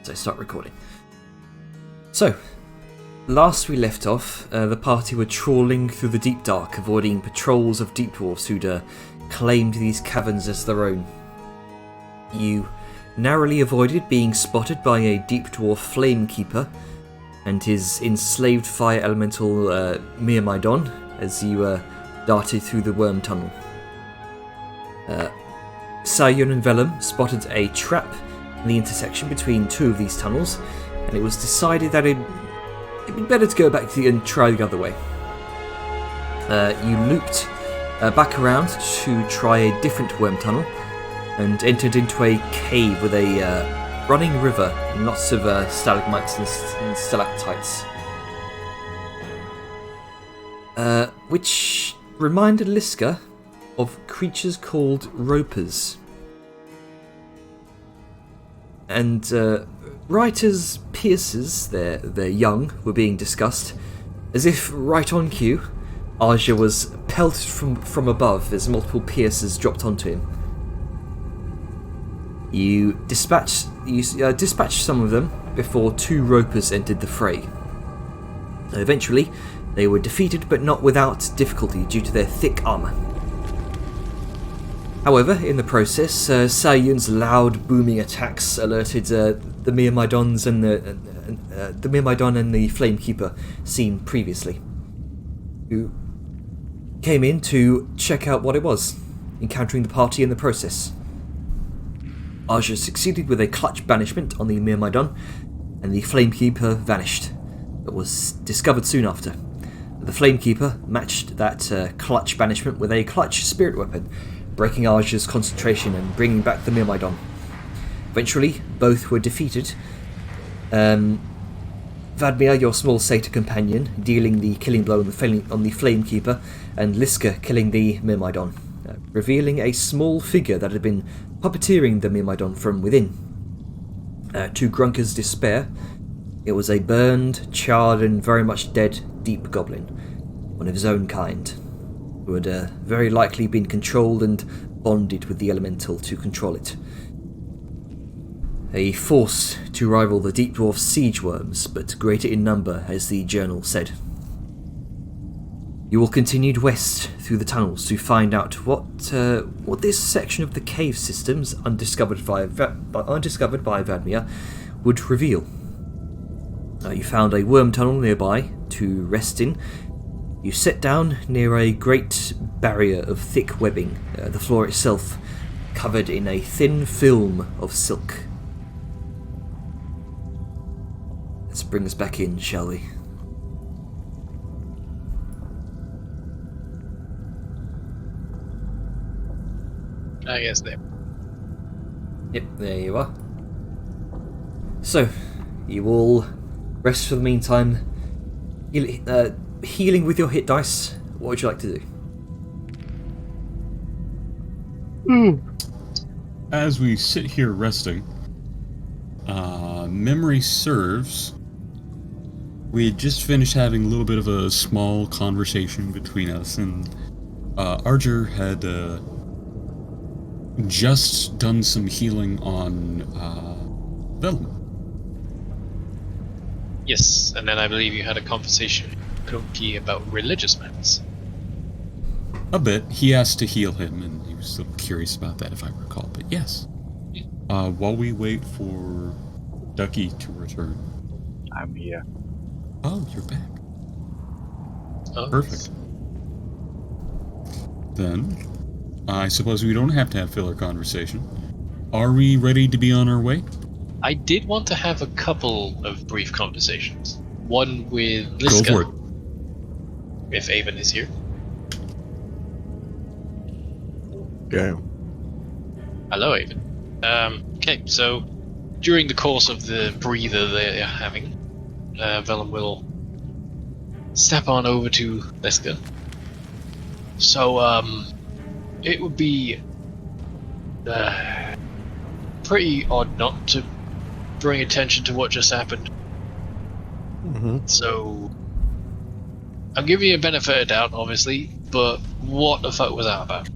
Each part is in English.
as I start recording. So, last we left off, the party were trawling through the deep dark, avoiding patrols of deep dwarfs who'd claimed these caverns as their own. You narrowly avoided being spotted by a deep dwarf flamekeeper and his enslaved fire elemental Myrmidon as you darted through the worm tunnel. Sayun and Vellum spotted a trap in the intersection between two of these tunnels, and it was decided that it'd be better to go back and try the other way. You looped back around to try a different worm tunnel and entered into a cave with a running river and lots of stalagmites and stalactites, which reminded Liska of creatures called ropers. And right as pierces, their young, were being discussed, as if right on cue, Aja was pelted from above as multiple pierces dropped onto him. You dispatched some of them before two ropers entered the fray. Eventually, they were defeated, but not without difficulty due to their thick armour. However, in the process, Sayun's loud, booming attacks alerted the Myrmidons and the Myrmidon and the Flamekeeper seen previously, who came in to check out what it was, encountering the party in the process. Aja succeeded with a clutch banishment on the Myrmidon, and the Flamekeeper vanished, but was discovered soon after. The Flamekeeper matched that clutch banishment with a clutch spirit weapon, breaking Aja's concentration and bringing back the Myrmidon. Eventually, both were defeated. Vadmir, your small satyr companion, dealing the killing blow on the Flamekeeper, and Liska killing the Myrmidon, revealing a small figure that had been puppeteering the Myrmidon from within. To Grunker's despair, it was a burned, charred, and very much dead deep goblin, one of his own kind, who had very likely been controlled and bonded with the elemental to control it. A force to rival the deep dwarf siege worms, but greater in number, as the journal said. You all continued west through the tunnels to find out what this section of the cave systems, undiscovered by Vadmir, would reveal. You found a worm tunnel nearby to rest in. You sat down near a great barrier of thick webbing, the floor itself covered in a thin film of silk. Let's bring us back in, shall we? I guess there. Yep, there you are. So, you all rest for the meantime. Healing with your hit dice. What would you like to do? As we sit here resting, memory serves, we had just finished having a little bit of a small conversation between us, and Arger had just done some healing on Vellum. Yes, and then I believe you had a conversation with Klunky about religious matters. A bit. He asked to heal him, and he was a little curious about that, if I recall. But yes. While we wait for Ducky to return. I'm here. Oh, you're back. Oh. Perfect. Then, I suppose we don't have to have filler conversation. Are we ready to be on our way? I did want to have a couple of brief conversations. One with Go Liska, for it. if Avon is here. Yeah. Hello, Avon. Okay, so during the course of the breather they're having, Vellum will step on over to Liska. So, it would be pretty odd not to bring attention to what just happened. Mm-hmm. So, I'm giving you a benefit of doubt, obviously, but what the fuck was that about?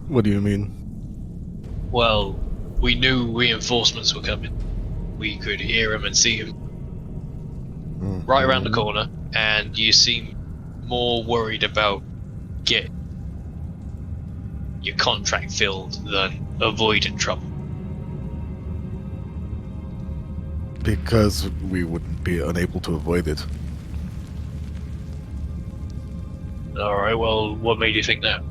What do you mean? Well, we knew reinforcements were coming. We could hear them and see them right around the corner, and you seem more worried about getting your contract filled than avoiding trouble. Because we wouldn't be unable to avoid it. Alright, well, what made you think that?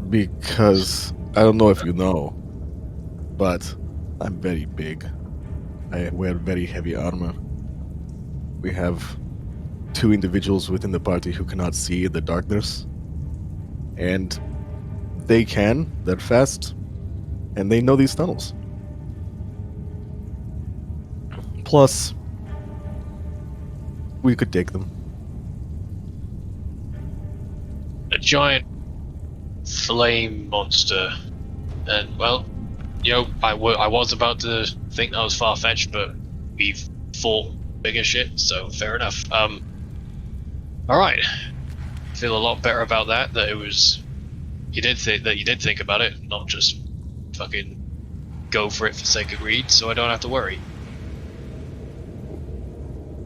Because I don't know if you know, but I'm very big. I wear very heavy armor. We have 2 individuals within the party who cannot see in the darkness. And they can, they're fast, and they know these tunnels. Plus, we could take them. A giant flame monster. And, well, I was about to think that was far-fetched, but we've fought bigger shit, so fair enough. Alright. Feel a lot better about that it was... You did think about it, not just fucking go for it for sake of greed, so I don't have to worry.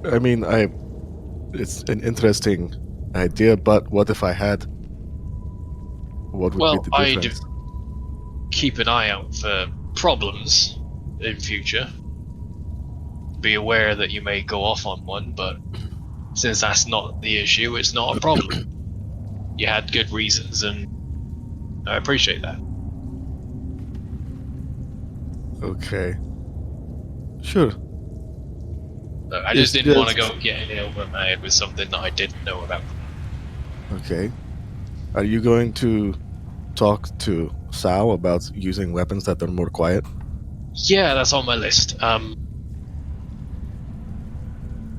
I mean, it's an interesting idea, but what if I had? What would be the difference? Keep an eye out for problems in future. Be aware that you may go off on one, but since that's not the issue, it's not a problem. You had good reasons, and I appreciate that. Okay. Sure. Look, I just didn't want to go getting over my head with something that I didn't know about. Okay. Are you going to talk to Sal about using weapons that are more quiet? Yeah, that's on my list.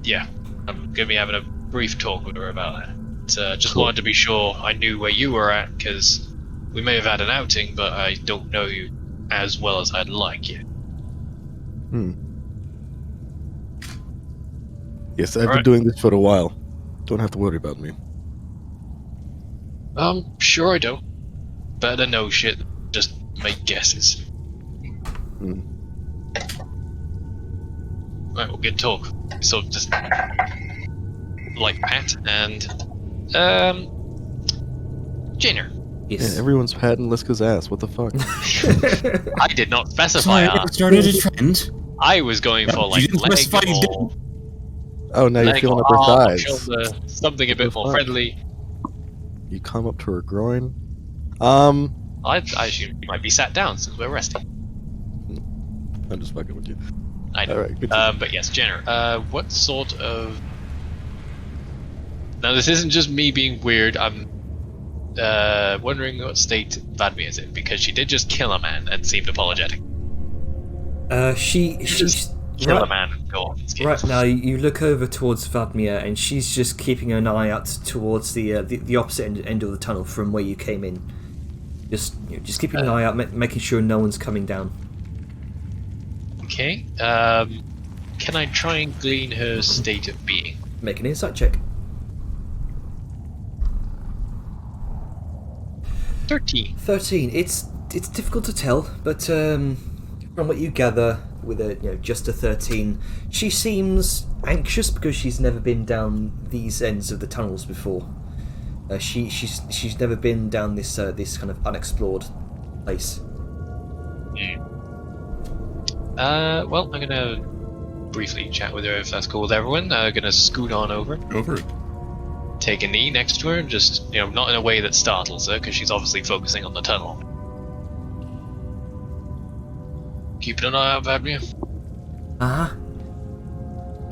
Yeah, I'm gonna be having a brief talk with her about that. Just Cool. wanted to be sure I knew where you were at, because we may have had an outing, but I don't know you as well as I'd like you. Yes, I've been Alright. doing this for a while. Don't have to worry about me. Sure I don't. Better to know shit than just make guesses. Right, we'll get talk. So just like Pat and Jenner. Yes. Yeah, everyone's patting Liska's ass. What the fuck? I did not specify. Sorry, it started a trend. I was going for You like didn't leg specify you or Oh, now you're leg feeling or up her arm or thighs. shoulder, something a bit more fuck? friendly. You come up to her groin. I assume you might be sat down since we're resting. I'm just fucking with you. I know. Alright, good. But yes, Jenner, what sort of... Now this isn't just me being weird, I'm wondering what state Vadmi is in, because she did just kill a man and seemed apologetic. She's Kill a man and go off his case. right now. You look over towards Vadmir, and she's just keeping an eye out towards the opposite end of the tunnel from where you came in. Just keeping an eye out, making sure no one's coming down. Okay, can I try and glean her state of being? Make an insight check. 13. 13. It's difficult to tell, but from what you gather, with just a 13, she seems anxious because she's never been down these ends of the tunnels before. She's never been down this kind of unexplored place. Well, I'm gonna briefly chat with her if that's cool with everyone. Gonna scoot on over, Over it. take a knee next to her, and just, not in a way that startles her, because she's obviously focusing on the tunnel. Keeping an eye out, Vadmir.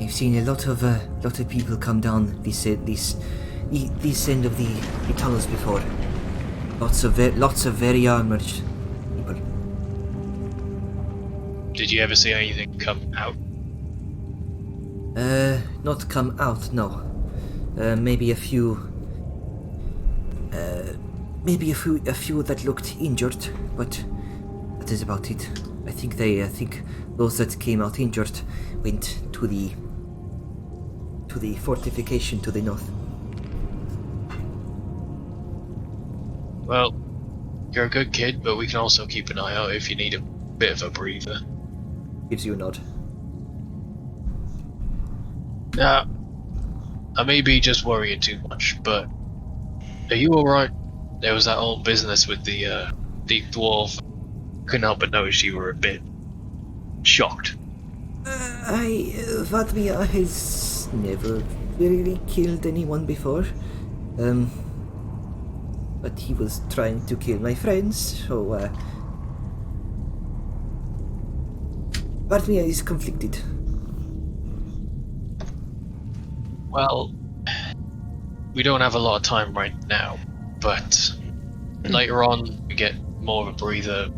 I've seen a lot of people come down this end of the tunnels before. Lots of very armored people. Did you ever see anything come out? Not come out, no. Maybe a few. Maybe a few that looked injured, but that is about it. I think those that came out injured went to the fortification to the north. Well, You're a good kid, but we can also keep an eye out if you need a bit of a breather. Gives you a nod. Now, I may be just worrying too much, but are you alright? There was that whole business with the deep dwarf. Couldn't help but notice you were a bit shocked. Vatmia has never really killed anyone before. But he was trying to kill my friends, so Vatmia is conflicted. Well, we don't have a lot of time right now, but later on we get more of a breather.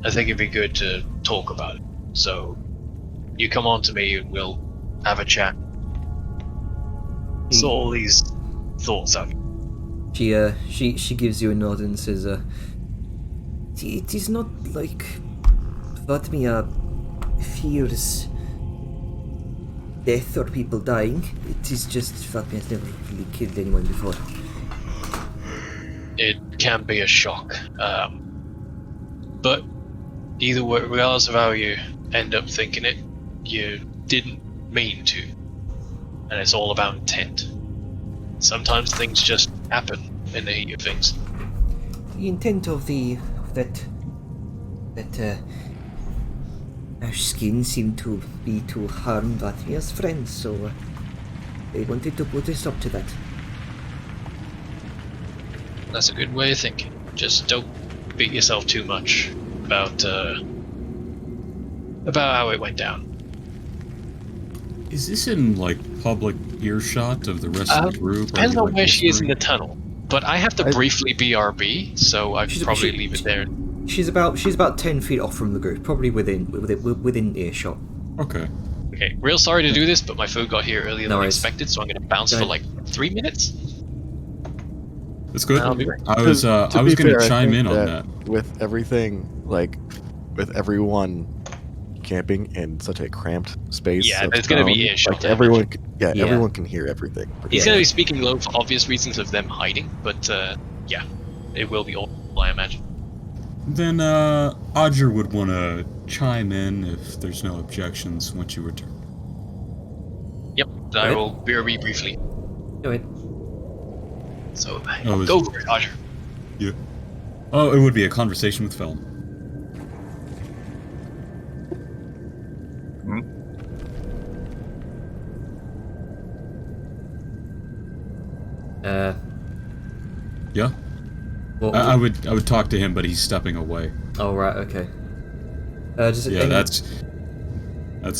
I think it'd be good to talk about it. So, you come on to me and we'll have a chat. Sort all these thoughts out. She gives you a nod and says, it is not like Vatmia fears death or people dying. It is just Vatmia has never really killed anyone before. It can be a shock. But either way, regardless of how you end up thinking it, you didn't mean to. And it's all about intent. Sometimes things just happen in the heat of things. The intent of that our skin seemed to be to harm Vatmia's friends, so they wanted to put a stop to that. That's a good way of thinking. Just don't beat yourself too much about how it went down. Is this in, like, public earshot of the rest of the group? Depends on like, where she is in the whispering? tunnel. But I have to briefly BRB, so I should probably leave it there. She's about 10 feet off from the group, probably within earshot. Okay. Okay, real sorry to do this, but my food got here earlier No than worries. expected, so I'm gonna bounce for like 3 minutes. That's good. I'll be right. I was To going be fair, to I chime think in on that. With everything, like, with everyone camping in such a cramped space. Yeah, of there's gonna be town, earshot like damage. everyone, Yeah. everyone can hear everything. He's Yeah. gonna be speaking low for obvious reasons of them hiding, but yeah, it will be all, I imagine. Then Odger would want to chime in if there's no objections once you return. Yep, I Right. will BRB briefly. Go ahead. So, Oh, is go it- for it, Roger. Yeah. Oh, it would be a conversation with Felm. Yeah. What, I would talk to him, but he's stepping away. Oh right, okay. Yeah, that's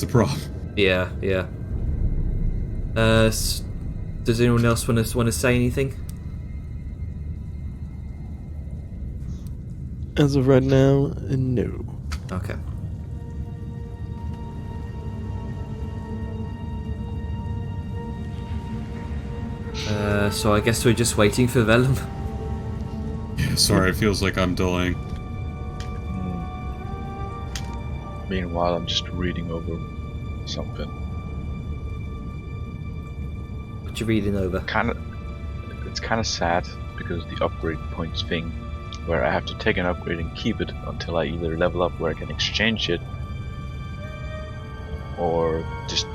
the problem. Yeah. Does anyone else want to say anything? As of right now, no. Okay. So I guess we're just waiting for Vellum. Yeah, sorry, it feels like I'm delaying. Meanwhile, I'm just reading over something. What you reading over? It's kind of sad because the upgrade points thing, where I have to take an upgrade and keep it until I either level up where I can exchange it, or just,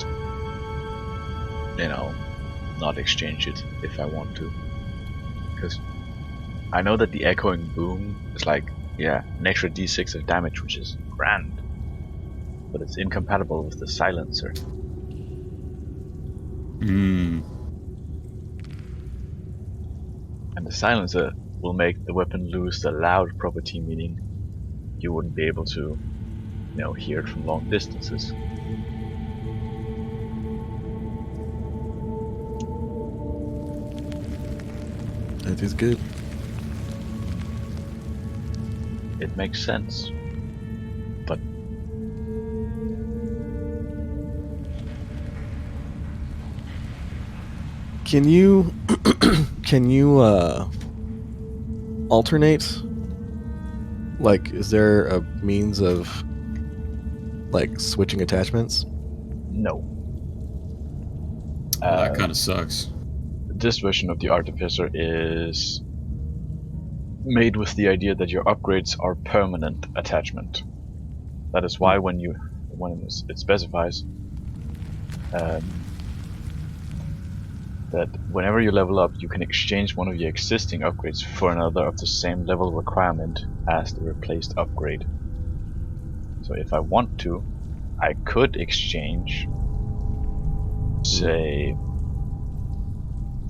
not exchange it if I want to. Because I know that the echoing boom is like, an extra d6 of damage, which is grand, but it's incompatible with the silencer. Hmm. And the silencer will make the weapon lose the loud property, meaning you wouldn't be able to, hear it from long distances. That is good. It makes sense, but Can you alternate? Like, is there a means of like switching attachments? no. That kind of sucks. This version of the Artificer is made with the idea that your upgrades are permanent attachment. That is why when it specifies that whenever you level up, you can exchange one of your existing upgrades for another of the same level requirement as the replaced upgrade. So if I want to, I could exchange, say,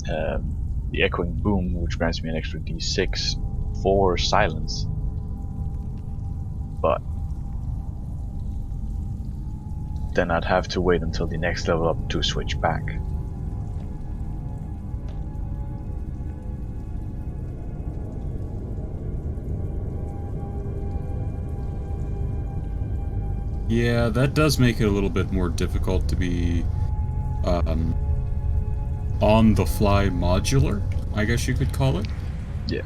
the Echoing Boom, which grants me an extra d6 for Silence. But then I'd have to wait until the next level up to switch back. Yeah, that does make it a little bit more difficult to be on the fly modular, I guess you could call it. Yeah.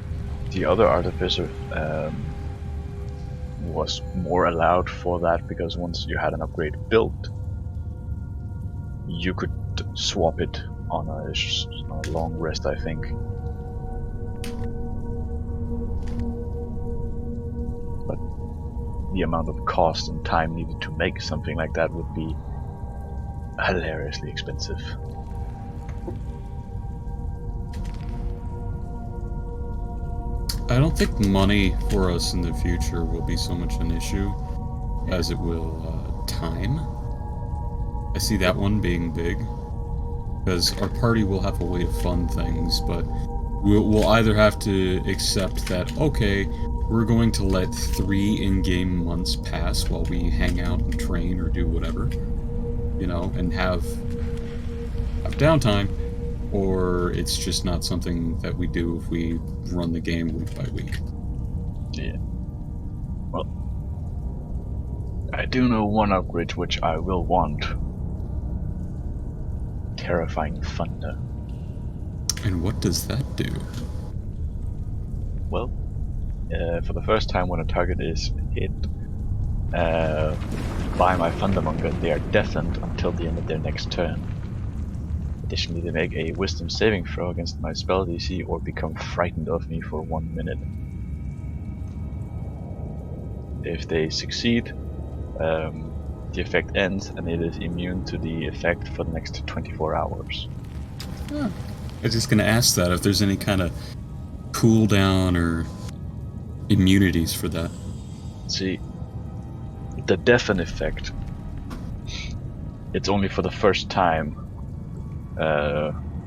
The other Artificer was more allowed for that because once you had an upgrade built, you could swap it on a long rest, I think. But the amount of cost and time needed to make something like that would be hilariously expensive. I don't think money for us in the future will be so much an issue as it will time. I see that one being big, because our party will have a way to fund things, but we'll either have to accept that, okay, we're going to let 3 in-game months pass while we hang out and train or do whatever, you know, and have downtime, or it's just not something that we do if we run the game week by week. Yeah. Well, I do know one upgrade which I will want. Terrifying Thunder. And what does that do? Well, for the first time when a target is hit by my Thundermonger, they are deafened until the end of their next turn. Additionally, they make a Wisdom saving throw against my spell DC or become frightened of me for 1 minute. If they succeed, the effect ends and it is immune to the effect for the next 24 hours. I was just going to ask that, if there's any kind of cooldown or immunities for that. See, the deafen effect, it's only for the first time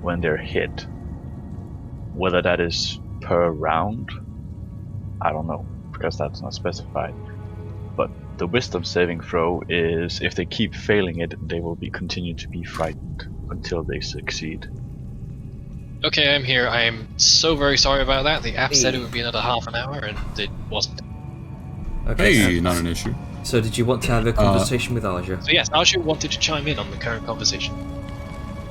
when they're hit. Whether that is per round, I don't know, because that's not specified. But the Wisdom saving throw is, if they keep failing it, they will continue to be frightened until they succeed. Okay, I'm here. I am so very sorry about that. The app said it would be another half an hour, and it wasn't. Okay. Hey, not an issue. So did you want to have a conversation with Arja? So yes, Archer wanted to chime in on the current conversation.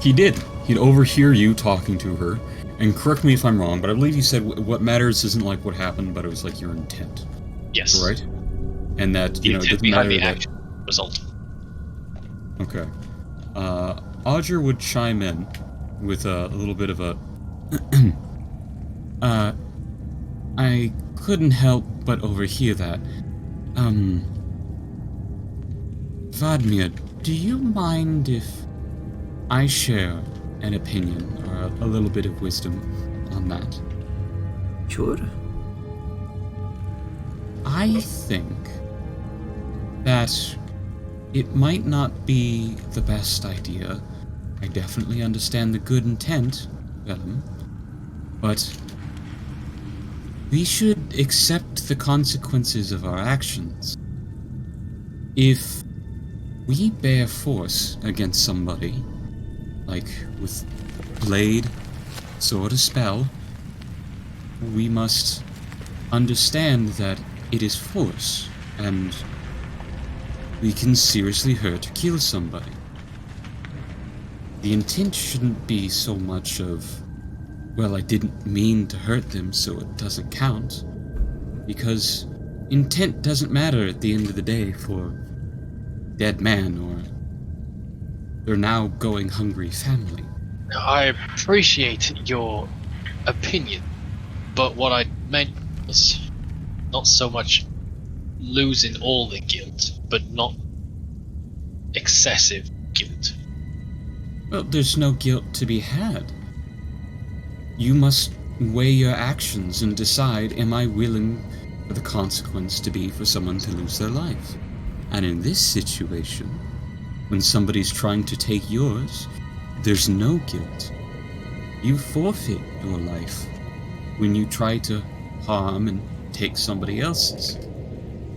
He did. He'd overhear you talking to her, and correct me if I'm wrong, but I believe you said what matters isn't like what happened, but it was like your intent. Yes. Right? And that, The you know, it intent doesn't behind matter the that... action result. Okay. Audra would chime in with a little bit of a... I couldn't help but overhear that. Vadmir, do you mind if I share an opinion or a little bit of wisdom on that? Sure. I think that it might not be the best idea. I definitely understand the good intent, Vellum, but we should accept the consequences of our actions. If we bear force against somebody, like with blade, sword, or spell, we must understand that it is force, and we can seriously hurt or kill somebody. The intent shouldn't be so much of, well, I didn't mean to hurt them, so it doesn't count. Because intent doesn't matter at the end of the day for dead man or their now going hungry family. I appreciate your opinion, but what I meant was not so much losing all the guilt, but not excessive guilt. Well, there's no guilt to be had. You must weigh your actions and decide, am I willing for the consequence to be for someone to lose their life? And in this situation, when somebody's trying to take yours, there's no guilt. You forfeit your life when you try to harm and take somebody else's.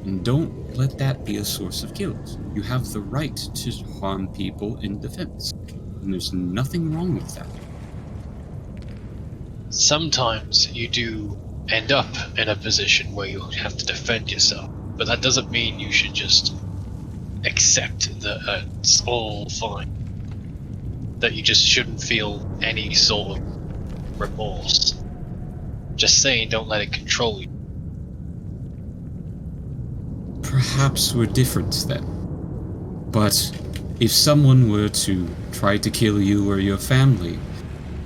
And don't let that be a source of guilt. You have the right to harm people in defense. And there's nothing wrong with that. Sometimes you do end up in a position where you have to defend yourself, but that doesn't mean you should just accept that it's all fine. That you just shouldn't feel any sort of remorse. Just saying, don't let it control you. Perhaps we're different then. But if someone were to try to kill you or your family,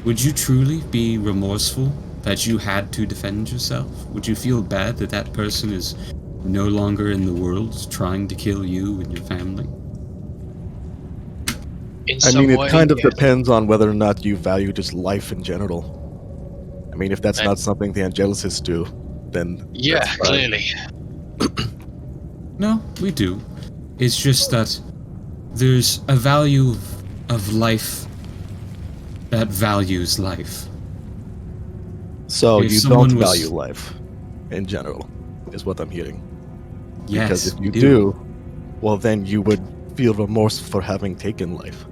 would you truly be remorseful that you had to defend yourself? Would you feel bad that that person is no longer in the world trying to kill you and your family? I mean, it kind of depends on whether or not you value just life in general. I mean, if that's not something the Angelicists do, then yeah, that's fine. clearly. No, we do. It's just that there's a value of life that values life. So If you someone don't was- value life in general, is what I'm hearing. Yes, Because if we you do, well, then you would feel remorse for having taken life.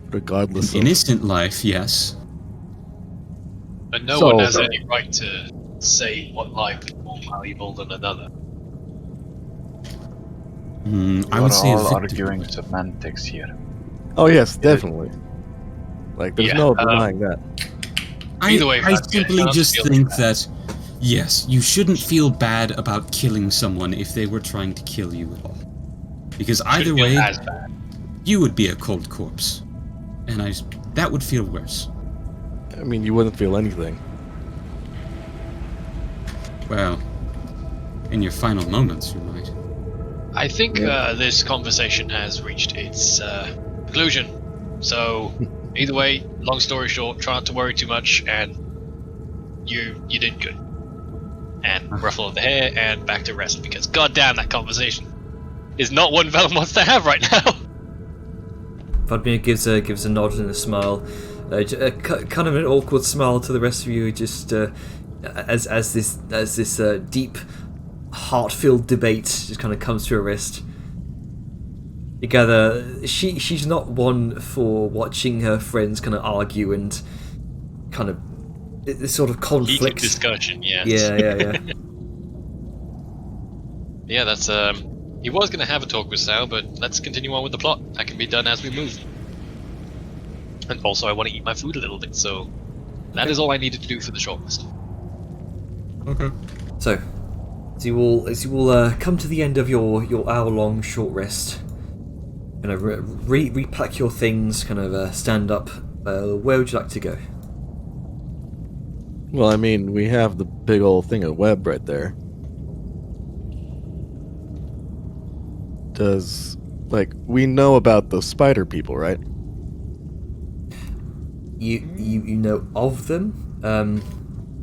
Regardless An of... innocent life, yes. But no So- one has any right to say what life is more valuable than another. I would say a all victim. arguing semantics here. Oh yes, definitely. Like, there's Yeah, no denying that. Either way, I that's good. simply Not just feeling think bad. that, yes, you shouldn't feel bad about killing someone if they were trying to kill you at all. Because either Shouldn't feel way, as bad. you would be a cold corpse. And that would feel worse. I mean, you wouldn't feel anything. Well, in your final moments, you might. I think this conversation has reached its conclusion. So, either way, long story short, try not to worry too much, and you did good. And ruffle of the hair, and back to rest, because goddamn, that conversation is not what Velen wants to have right now. Vladimir gives a nod and a smile, kind of an awkward smile to the rest of you, just as this deep, heart-filled debate just kind of comes to a rest. You gather she's not one for watching her friends kind of argue and kind of this sort of conflict. Heated discussion, yes. Yeah. Yeah, that's he was going to have a talk with Sal, but let's continue on with the plot. That can be done as we move. And also, I want to eat my food a little bit, so that is all I needed to do for the short list. Okay. So, as you all come to the end of your hour-long short rest, kind of repack your things, kind of stand up. Where would you like to go? Well, I mean, we have the big old thing of web right there. We know about the spider people, right? You know of them.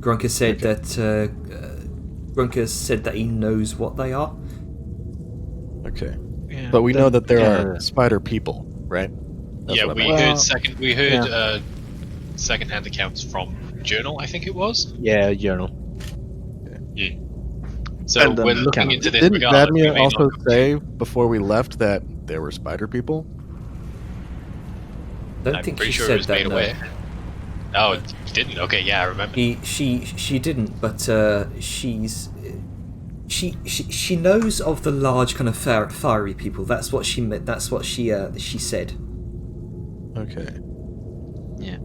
Grunker said that he knows what they are. Okay. Yeah, But we know that there yeah. are spider people, right? That's Yeah, what I we meant. heard Well, second-hand accounts from Journal, I think it was. Yeah, journal. So And, we're looking kind of- into this Didn't regardless. We Vladimir may also not- say before we left that there were spider people? Don't I'm think pretty she sure it said was that. made No. aware. Oh, you didn't? Okay, yeah, I remember. She didn't, but she knows of the large kind of fiery people. That's what she meant. That's what she said. Okay. Yeah.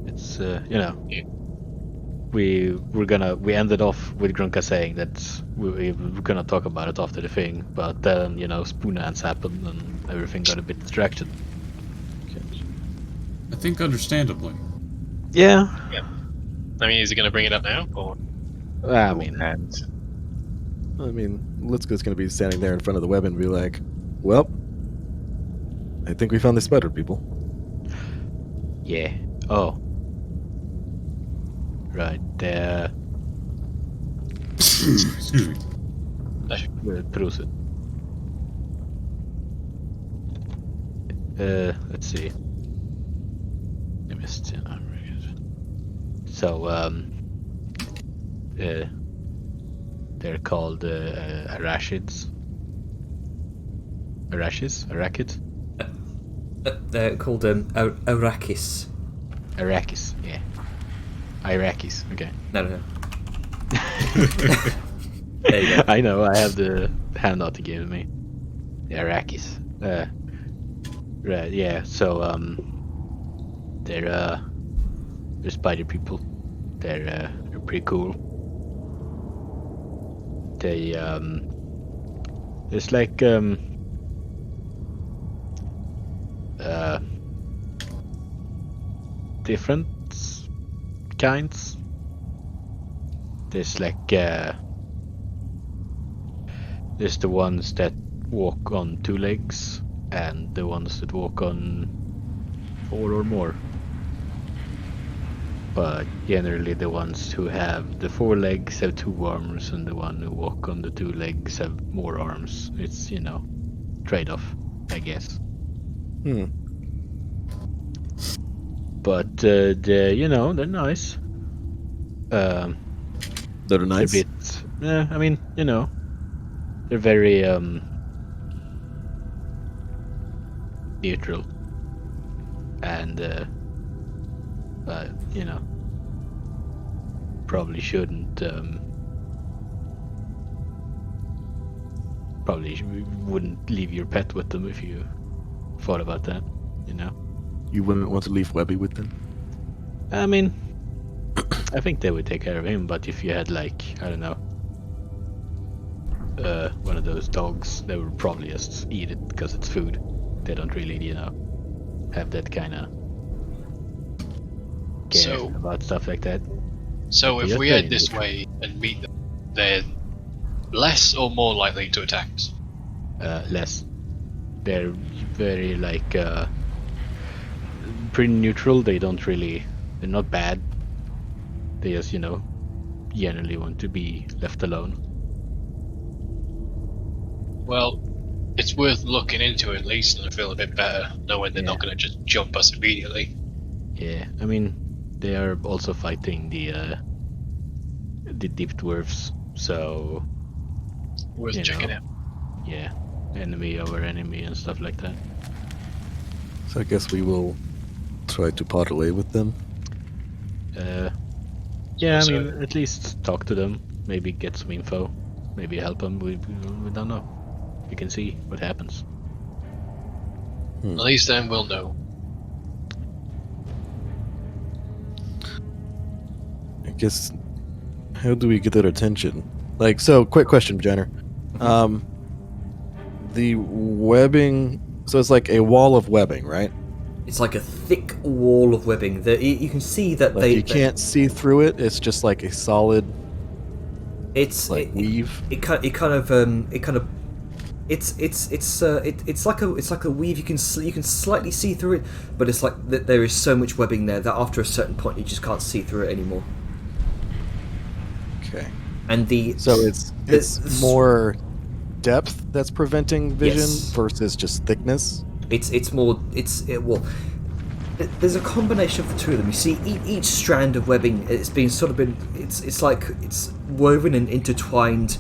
It's we ended off with Grunka saying that we were gonna talk about it after the thing, but then spoon ants happened and everything got a bit distracted. I think understandably. Yeah. I mean, is he going to bring it up now? Or I mean, And I mean, Litzka's gonna be standing there in front of the web and be like, "Well, I think we found the spider people." yeah. Oh. Right. Excuse me. Prosit. Let's see. I missed it. So, they're called Arashids. Arachid? They're called Arrakis. Arrakis, yeah. Iraqis, okay. No. There you go. I know, I have the handout you gave me. The Arrakis. Right, yeah, so, they're spider people. They're pretty cool. They, it's like, different kinds. There's like, there's the ones that walk on 2 legs, and the ones that walk on 4 or more. But generally the ones who have the 4 legs have 2 arms, and the one who walk on the 2 legs have more arms. It's, trade-off, I guess. Hmm. But they're nice. They're A nice. bit, I mean, they're very neutral, and probably shouldn't, wouldn't leave your pet with them if you thought about that. You wouldn't want to leave Webby with them? I mean, I think they would take care of him, but if you had, like, I don't know, one of those dogs, they would probably just eat it because it's food. They don't really, have that kind of care So- about stuff like that. so if Yes, we very head this neutral. way and meet them, they're less or more likely to attack us. Less. They're very, like, pretty neutral. They're not bad. They just, generally want to be left alone. Well, it's worth looking into at least, and I feel a bit better knowing they're not Yeah. going to just jump us immediately. Yeah, I mean, they are also fighting the deep dwarfs, so Worth You checking know. out. yeah, enemy over enemy and stuff like that. So I guess we will try to parlay with them. Yeah, So- I mean, at least talk to them, maybe get some info, maybe help them. We don't know. We can see what happens. At least then we'll know. I guess, how do we get their attention? Like, so, quick question, Jenner. The webbing, so it's like a wall of webbing, right? It's like a thick wall of webbing. That you can see that Like you can't see through it. It's just like a solid, It's like weave. It's like a weave. You can slightly see through it, but it's like there is so much webbing there that after a certain point you just can't see through it anymore. Okay. And So it's the- more depth that's preventing vision Yes. versus just thickness. There's a combination of the two of them. You see, each strand of webbing, it's like it's woven and intertwined,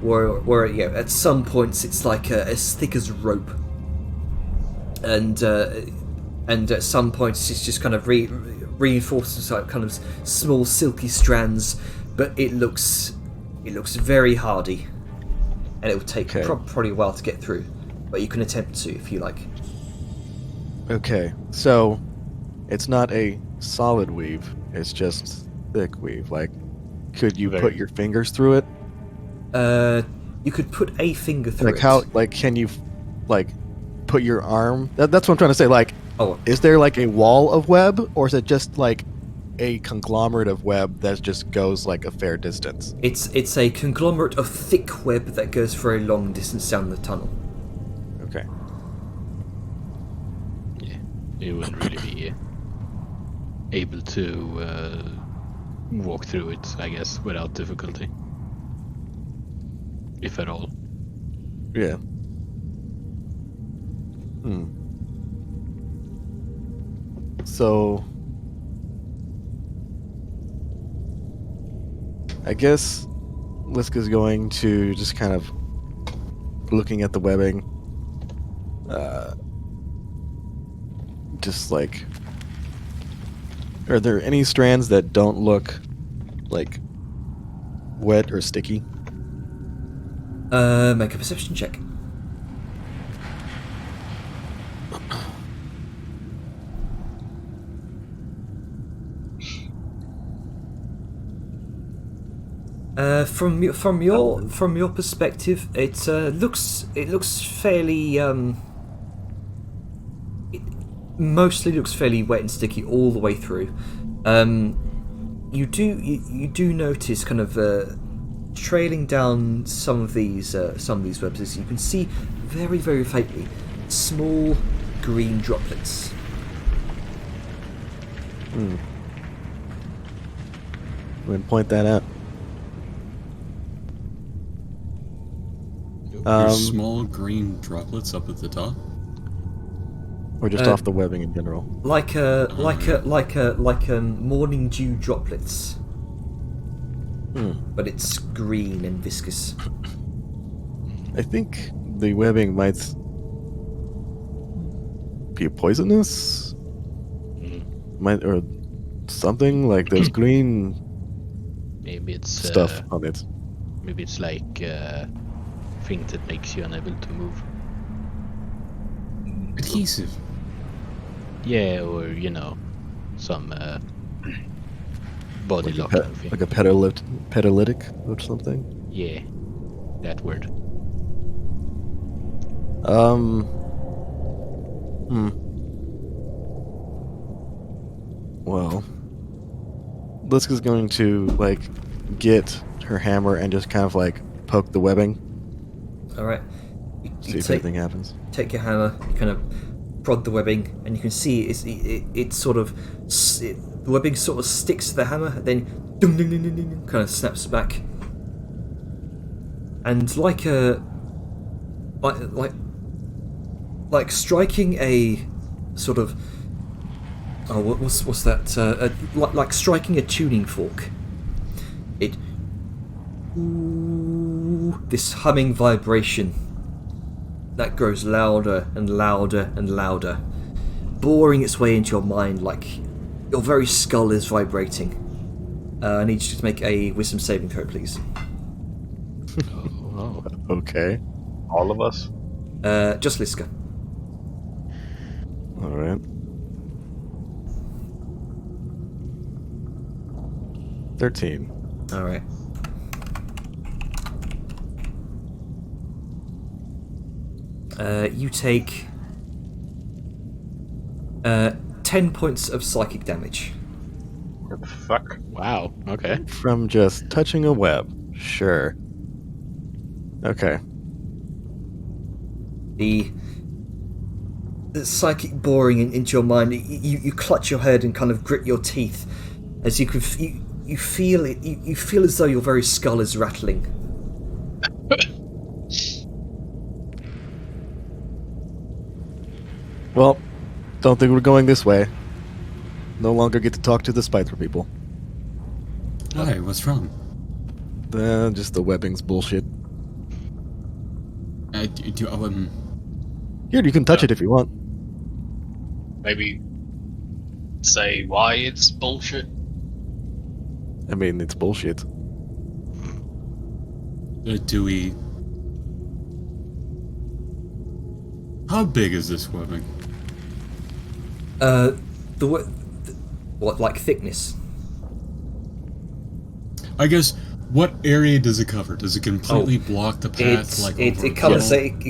where at some points it's like as thick as rope, and at some points it's just kind of reinforced into like kind of small silky strands, but it looks very hardy, and it will take Okay. probably a while to get through, but you can attempt to if you like. Okay, so it's not a solid weave. It's just thick weave. Like, could you Very. put your fingers through it? You could put a finger through Like it. how? Like, can you, like, put your arm? That's what I'm trying to say. Like, Oh, is there like a wall of web, or is it just like a conglomerate of web that just goes like a fair distance? It's a conglomerate of thick web that goes for a long distance down the tunnel. Okay. Yeah, you wouldn't really be able to walk through it, I guess, without difficulty, if at all. Yeah. So, I guess Liska's going to just kind of looking at the webbing, just like, are there any strands that don't look like wet or sticky? Make a perception check. From your perspective, it looks fairly it mostly looks fairly wet and sticky all the way through. You do notice kind of trailing down some of these webs, as you can see very, very faintly small green droplets. Go ahead and point that out. There's small green droplets up at the top. Or just off the webbing in general. Like morning dew droplets. But it's green and viscous. I think the webbing might be poisonous. Might, or something like there's green Maybe it's stuff on it. Maybe it's like thing that makes you unable to move. Adhesive. Yeah, or some body locking thing. Like a petalytic or something. Yeah, that word. Well, Liska's going to like get her hammer and just kind of like poke the webbing. All right. See if anything happens. Take your hammer, you kind of prod the webbing, and you can see it sort of the webbing sort of sticks to the hammer, then ding, ding, ding, ding, ding, kind of snaps back, and like striking a sort of what's that? Like striking a tuning fork. It this humming vibration that grows louder and louder and louder, boring its way into your mind like your very skull is vibrating. I need you to make a wisdom saving throw, please. Oh. Okay. All of us? Just Liska. All right. 13. All right. You take 10 points of psychic damage. What the fuck? Wow. Okay. From just touching a web. Sure. Okay. The psychic boring into your mind. You clutch your head and kind of grit your teeth as you can. You feel it. You feel as though your very skull is rattling. Well, don't think we're going this way. No longer get to talk to the Spiteful people. Why? What's wrong? Just the webbing's bullshit. Here, you can touch it if you want. Maybe say why it's bullshit. I mean, it's bullshit. Do we... How big is this webbing? What, like thickness? I guess, what area does it cover? Does it completely block the path? It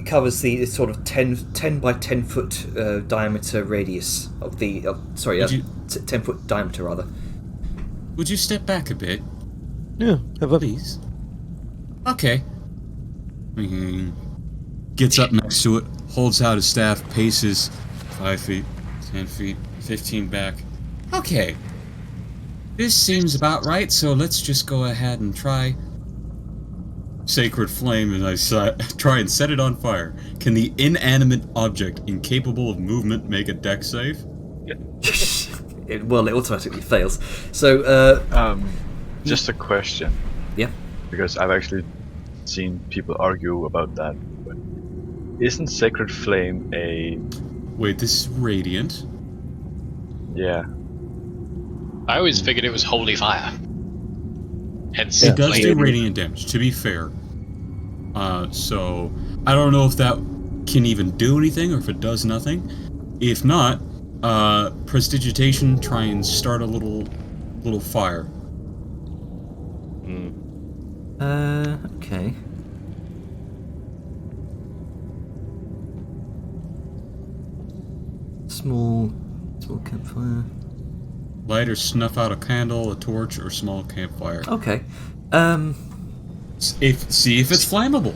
covers the sort of 10 by 10 foot diameter radius of the 10 foot diameter rather. would you step back a bit, Yeah, have a please? Okay. Gets up next to it, holds out his staff, paces 5 feet, 10 feet, 15 back. Okay. This seems about right, so let's just go ahead and try Sacred Flame, and I try and set it on fire. Can the inanimate object incapable of movement make a dex save? It automatically fails. So, Just a question, yeah. because I've actually seen people argue about that. But isn't Sacred Flame a... Wait, this is radiant. Yeah. I always figured it was holy fire. Hence, It does do flame. radiant damage, to be fair. So I don't know if that can even do anything or if it does nothing. If not, prestidigitation, try and start a little fire. Okay. Small campfire. Light or snuff out a candle, a torch, or small campfire. Okay. See if it's flammable.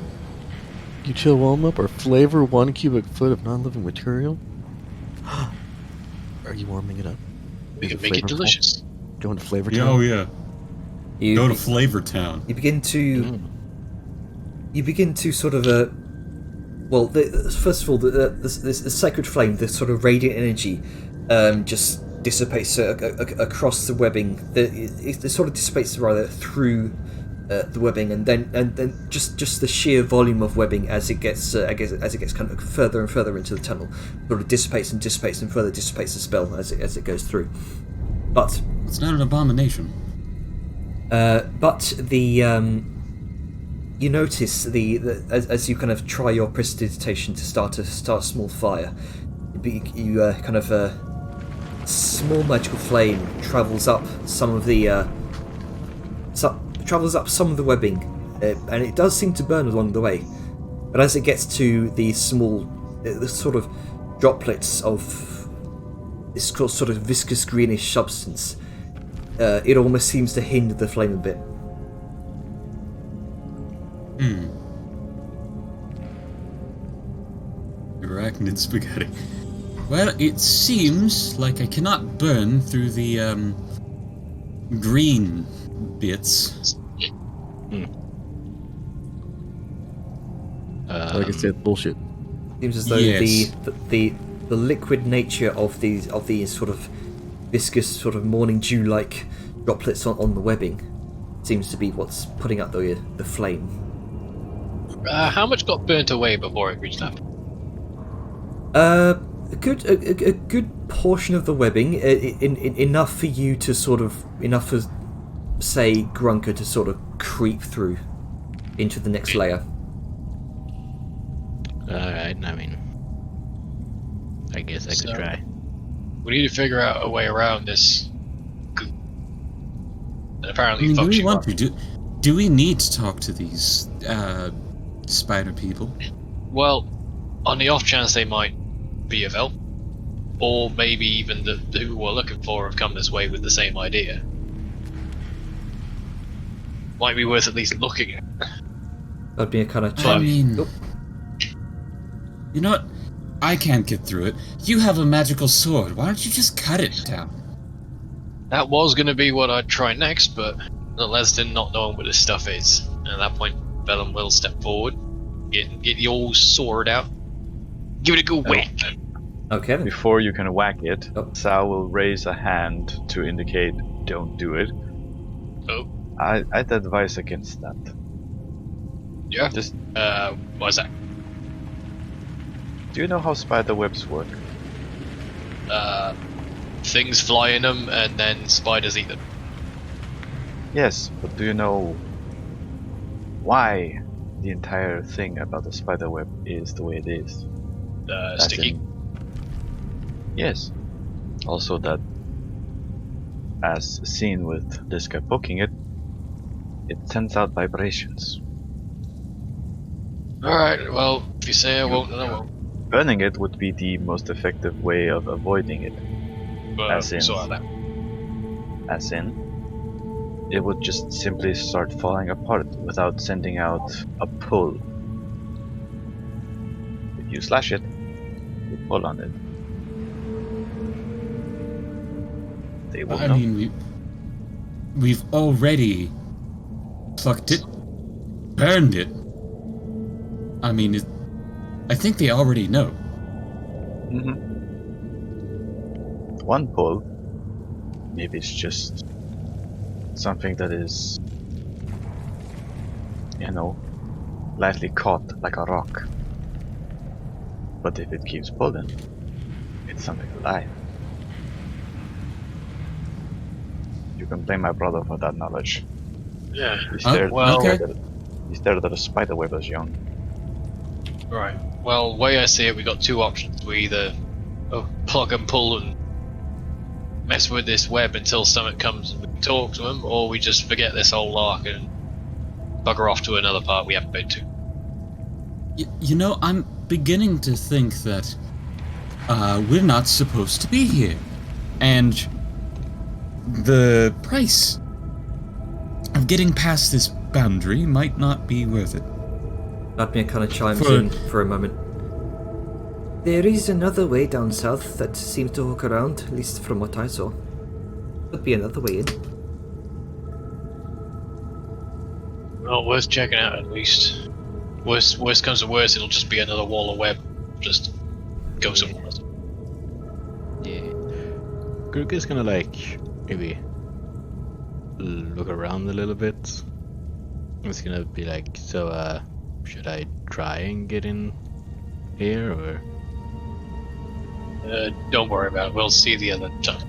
You chill warm up or flavor 1 cubic foot of non-living material. Are you warming it up? We Is can make it flavorful? delicious. Going to flavor Yeah, town? oh yeah. You Go to Flavor Town. you begin to sort of first of all, the sacred flame, the sort of radiant energy, just dissipates across the webbing. It sort of dissipates rather through the webbing, and then just the sheer volume of webbing as it gets kind of further and further into the tunnel, sort of dissipates and further dissipates the spell as it goes through. But It's not an abomination. you notice as you kind of try your prestidigitation to start a small fire, small magical flame travels up some of the webbing, and it does seem to burn along the way. But as it gets to the sort of droplets of this sort of viscous greenish substance, it almost seems to hinder the flame a bit. Arachnid spaghetti. Well, it seems like I cannot burn through the green bits. Like I said, bullshit. Seems as though Yes. the liquid nature of these sort of viscous, sort of morning dew-like droplets on the webbing seems to be what's putting out the flame. How much got burnt away before it reached that? A good portion of the webbing, enough for you to enough for, say, Grunker to sort of creep through into the next layer. Alright, I mean, I guess I could try. We need to figure out a way around this goo. And apparently, do fucks we you want up. to do we need to talk to these spider people? Well, on the off chance they might be of help, or maybe even the who we're looking for have come this way with the same idea. Might be worth at least looking at. That'd be a kind of I challenge. mean, Oh, you know what? I can't get through it. You have a magical sword. Why don't you just cut it down? That was going to be what I'd try next, but Lesden not knowing what this stuff is. And at that point, Vellum will step forward, get the old sword out, give it a good whack. okay then. Before you can whack it, Oh. Sal will raise a hand to indicate don't do it. Oh, I'd advise against that. yeah. Just, What's that? do you know how spider webs work? Things fly in them, and then spiders eat them. Yes, but do you know why the entire thing about the spider web is the way it is? As Sticky. in- yes. Also that, as seen with this guy poking it, it sends out vibrations. Alright, well, if you say I won't, then I won't. Burning it would be the most effective way of avoiding it. But As in- sort of that. As in, it would just simply start falling apart without sending out a pull. If you slash it, you pull on it. They will I know. mean, we've already plucked it, burned it. I mean, I think they already know. Mm-hmm. One pull, maybe it's just something that is, lightly caught like a rock. But if it keeps pulling, it's something alive. You can blame my brother for that knowledge. Yeah. He stared, well- okay. he stared at a spider web as young. Right. Well, the way I see it, we got two options. We either plug and pull and mess with this web until Summit comes and we can talk to him, or we just forget this whole lark and bugger off to another part we haven't been to. You know, I'm beginning to think that we're not supposed to be here. And the price of getting past this boundary might not be worth it. Vladimir kind of chimes For- in for a moment. There is another way down south that seems to hook around, at least from what I saw. Could be another way in. Well, worth checking out at least. Worst comes to worst, it'll just be another wall of web. Just go somewhere else. Yeah. Grook is gonna maybe look around a little bit. It's gonna be like, so should I try and get in here or? Don't worry about it. We'll see the other time.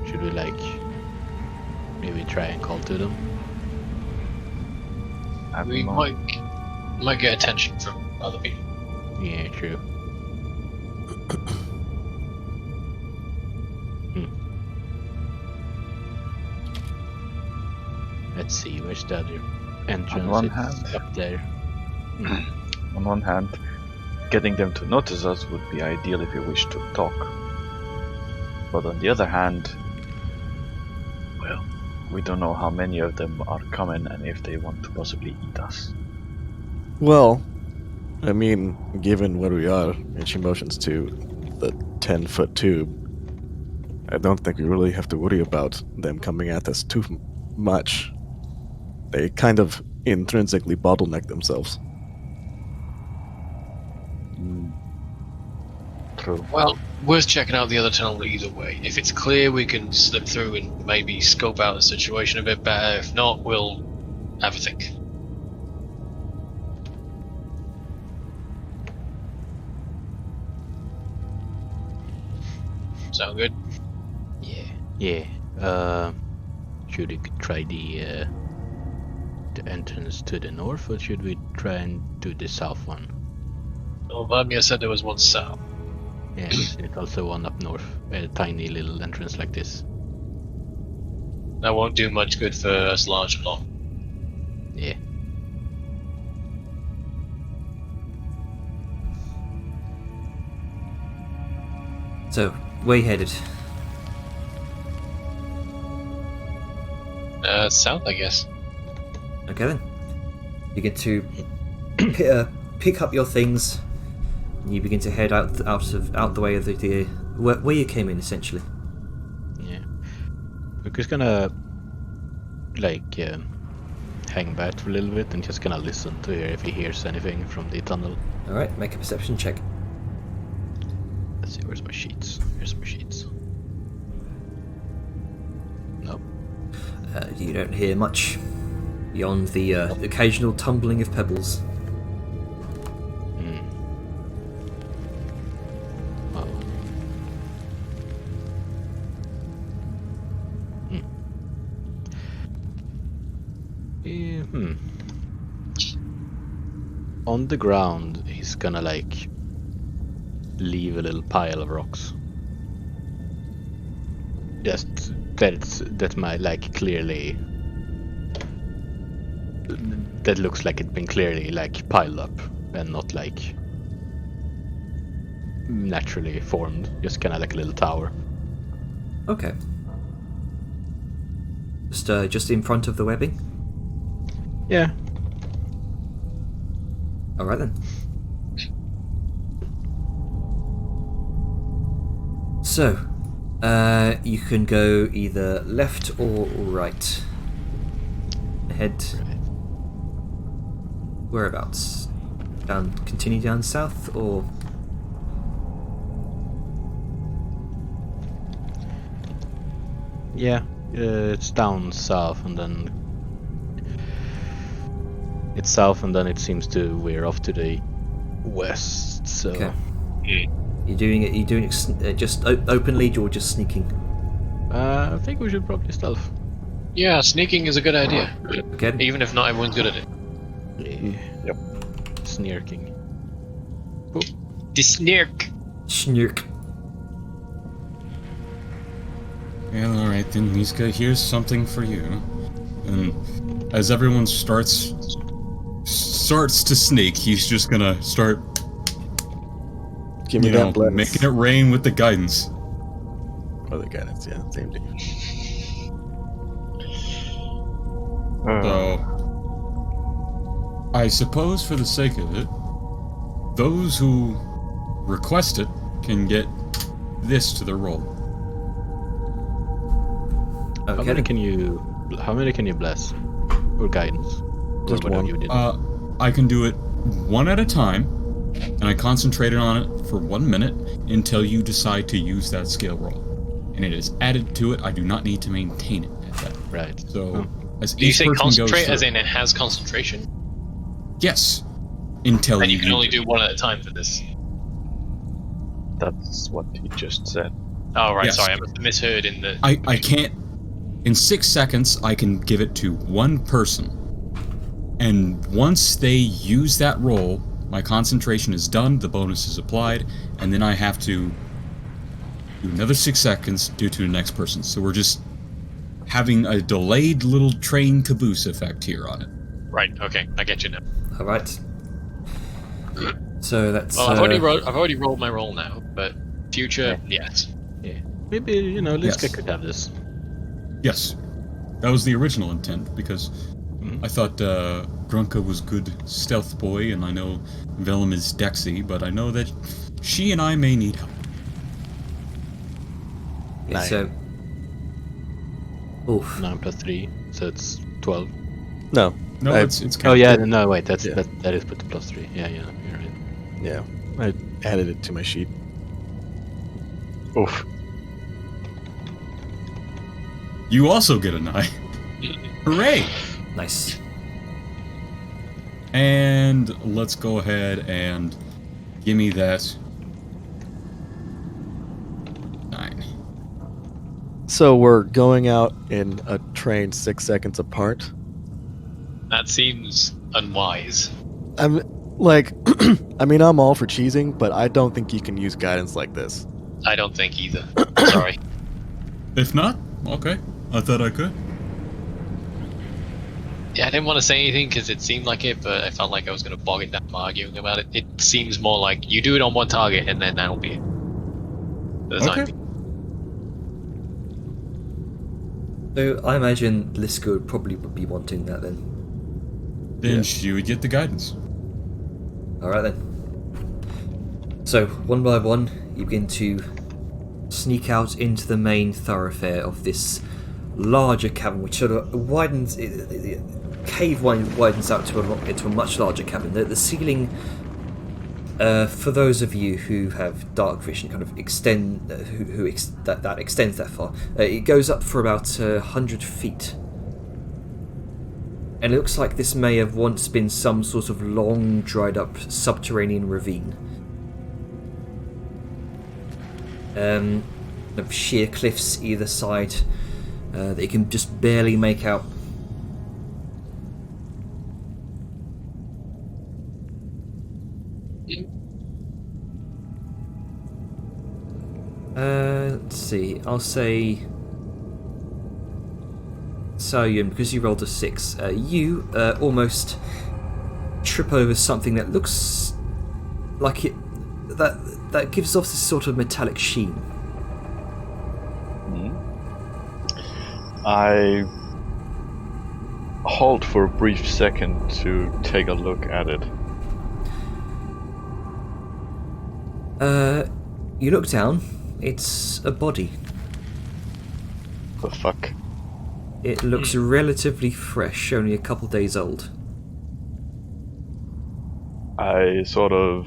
Should we maybe try and call to them? I We don't know. might get attention from other people. Yeah, true. Let's see, where's the other entrance? one It's hand. up there. On one hand, getting them to notice us would be ideal if we wish to talk. But on the other hand, well, we don't know how many of them are coming and if they want to possibly eat us. Well, I mean, given where we are, and she motions to the 10-foot tube, I don't think we really have to worry about them coming at us too much. They kind of intrinsically bottleneck themselves. True. Well, worth checking out the other tunnel either way. If it's clear, we can slip through and maybe scope out the situation a bit better. If not, we'll have a think. Sound good? Yeah. Should we try the entrance to the north, or should we try and do the south one? Well, Vladimir said there was one south. Yeah, there's also one up north, a tiny little entrance like this. That won't do much good for us large and long. Yeah. So, where you headed? South, I guess. Okay then. You get to pick up your things. And you begin to head out the way of the where you came in, essentially. Yeah. We're just gonna hang back for a little bit and just gonna listen to hear if he hears anything from the tunnel. All right, make a perception check. Let's see, where's my sheets? Here's my sheets. Nope. You don't hear much beyond the occasional tumbling of pebbles. Oh. On the ground, he's gonna leave a little pile of rocks. Just that might clearly. That looks like it's been clearly piled up and not naturally formed. Just kind of like a little tower. Okay. Just in front of the webbing? Yeah. Alright then. So, you can go either left or right. Head whereabouts? Continue down south, or Yeah. It's down south, and then it's south, and then it seems to veer off to the west. So okay. You're doing it. You're doing it just openly, or just sneaking? I think we should probably stealth. Yeah, sneaking is a good idea. Okay. Even if not everyone's good at it. Yep. Sneaking. The snirk. Snurk. Well, alright then, Miska, here's something for you. And as everyone starts to sneak, he's just gonna start, Give me that bless. making it rain with the guidance. Or the guidance, yeah, same thing. So, I suppose for the sake of it, those who request it can get this to the roll. How Okay. many can you bless? Or guidance? Just or whatever one. you did. I can do it one at a time, and I concentrate on it for 1 minute until you decide to use that skill roll. And it is added to it. I do not need to maintain it at that. Right. So, as Do you each say person goes concentrate through, as in it has concentration? yes, until Then you you can use only it. do one at a time for this. That's what he just said. Oh, right, Yes. sorry, I must have misheard in the... I can't. In 6 seconds, I can give it to one person. And once they use that roll, my concentration is done, the bonus is applied, and then I have to do another 6 seconds due to the next person. So we're just having a delayed little train caboose effect here on it. Right, okay, I get you now. Alright. So that's. Well, I've already rolled my roll now, but future, yes. Yeah. Maybe, Liska Yes. could have this. Yes, that was the original intent, because I thought Grunka was good stealth boy, and I know Vellum is Dexy, but I know that she and I may need help. Okay, so. Oof. 9 plus 3, so it's 12. No. No, I- it's Oh yeah, Good. no wait, that Yeah. is put to plus 3. Yeah, you're right. Yeah. I added it to my sheet. Oof. You also get an eye. Hooray! Nice. And let's go ahead and give me that 9. So we're going out in a train 6 seconds apart. That seems unwise. I'm like, I mean, I'm all for cheesing, but I don't think you can use guidance like this. I don't think either. Sorry. If not, okay. I thought I could. Yeah, I didn't want to say anything because it seemed like it, but I felt like I was going to bog it down by arguing about it. It seems more like you do it on one target and then that'll be it. For the time Okay. being. So I imagine Liska would probably be wanting that then. Then Yeah. she would get the guidance. Alright then. So, one by one, you begin to sneak out into the main thoroughfare of this larger cavern, which sort of widens. The cave widens out into a much larger cavern. The ceiling, for those of you who have dark vision, kind of extend, that extends that far. It goes up for about 100 feet. And it looks like this may have once been some sort of long, dried-up subterranean ravine. Of sheer cliffs either side that you can just barely make out. Let's see. I'll say Saoyun, because you rolled a 6. You almost trip over something that looks like it that gives off this sort of metallic sheen. I halt for a brief second to take a look at it. You look down. It's a body. The fuck? It looks relatively fresh, only a couple days old. I sort of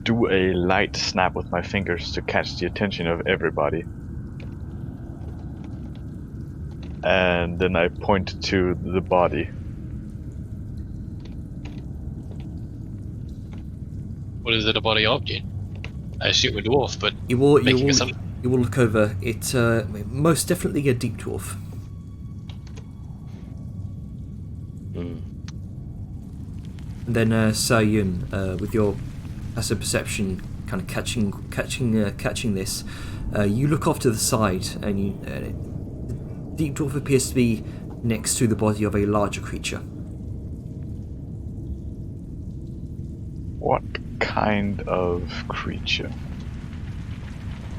do a light snap with my fingers to catch the attention of everybody. And then I point to the body. What is it a body of, Jin? I assume a dwarf, but You will assumption. you will look over. It most definitely a deep dwarf. And then Sa-Yun, with your passive perception, kind of catching this, you look off to the side, and the deep dwarf appears to be next to the body of a larger creature. What kind of creature?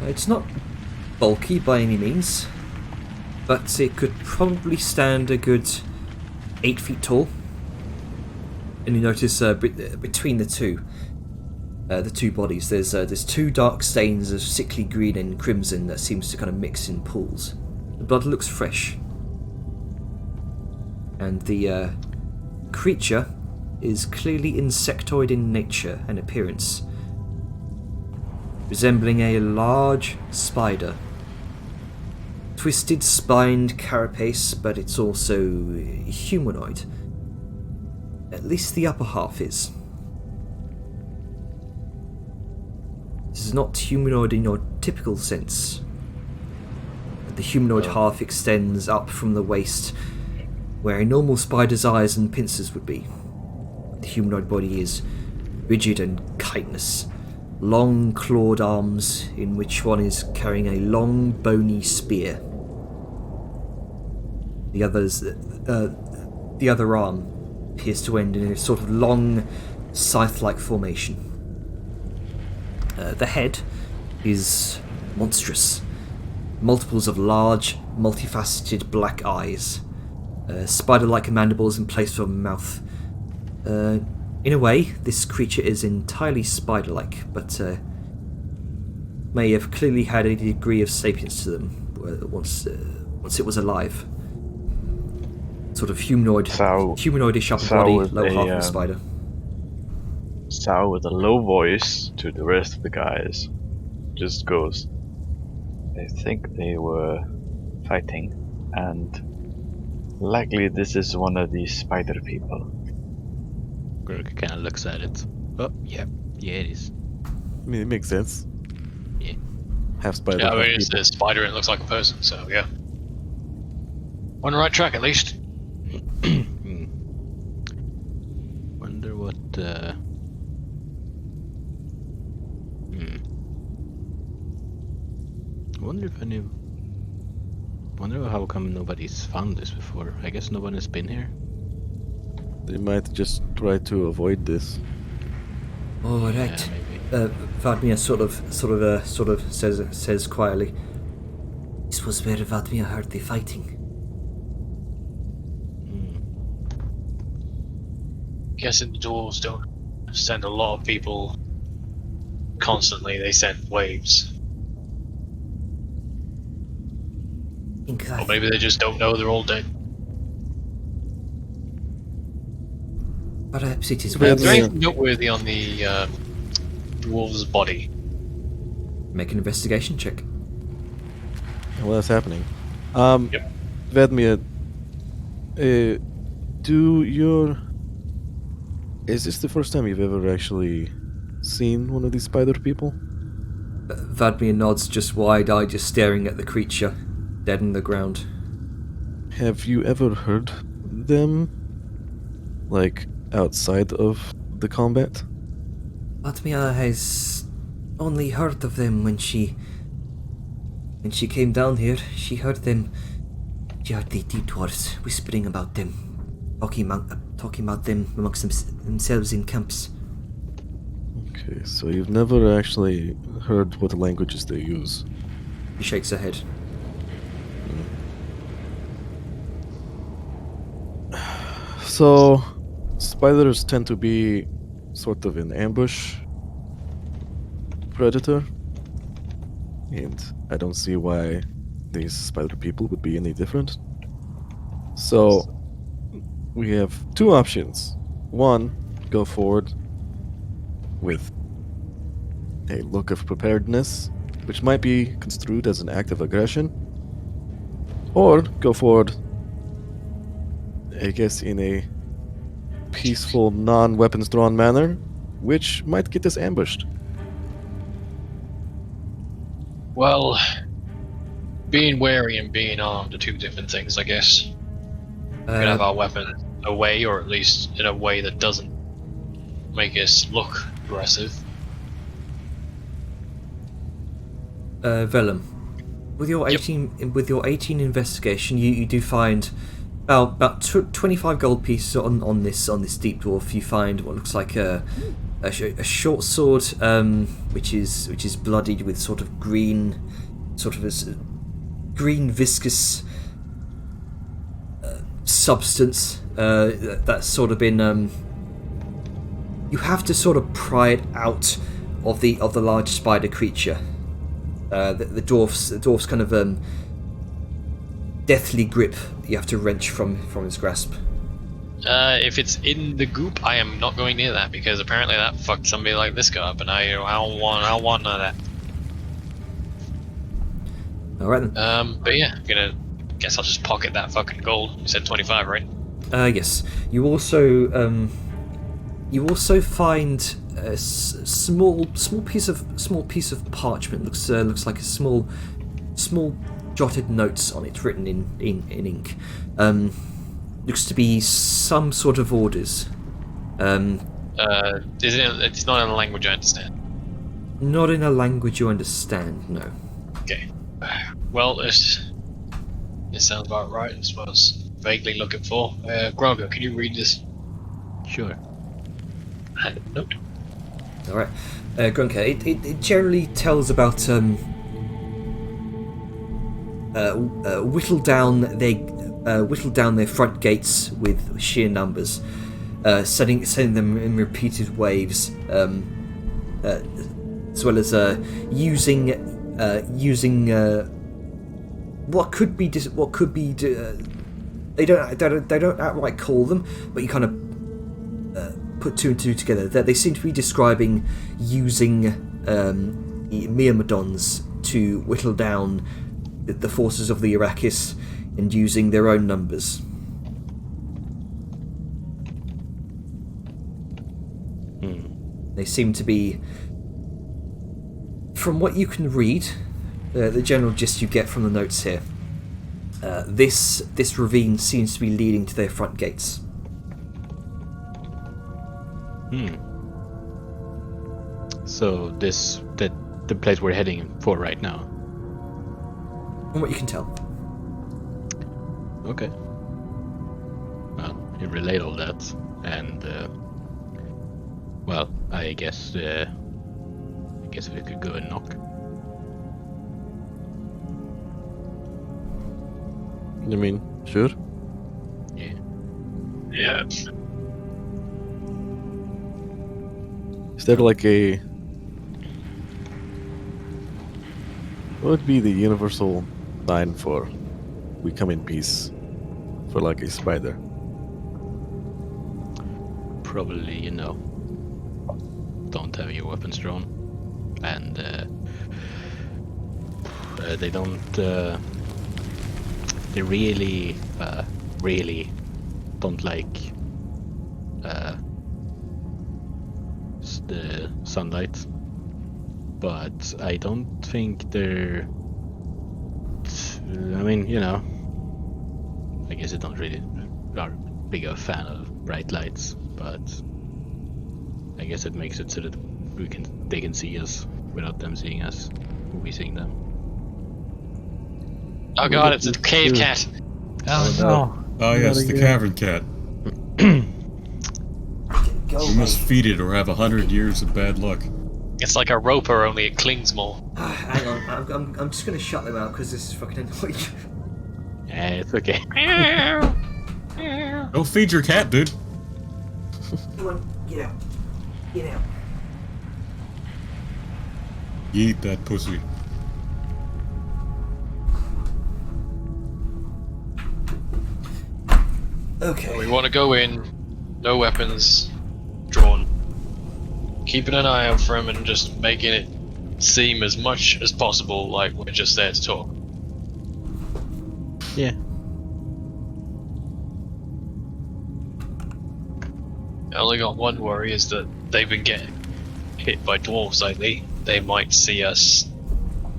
It's not bulky by any means, but it could probably stand a good 8 feet tall. And you notice between the two bodies, there's two dark stains of sickly green and crimson that seems to kind of mix in pools. The blood looks fresh, and the creature is clearly insectoid in nature and appearance, resembling a large spider. Twisted spined carapace, but it's also humanoid. At least the upper half is. This is not humanoid in your typical sense. The humanoid half extends up from the waist, where a normal spider's eyes and pincers would be. The humanoid body is rigid and chitinous, long clawed arms in which one is carrying a long bony spear. The other arm appears to end in a sort of long scythe-like formation. The head is monstrous. Multiples of large, multifaceted black eyes. Spider-like mandibles in place of a mouth. In a way, this creature is entirely spider-like, but may have clearly had a degree of sapience to them once it was alive. Sort of humanoidish upper body, lower half of a spider. Sao with a low voice to the rest of the guys just goes, I think they were fighting, and likely this is one of these spider people. Gurk kind of looks at it. Oh, yeah, it is. I mean, it makes sense. Yeah. Half spider. Yeah, I half mean, it's people. a spider and it looks like a person, so yeah. On the right track, at least. Wonder what. Wonder how come nobody's found this before. I guess no one has been here. They might just try to avoid this. All right. Yeah, maybe. Vadmir sort of says quietly, "This was where Vadmir heard the fighting." Guessing the dwarves don't send a lot of people constantly, they send waves. Think Or that maybe they just don't know they're all dead. perhaps it is Is well. there anything noteworthy on the dwarves' body? Make an investigation check. Well, that's happening. Yep. Vedmir, is this the first time you've ever actually seen one of these spider people? Vadmir nods, just wide-eyed, just staring at the creature, dead on the ground. Have you ever heard them, like, outside of the combat? Vadmir has only heard of them when she came down here. She heard them. She heard the deep dwarves whispering about them, talking about them amongst themselves in camps. Okay, so you've never actually heard what languages they use. He shakes her head. So, spiders tend to be sort of an ambush predator, and I don't see why these spider people would be any different. So, we have two options. One, go forward with a look of preparedness, which might be construed as an act of aggression, or go forward, I guess, in a peaceful, non-weapons drawn manner, which might get us ambushed. Well, being wary and being armed are two different things, I guess. We can have our weapons away, or at least in a way that doesn't make us look aggressive. Vellum, with your 18 investigation, you do find about 25 gold pieces on this deep dwarf. You find what looks like a short sword, which is bloodied with sort of green, green viscous substance that's sort of been. You have to sort of pry it out of the large spider creature. The dwarf's kind of deathly grip you have to wrench from its grasp. If it's in the goop, I am not going near that, because apparently that fucked somebody like this guy up, and I don't want none of that. All right then. But yeah, guess I'll just pocket that fucking gold. You said 25, right? Yes. You also find a small piece of parchment. Looks like a small jotted notes on it, written in ink. Looks to be some sort of orders. It's not in a language I understand. Not in a language you understand, no. Okay. Well, it sounds about right, I suppose. Vaguely looking for. Grogo, can you read this? Sure. Note. Alright. Grunker, it generally tells about whittle down their front gates with sheer numbers, sending them in repeated waves, as well as using what could be they don't outright call them, but you kind of put two and two together. That they seem to be describing using myrmidons to whittle down the forces of the Arrakis and using their own numbers. They seem to be, from what you can read, the general gist you get from the notes here, this ravine seems to be leading to their front gates. So the place we're heading for right now. From what you can tell. Okay. Well, you relate all that, and well, I guess we could go and knock. You mean, sure? Yeah. Yeah. Is there like a... What would be the universal sign for we come in peace for like a spider? Probably, don't have your weapons drawn, and they don't. They really don't like the sunlight, but I don't think they're. I mean, I guess they don't really are big a fan of bright lights, but I guess it makes it so that they can see us without them seeing us, we seeing them. Oh god, it's a cave cat. Oh no. Oh yes, the cavern cat. We must feed it or have 100 years of bad luck. It's like a roper, only it clings more. Hang on, I'm just going to shut them out because this is fucking annoying. It's okay. Go feed your cat, dude. Come on, get out. Get out. Eat that pussy. Okay. We want to go in, no weapons drawn, keeping an eye out for him and just making it seem as much as possible like we're just there to talk. Yeah. I only got one worry is that they've been getting hit by dwarves lately. They might see us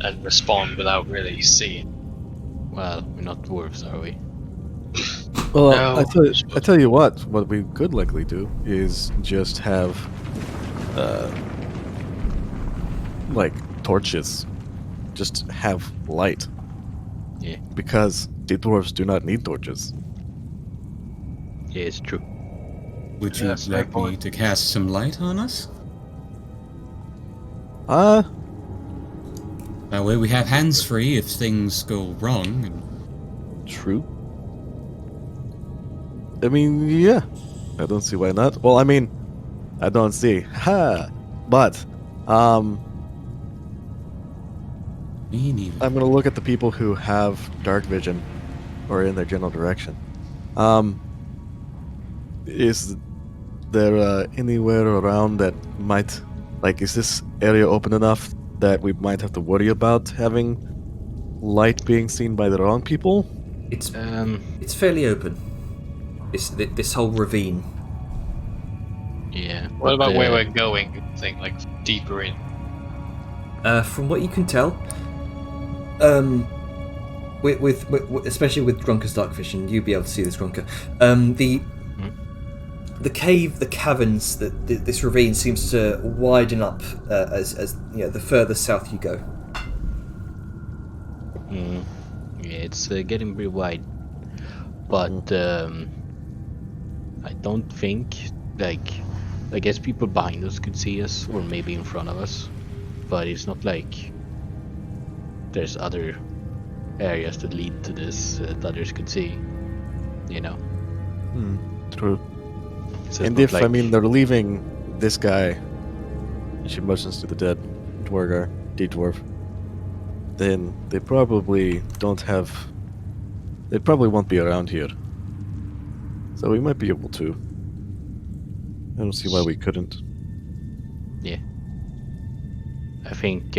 and respond without really seeing. Well, we're not dwarves, are we? Well, No, I tell you what we could likely do is just have, like, torches. Just have light. Yeah. Because the dwarves do not need torches. Yeah, it's true. Would Yeah, you fair like me point. to cast some light on us? That way we have hands free if things go wrong. And True. I mean, yeah. I don't see why not. Well, I mean, I don't see. Ha! But, me neither. I'm gonna look at the people who have dark vision, or in their general direction. Is there anywhere around that might, like, is this area open enough that we might have to worry about having light being seen by the wrong people? It's fairly open. This whole ravine. Yeah. What about but, where we're going? Think like deeper in. From what you can tell, with especially with Grunker's dark vision, you'll be able to see this, Grunker. The cave, the caverns, this ravine seems to widen up as you know, the further south you go. Yeah, it's getting pretty wide. But I don't think, like, I guess people behind us could see us, or maybe in front of us. But it's not like there's other areas that lead to this that others could see, you know. True. So And it's if, not I like- mean, they're leaving this guy, she motions to the dead Dwargar, D-Dwarf, then they probably don't have... They probably won't be around here. So we might be able to. I don't see why we couldn't. Yeah. I think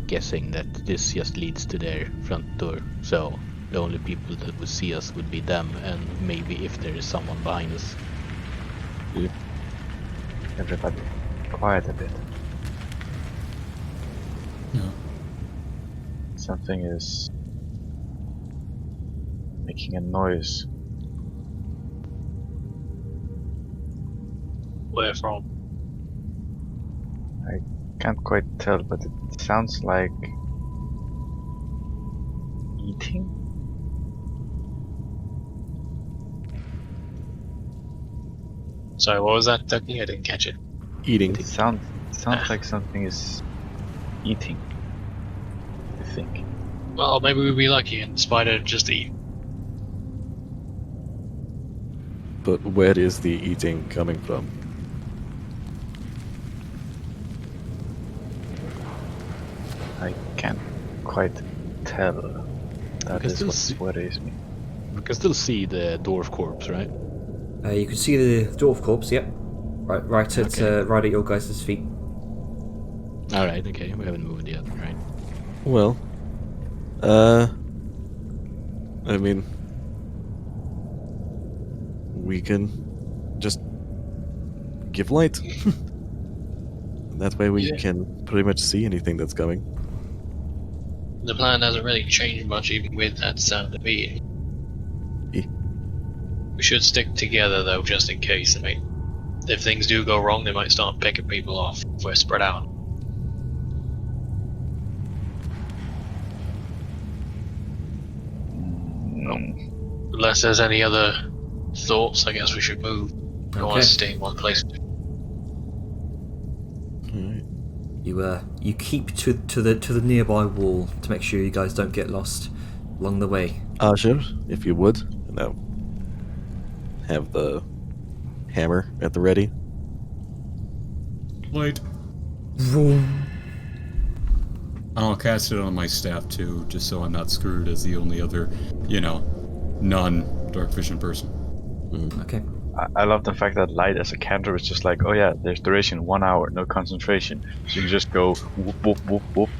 guessing that this just leads to their front door, so the only people that would see us would be them, and maybe if there is someone behind us. Everybody, quiet a bit. No. Something is making a noise. Where from? I can't quite tell, but it sounds like eating. Sorry, what was that, Ducky? I didn't catch it. Eating. It sounds like something is eating. I think. Well, maybe we'd be lucky and the spider just eat. But where is the eating coming from? I can't quite tell. That can is still what see- worries me. We can still see the dwarf corpse, right? You can see the dwarf corpse. Yep, right at your guys' feet. Alright, okay, we haven't moved yet, right? Well, I mean, we can just give light. That way we can pretty much see anything that's coming. The plan hasn't really changed much even with that sound of eating. Eh. We should stick together though, just in case. I mean, if things do go wrong, they might start picking people off if we're spread out. Unless there's any other thoughts, I guess we should move. I don't want Okay. to stay in one place. Alright. You keep to the nearby wall to make sure you guys don't get lost. along the way. Sure, if you would. And I'll have the hammer at the ready. Light. Vroom. And I'll cast it on my staff too, just so I'm not screwed as the only other, non-dark vision person. Okay. I love the fact that light as a cantrip is just like, oh yeah, there's duration 1 hour, no concentration, so you can just go whoop whoop whoop whoop.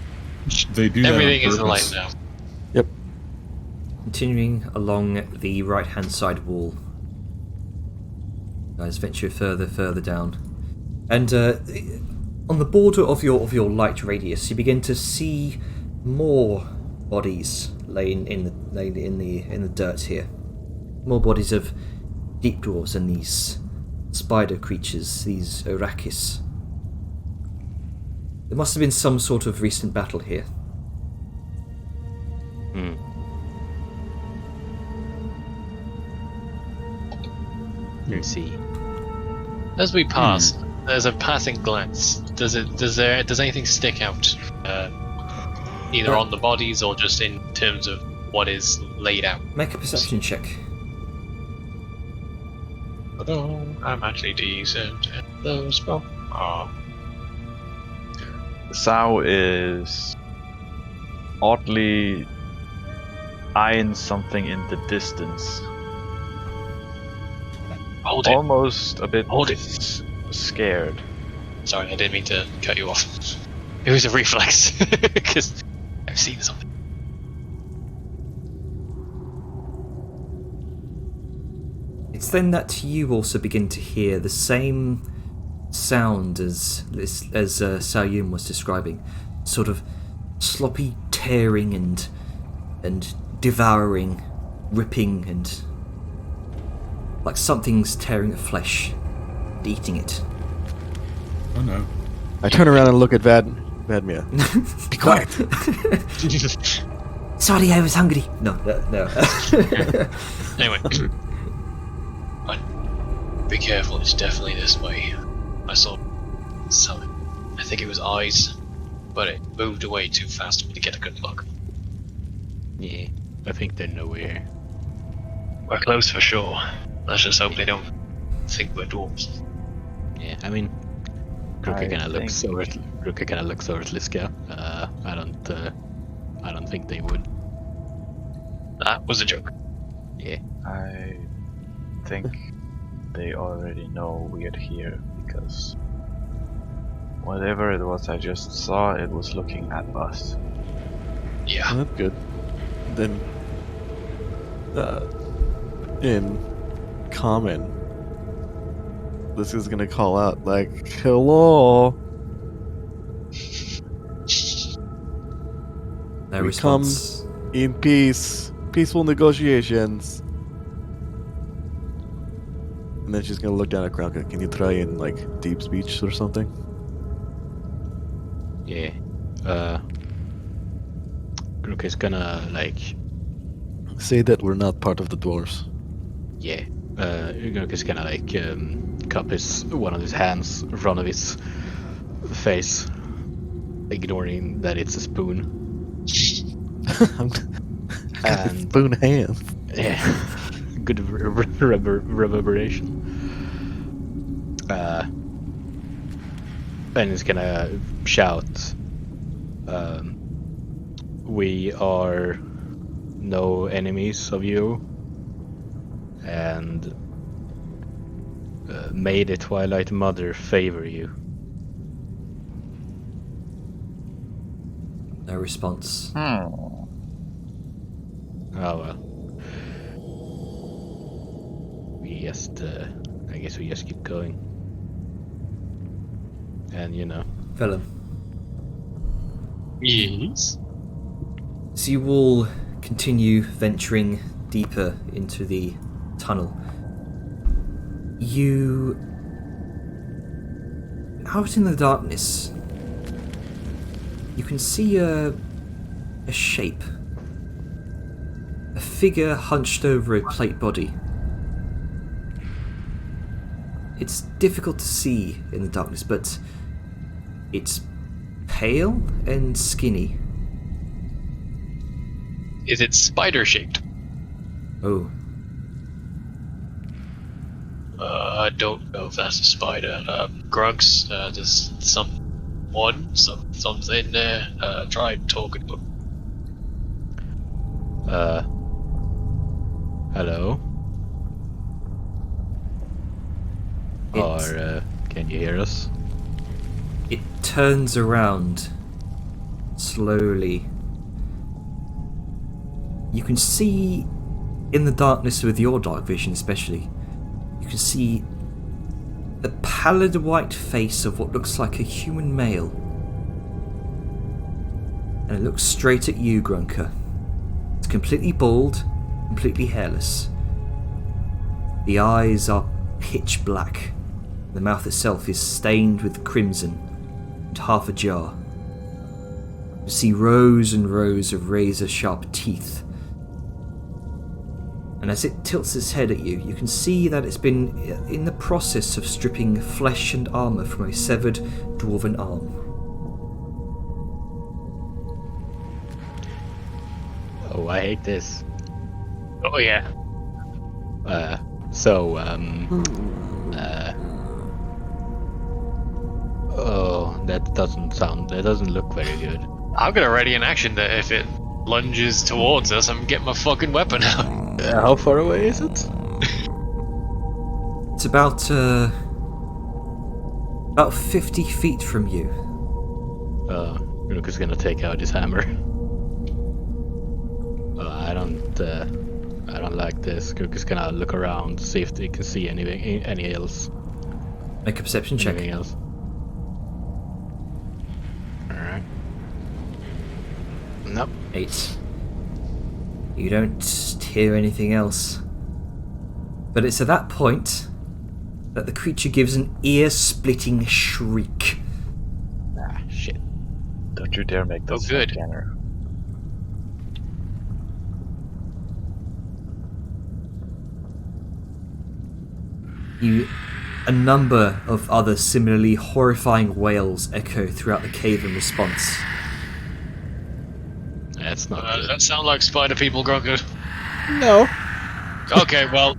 They do that on Everything is purpose. light now. Yep. Continuing along the right-hand side wall. You guys venture further down. And on the border of your light radius, you begin to see more bodies laying in the dirt here. More bodies of deep dwarves and these spider creatures, these Orakis. There must have been some sort of recent battle here. Let's see. As we pass, there's a passing glance. Does anything stick out? Either on the bodies or just in terms of what is laid out? Make a perception check. Although I'm actually decent at those. Well, Sao is oddly eyeing something in the distance. hold it. Almost a bit Hold it. scared. Sorry, I didn't mean to cut you off. It was a reflex because I've seen something. It's then that you also begin to hear the same sound as Sao Yun was describing, sort of sloppy tearing and devouring, ripping, and like something's tearing at flesh, and eating it. Oh no. I turn around and look at Vadmia. Be quiet. Sorry, I was hungry. No. Anyway, but be careful. It's definitely this way. I saw something. I think it was eyes, but it moved away too fast for me to get a good look. Yeah, I think they know we're here. We're close for sure. Let's just hope they don't think we're dwarves. Yeah, I mean, Kruka I kind of looks think- over. Kruka kind of looks over at Liska. I don't think they would. That was a joke. Yeah. I think they already know we're here because whatever it was I just saw, it was looking at us. Yeah. That's good. Then, in common, this is gonna call out like, "Hello." No We response. In peace, peaceful negotiations. And then she's gonna look down at Kronka. Can you try in like deep speech or something? Yeah. Kruka's gonna like. Say that we're not part of the dwarves. Yeah. Kruka's gonna like cup one of his hands in front of his face, ignoring that it's a spoon. And Spoon hands. yeah, good reverberation. And he's gonna shout, "We are no enemies of you, and may the Twilight Mother favor you." No response. Oh well. We just, I guess we just keep going. And Vellum. Yes. So you all continue venturing deeper into the tunnel. You... Out in the darkness, you can see a shape. A figure hunched over a plate body. It's difficult to see in the darkness, but it's pale and skinny. Is it spider shaped? Oh, I don't know if that's a spider. Grunks, there's something there. Try talking to him. Hello? It's- Or, can you hear us? it turns around slowly. You can see in the darkness with your dark vision, especially, you can see the pallid white face of what looks like a human male. And it looks straight at you, Grunker. It's completely bald, completely hairless. The eyes are pitch black. The mouth itself is stained with crimson and half ajar. You see rows and rows of razor-sharp teeth. And as it tilts its head at you, you can see that it's been in the process of stripping flesh and armour from a severed dwarven arm. Oh, I hate this. Oh yeah. Oh, that doesn't look very good. I'm gonna ready an action that if it lunges towards us, I'm getting my fucking weapon out. How far away is it? It's about 50 feet from you. Lucas is gonna take out his hammer. I don't like this. Lucas is gonna look around, see if they can see any else. Make a perception check. Anything else? Alright. Nope. 8. You don't hear anything else. But it's at that point that the creature gives an ear-splitting shriek. Ah, shit. Don't you dare make this good. scanner. A number of other similarly horrifying wails echo throughout the cave in response. That's not Does good. that sound like spider people, Grunker? No. Okay, well,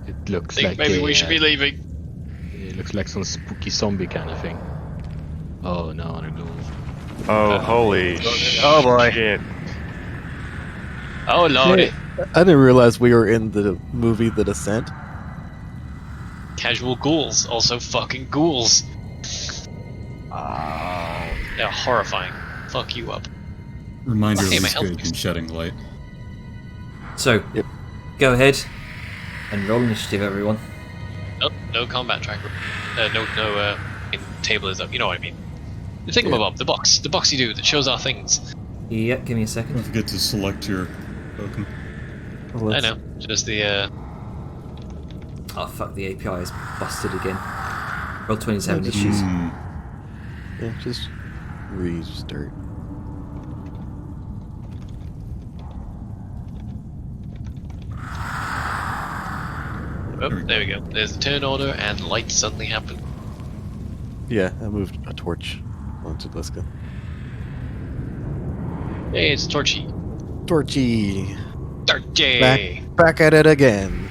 It looks think like maybe we should be leaving. It looks like some spooky zombie kind of thing. Oh no, they're ghouls. Oh, holy oh boy. shit. Oh lordy. Hey, I didn't realize we were in the movie The Descent. Casual ghouls, also fucking ghouls. They're horrifying. Fuck you up. Reminder Okay, of my this health good is- in shedding light. So, Yep. go ahead and roll initiative, everyone. Nope, no combat tracker. Table is up. You know what I mean. The thingamabob, the boxy dude that shows our things. Yep, give me a Don't second. forget to select your token. Well, I let's- know, just the Oh fuck, the API is busted again. Roll 27 Yeah, just- issues. Yeah, just restart. Oh, there we go. There's the turn order, and light suddenly happened. Yeah, I moved a torch onto Liska. Hey, it's Torchy. Torchy! Torchy! Back at it again.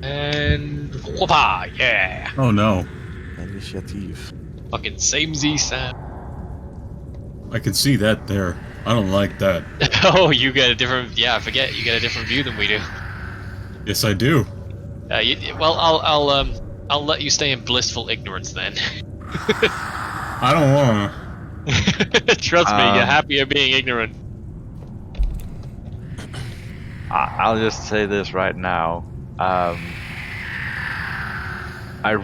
And whoopah, yeah! Oh no. Initiative. Fucking same Z sound. I can see that there. I don't like that. Oh, you get a different. Yeah, I forget. You get a different view than we do. Yes, I do. Well, I'll let you stay in blissful ignorance then. I don't wanna. Trust me, you're happier being ignorant. I'll just say this right now. I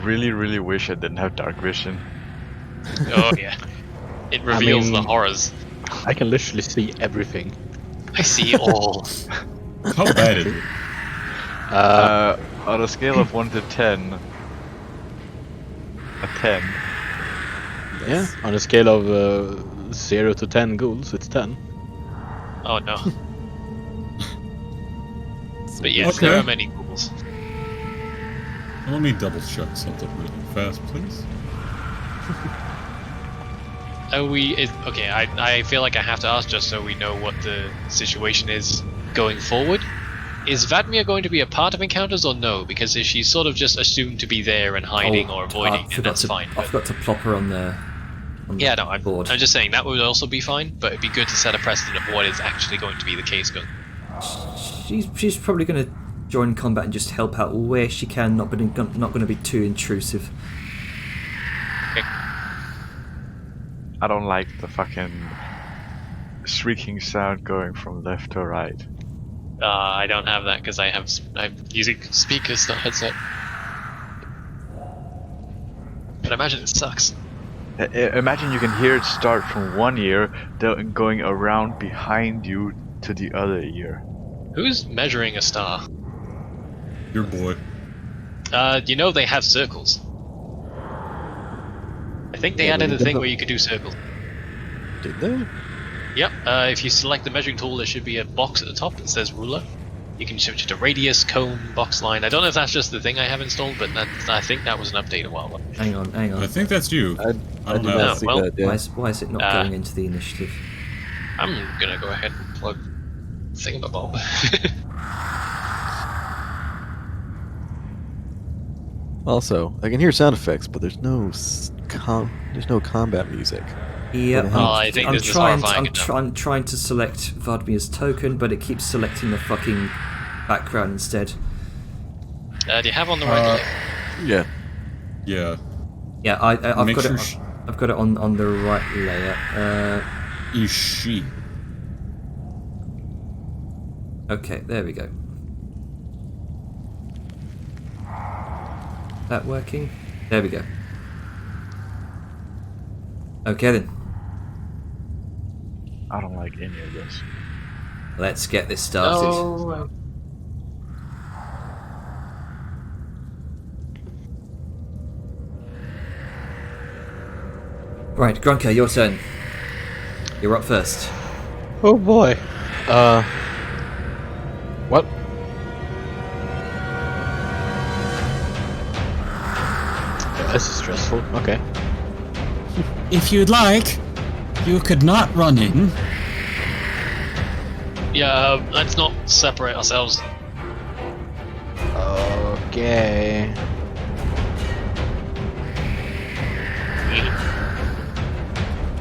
really, really wish I didn't have dark vision. Oh yeah, it reveals the mean- horrors. I can literally see everything. I see all. How bad is it? On a scale of 1 to 10, a 10. Yeah. On a scale of 0 to 10 ghouls, it's 10. Oh no. But yes, Okay. there are many ghouls. Let me double check something really fast, please. Are we? Okay, I feel like I have to ask just so we know what the situation is going forward. Is Vadmir going to be a part of encounters or no? Because if she's sort of just assumed to be there and hiding or avoiding, then that's fine. I forgot to plop her on the. Yeah, no, I'm board. just saying that would also be fine, but it'd be good to set a precedent of what is actually going to be the case. She's probably going to join combat and just help out where she can, not going to be too intrusive. Okay. I don't like the fucking shrieking sound going from left to right. I don't have that because I'm using speakers, not headset. But I imagine it sucks. Imagine you can hear it start from one ear, then going around behind you to the other ear. Who's measuring a star? Your boy. You know they have circles. I think they added a thing where you could do circles. Did they? Yep, if you select the measuring tool, there should be a box at the top that says ruler. You can switch it to radius, cone, box line. I don't know if that's just the thing I have installed, but I think that was an update a while ago. Hang on. I think that's you. I don't did know. not see well, that. Yeah. Why is it not going into the initiative? I'm gonna go ahead and plug thingamabob. Also, I can hear sound effects, but there's no combat music. Yeah, I think this is horrifying enough. I'm trying to select Vadmir's token, but it keeps selecting the fucking background instead. Do you have on the right layer? Yeah. Yeah. Yeah, I've Make got sure it. I've got it on the right layer. Is she? Okay, there we go. That working? There we go. Okay then. I don't like any of this. Let's get this started. Oh. Right, Grunker, your turn. You're up first. Oh boy. What? Yeah, this is stressful. Okay. If you'd like, you could not run in. Yeah, let's not separate ourselves. Okay.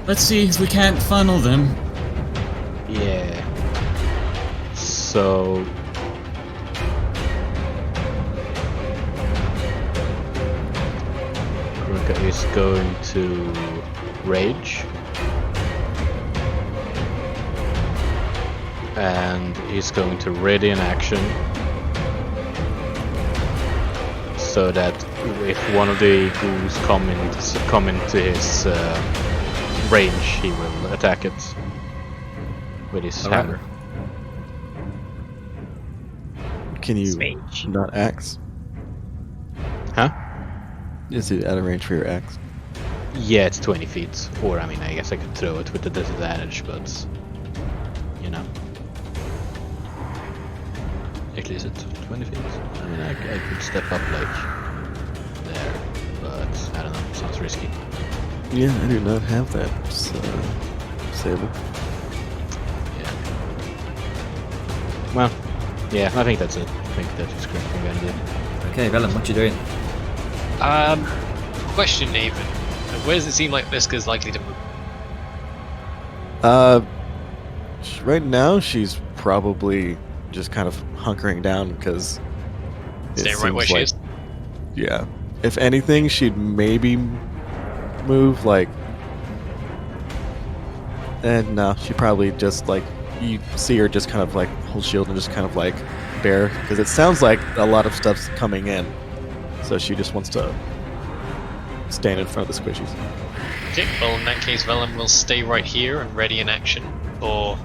Let's see if we can't funnel them. Yeah. So. Ruka is going to rage. And he's going to ready an action. So that if one of the ghouls come into his range, he will attack it with his All right. hammer. Can you not axe? Huh? Is it out of range for your axe? Yeah, it's 20 feet. Or, I mean, I guess I could throw it with the disadvantage, but... You know. Actually, is it 20 feet? I mean, I could step up, like... there. But, I don't know. Sounds risky. Yeah, I do not have that. Sable. Yeah. Well, yeah, I think that's it. I think that is correct. I'm gonna do. Okay, Velen, what you doing? Question, Nathan. Where does it seem like Liska's likely to move? Right now she's probably just kind of hunkering down because Stay right where she is. Yeah. If anything, she'd maybe move like. And no, she probably just like you see her just kind of like hold shield and just kind of like bear because it sounds like a lot of stuff's coming in, so she just wants to stand in front of the squishies. Okay, well in that case Velen will stay right here and ready in action for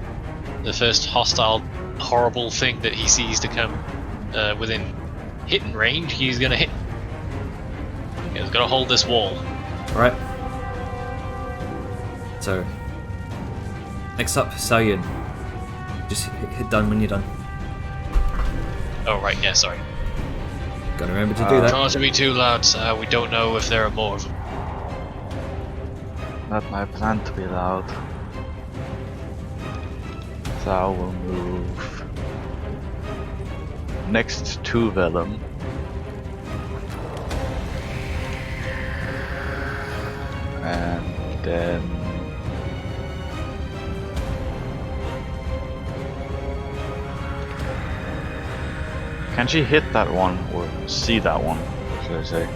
the first hostile, horrible thing that he sees to come within hitting range. He's gonna hit. He's gonna hold this wall. Alright. So, next up, Saoyun. Just hit done when you're done. Oh right, yeah, sorry. Gotta remember to do that. Try not to be too loud, we don't know if there are more of them. not my plan to be loud. So I will move next to Vellum. And then can she hit that one or see that one, should I say?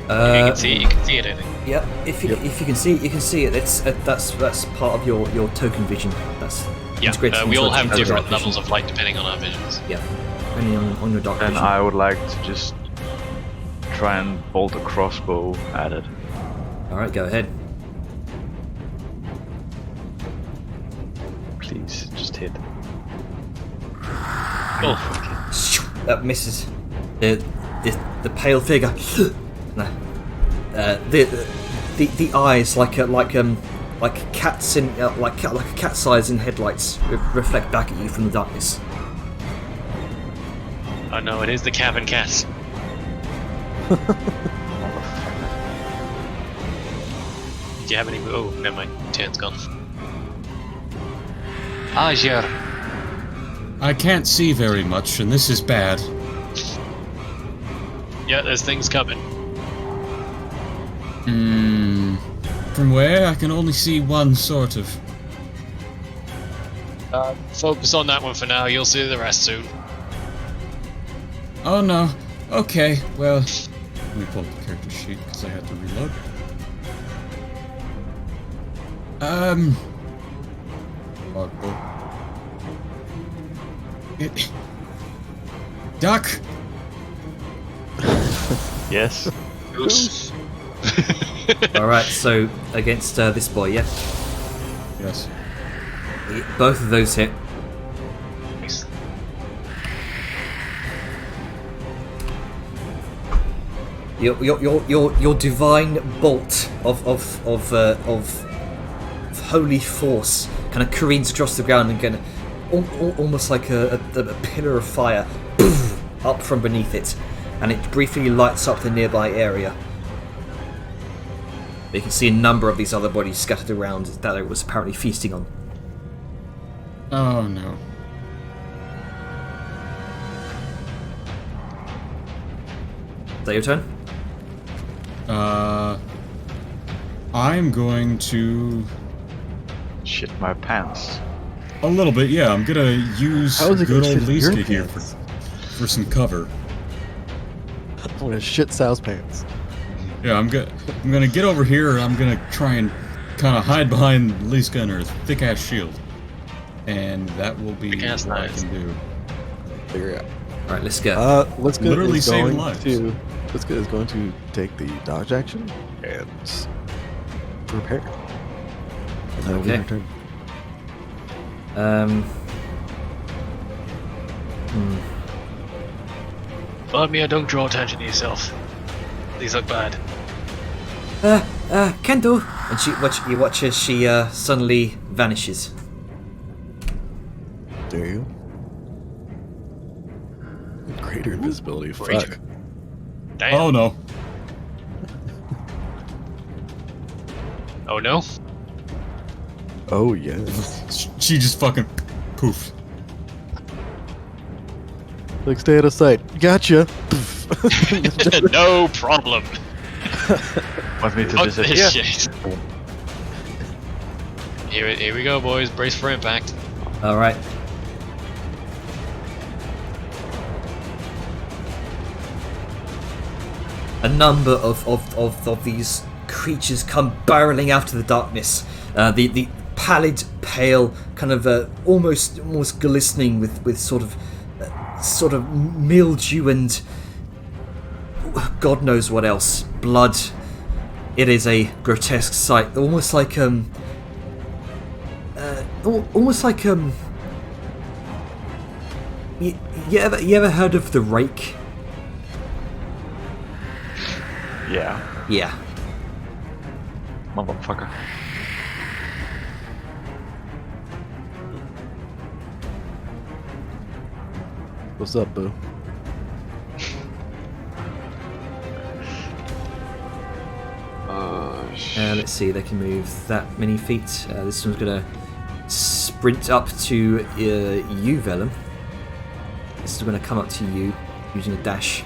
You can see it, I think. Yeah, if you can see it, you can see it. It's that's part of your token vision. That's integrated We into all your have dark different vision. levels of light depending on our visions. Yeah, depending on your dark Then vision. I would like to just try and bolt a crossbow at it. All right, go ahead. Please, just hit. Oh, That misses. The pale figure. No. The eyes like cats in like a cat's eyes in headlights reflect back at you from the darkness. oh no, it is the cabin cat. Do you have any? Oh, never mind. Turn's gone. Azure. I can't see very much, and this is bad. Yeah, there's things coming. From where? I can only see one, sort of. Focus on that one for now. You'll see the rest soon. Oh no. Okay, well, let me pull up the character sheet because I had to reload. Logbook. Duck! Yes. All right, so against this boy, yeah, Yes. both of those hit. Nice. Your divine bolt of holy force kind of careens across the ground and kind of almost like a pillar of fire up from beneath it, and it briefly lights up the nearby area. You can see a number of these other bodies scattered around that it was apparently feasting on. Oh no. Is that your turn? I'm going to... Shit my pants. A little bit, yeah. I'm gonna use How is it good gonna old shit your Liska here pants? for some cover. I'm gonna shit Sal's pants. Yeah, I'm gonna get over here. I'm gonna try and kind of hide behind Liska and her thick-ass shield, and that will be Thick-ass what I knives. can do. Figure it out. All right, let's go. Let's go. Literally is saving going lives. to. Let's go is going to take the dodge action and prepare. And that will be Okay. your turn. Vladimir, don't draw attention to yourself. These look bad. Kendo! And you watch as she suddenly vanishes. There you go. Greater invisibility. Greater. Fuck. Damn. Oh no. Oh no. Oh yes. She just fucking poof. Like stay out of sight. Gotcha. No problem. Want me to Fuck disappear? this shit. Here we go, boys. Brace for impact. All right. A number of these creatures come barreling out of the darkness. The pallid, pale, kind of almost glistening with sort of mildew and God knows what else. Blood. It is a grotesque sight. Almost like you ever heard of the rake? Yeah. Yeah. Motherfucker. What's up, boo? Oh shit. Let's see, they can move that many feet. This one's gonna sprint up to you, Vellum. This is gonna come up to you using a dash.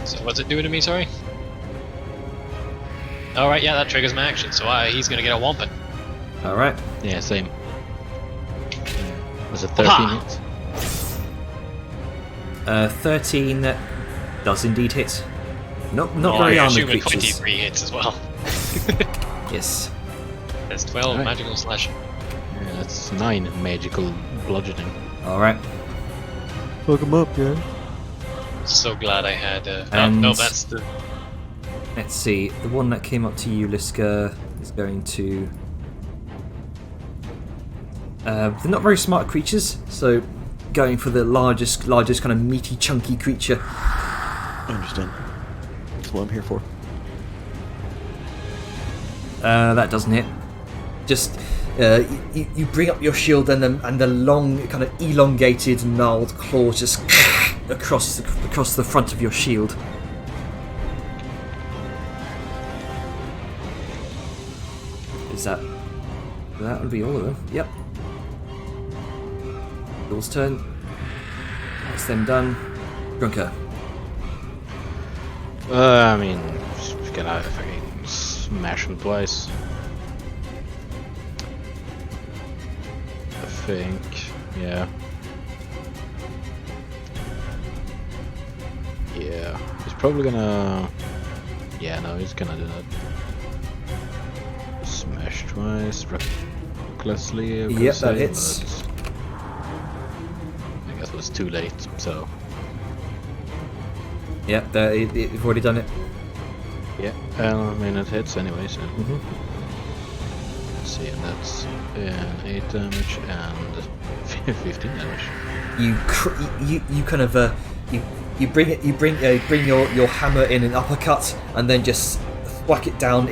So what's it doing to me, sorry? Alright, yeah, that triggers my action, so he's gonna get a Wampin. Alright. Yeah, same. Was it 13 Aha! hits? 13 does indeed hit. Not Oh, very I armored assume creatures. 23 hits as well. Yes. There's 12 Alright. magical slash. Yeah, that's 9 magical bludgeoning. Alright. Hook him up, yeah. So glad I had. Oh, And- no, that's the. Let's see. The one that came up to you, Liska, is going to. They're not very smart creatures, so going for the largest kind of meaty, chunky creature. I understand. That's what I'm here for. That doesn't hit. Just you bring up your shield and the long, kind of elongated, gnarled claws just across the front of your shield. Is that would be all of them? Yep. Yours turn. That's them done. Grunker. I mean, just gonna fucking smash him twice. I think, yeah. Yeah, he's probably gonna. Yeah, no, he's gonna do that. Smash twice, recklessly. I could Yep, that say, hits. but I guess it was too late, so. Yep, you've already done it. Yeah, I mean it hits anyway, so. Mhm. Let's see, and that's 8 damage and 15 damage. You kind of you bring your hammer in an uppercut and then just thwack it down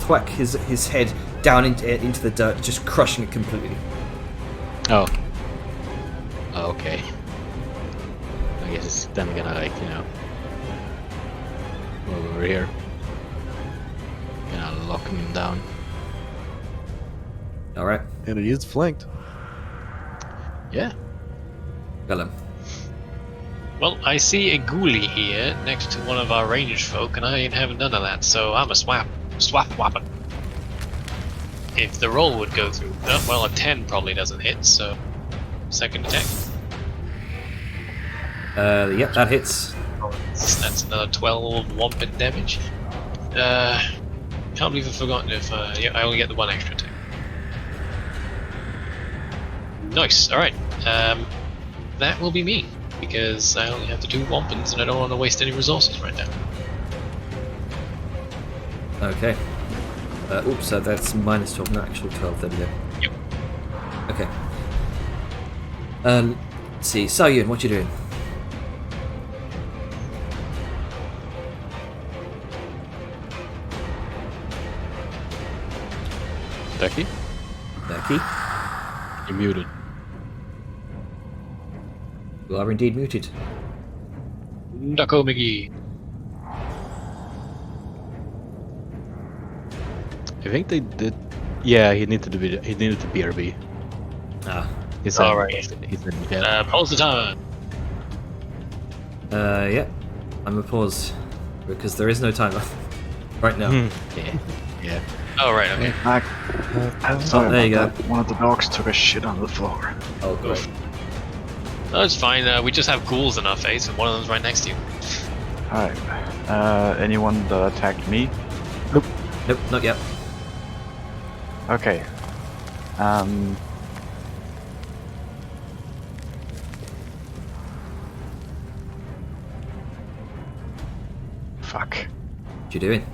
thwack his head down into the dirt, just crushing it completely. Oh. Okay. I guess it's then gonna move over here. Gonna lock him down. All right, And it is flanked. Yeah. Vellum. Well, I see a ghoulie here next to one of our ranged folk, and I ain't having none of that, so I'm a swap whopping. If the roll would go through, well, a 10 probably doesn't hit, so second attack. Yep, that hits. That's another 12 Wampin damage. Can't believe I've forgotten if yeah, I only get the one extra attack. Nice. All right. That will be me because I only have the 2 Wampins, and I don't want to waste any resources right now. Okay. Oops, so that's minus 12, not actual 12. There we go. Yep. Okay. Let's see, Sayun, what you doing? Ducky? Becky? You're muted. You are indeed muted. Ducko McGee. I think they did. Yeah, he needed to BRB. Ah. He's Alright. He's in yeah. Pause the time. Yeah. I'm gonna pause because there is no timer right now. Yeah. Yeah. Oh, right, okay. Oh, there you go. One of the dogs took a shit on the floor. Oh, great. No, it's fine. We just have ghouls in our face, and one of them's right next to you. Alright. Anyone that attacked me? Nope, not yet. Okay. Fuck. What you doing?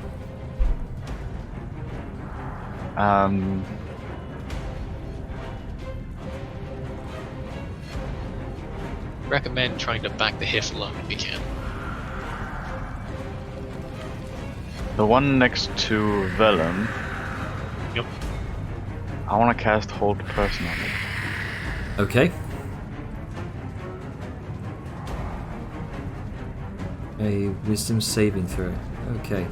Recommend trying to back the Hiffalone if you can. The one next to Vellum, Yep. I want to cast Hold Person on it. Okay. A wisdom saving throw. Okay.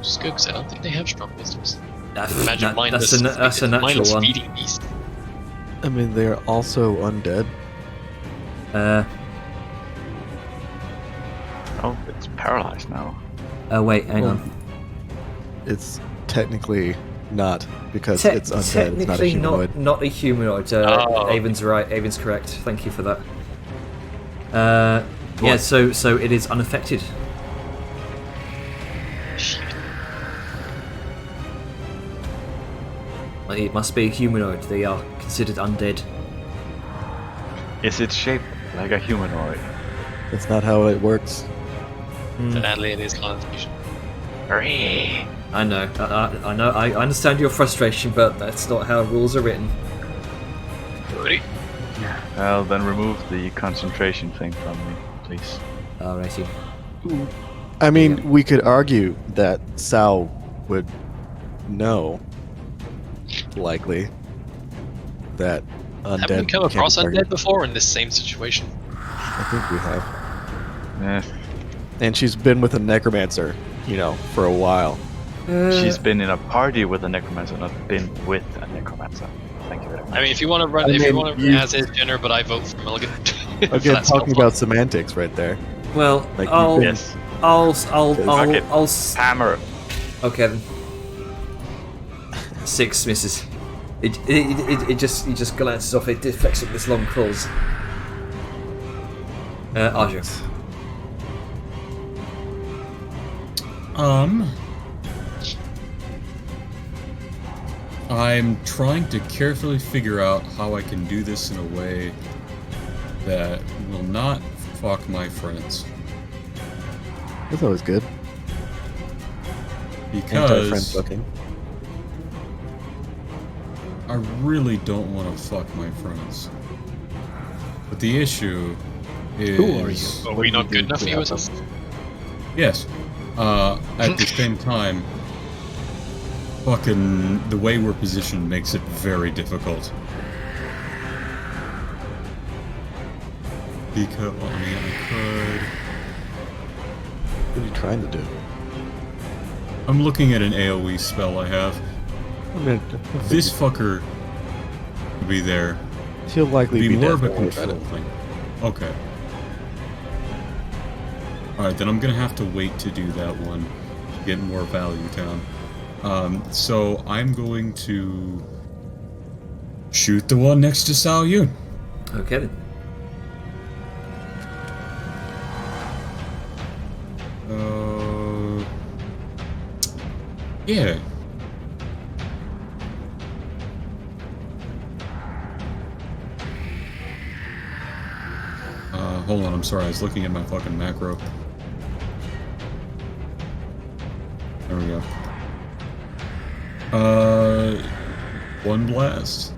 Just good, because I don't think they have strong wisdoms. Imagine That's mindless. that's a natural mindless one. feeding beast. I mean, they're also undead. Oh, it's paralyzed now. Wait, hang Well, on. It's technically not because it's undead. It's not a Technically humanoid. not a humanoid. Oh. Avon's right. Avon's correct. Thank you for that. Yeah, so it is unaffected. Shit. It must be a humanoid. They are considered undead. Is it shaped like a humanoid? That's not how it works. Sadly, it is connotation. Hooray! I know. I know. I understand your frustration, but that's not how rules are written. Ready? Well, then remove the concentration thing from me, please. Alrighty. I mean, we could argue that Sal would know, likely, that undead. Haven't we come can't be across targeted. undead before in this same situation? I think we have. Eh, And she's been with a necromancer, for a while. she's been in a party with a necromancer, not been with a necromancer. Thank you very much. I mean, if you want to run, I if you mean, want to you- as is Jenner, but I vote for Milligan. If Again, that's talking helpful. about semantics right there. Well, Like, I'll, Yes. I'll, Fuck it. Hammer. Okay then. 6 misses. It just glances off. It deflects up this long claws. Arjo. I'm trying to carefully figure out how I can do this in a way that will not fuck my friends. That's always good. Anti-friend Because fucking. I really don't want to fuck my friends. But the issue is... Who are you? Are we not good enough for you, us? Yes. At the same time, fucking the way we're positioned makes it very difficult. Because, well, I mean, I could... What are you trying to do? I'm looking at an AoE spell I have. I mean, This fucker would be there. he'll likely Be be more dead of a when we try control to- thing. Okay. Alright, then I'm gonna have to wait to do that one to get more value down. So I'm going to shoot the one next to Sao Yun. Okay then. Yeah. Hold on, I'm sorry, I was looking at my fucking macro. There we go. One blast.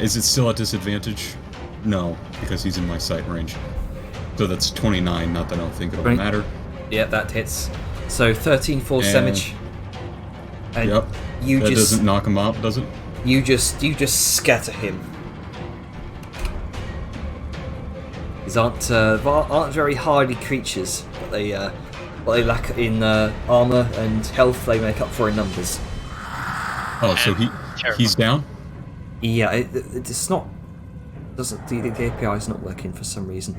Is it still at disadvantage? No, because he's in my sight range. So that's 29, not that I don't think it'll Right. matter. Yeah, that hits. So 13 force And- damage. And Yep. you That just doesn't knock him out, does it? you just scatter him. These aren't very hardy creatures, but they lack in armor and health. They make up for in numbers. Oh, so he's down? Yeah, it's not. Doesn't the API is not working for some reason.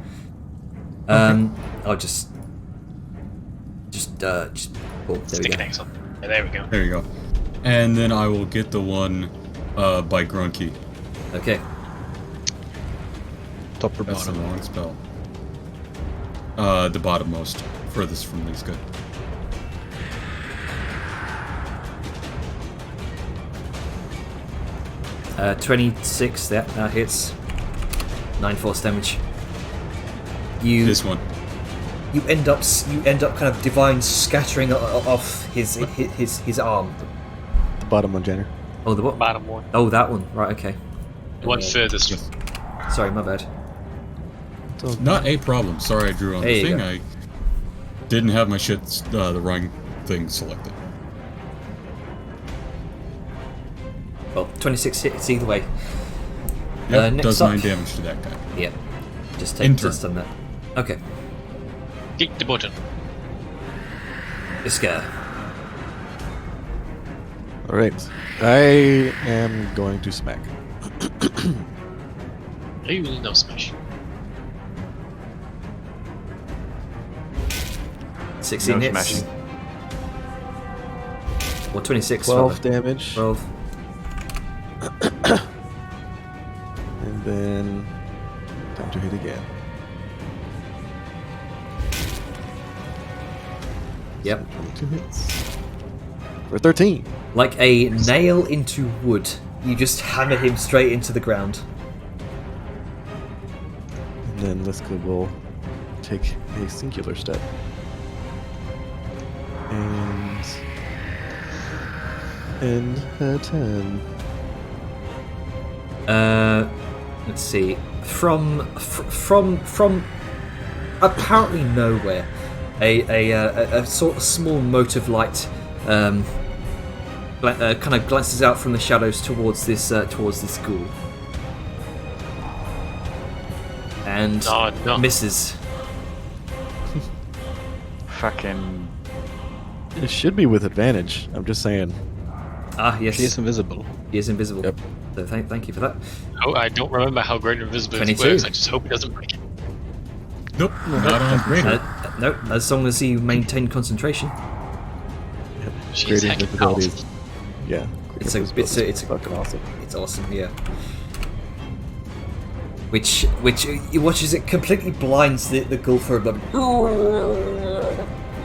I'll just. Oh, there we Stick go. an X on. Yeah, there we go. There you go. And then I will get the one by Grunky. Okay. Top or That's the bottom? wrong spell. The bottommost. Furthest from me is good. Uh, 26. Yeah, that hits. 9 force damage. You This one. you end up kind of divine scattering off his arm. The bottom one, Jenner. Oh, the what? Bottom one. Oh, that one. Right. Okay. One furthest. Sorry, my bad. Not a problem. Sorry I drew on There the you thing. go. I didn't have my shit, the wrong thing selected. Well, 26 hits either way. Yep, next does up. 9 damage to that guy. Yep. Just In take turn. just on that. Okay. Kick the button. Iska. Alright. I am going to smack. You will no smash. 16 No hits. smashing. Or 26. 12 rather. damage. 12. And then time to hit again. Yep. 22 hits. For 13. Like a nail into wood, you just hammer him straight into the ground. And then Liska will take a singular step. And end her turn. Let's see. From apparently nowhere, a sort of small mote of light kind of glances out from the shadows towards this ghoul, and No. misses. Fucking. It should be with advantage. I'm just saying. Ah, yes, She is invisible. he is invisible. Yep. So thank you for that. Oh, I don't remember how great invisibility 22. works. I just hope it doesn't break it. Nope, not on greater. No, as long as you maintain concentration. She's Great heckin' invisibility powerful. is- Yeah. It's a fucking awesome. It's awesome, yeah. Which you watch as it completely blinds the ghoul for a moment,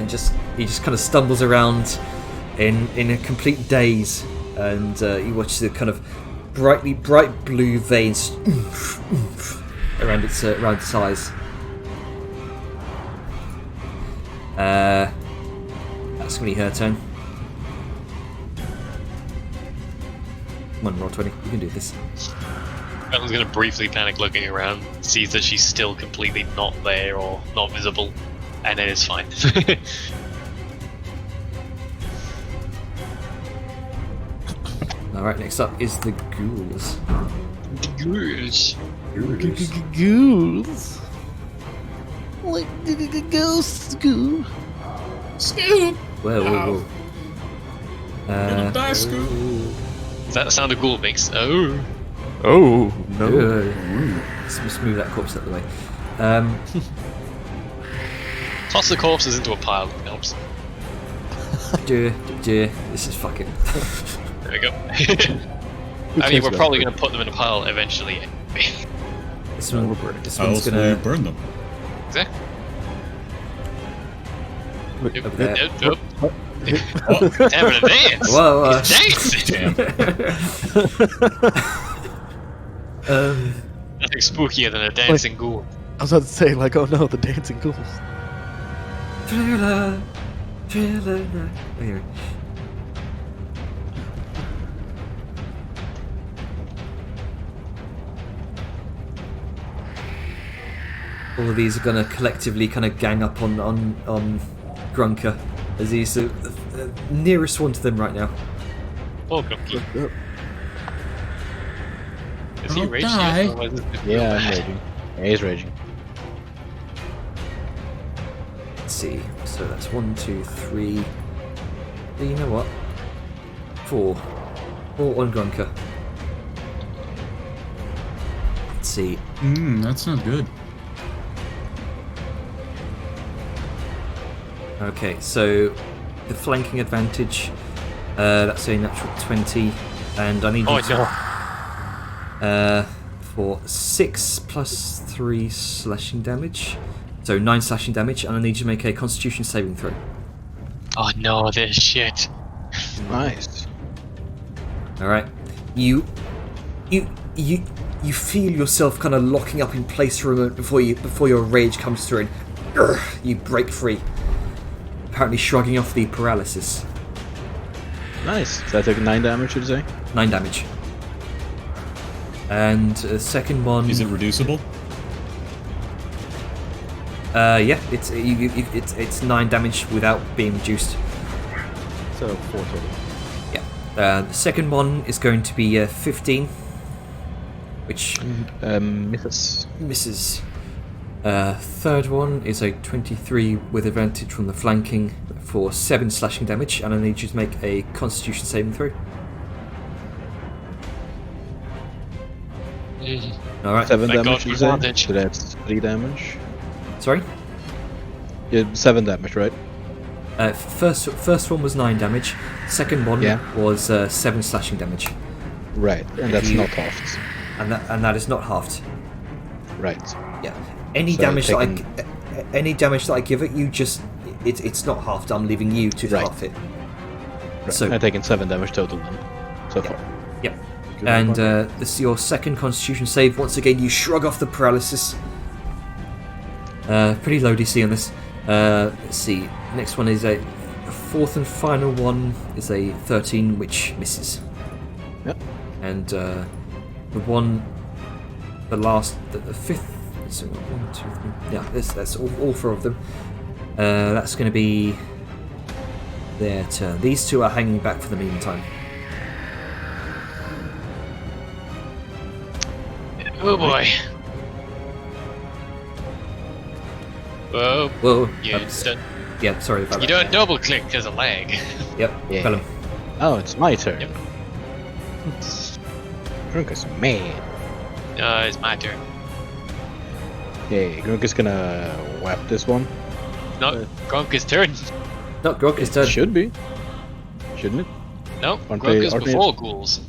and he just kind of stumbles around in a complete daze, and you watch the kind of bright blue veins around its eyes. That's gonna be her turn. Come on, roll 20. You can do this. Ellen's gonna briefly panic looking around, sees that she's still completely not there or not visible, and then it's fine. Alright, next up is the ghouls. Goose. Ghouls. Like ghosts ghoul. Scoop! Whoa. Die, Scoop! Is that the sound a ghoul makes? Oh. Oh no. Let's move that corpse out of the way. Toss the corpses into a pile. It helps. This is fucking. There we go. I mean, we're probably going to put them in a pile eventually. This How one's How else will you gonna. burn them? Exactly. Over there. Nope. Damn it, a dance! Whoa. It's dancing! Damn. Nothing spookier than a dancing ghoul. I was about to say, like, oh no, the dancing ghouls. Thriller. Here. All of these are gonna collectively kind of gang up on Grunker, as he's the nearest one to them right now. Oh, Grumpy. Yep. Is he Don't raging die. yet? Or is it Yeah, I'm raging. Yeah, he's raging. Let's see. So that's 1, 2, 3. You know what? 4 on Grunker. Let's see. That's not good. Okay, so the flanking advantage. That's a natural 20, and I need Oh, you to, for 6 plus 3 slashing damage. So 9 slashing damage, and I need you to make a Constitution saving throw. Oh no, this shit. Nice. All right, you feel yourself kind of locking up in place for a moment before your rage comes through, and you break free. Apparently, shrugging off the paralysis. Nice. So I took 9 damage, should I say? 9 damage. And the second one. Is it reducible? Yeah, it's 9 damage without being reduced. So 4 total. Yeah. The second one is going to be 15, which Misses. misses. Third one is a 23 with advantage from the flanking for 7 slashing damage, and I need you to make a Constitution saving throw. All right. 7 Thank damage, God you for say? advantage. So that's 3 damage. Sorry. Yeah, 7 damage, right? First one was 9 damage. Second one was 7 slashing damage, Right, and that's not halved. and that is not halved. Right. Yeah. Any So damage taking- any damage that I give it, you just it's not halved. I'm leaving you to Right. half it. Right. So I've taken 7 damage total then, so far. Yep. Good And one. this is your second Constitution save. Once again, you shrug off the paralysis. Pretty low DC on this. Let's see. Next one is a fourth and final one is a 13, which misses. Yep. And the fifth. So 1, 2, 3. Yeah, that's all 4 of them. That's going to be their turn. These 2 are hanging back for the meantime. Oh boy. Whoa. Whoa. You oops. done, Yeah, sorry about you that. don't double click because of lag. Yep. Yeah. Vellum. Oh, it's my turn. Yep. Grunk is mad. It's my turn. Okay, Grunk is gonna whap this one. No, Grunk is turn. No, Grog is turn. Should be. Shouldn't it? No, Aren't Grunk they- is aren't they- before ghouls.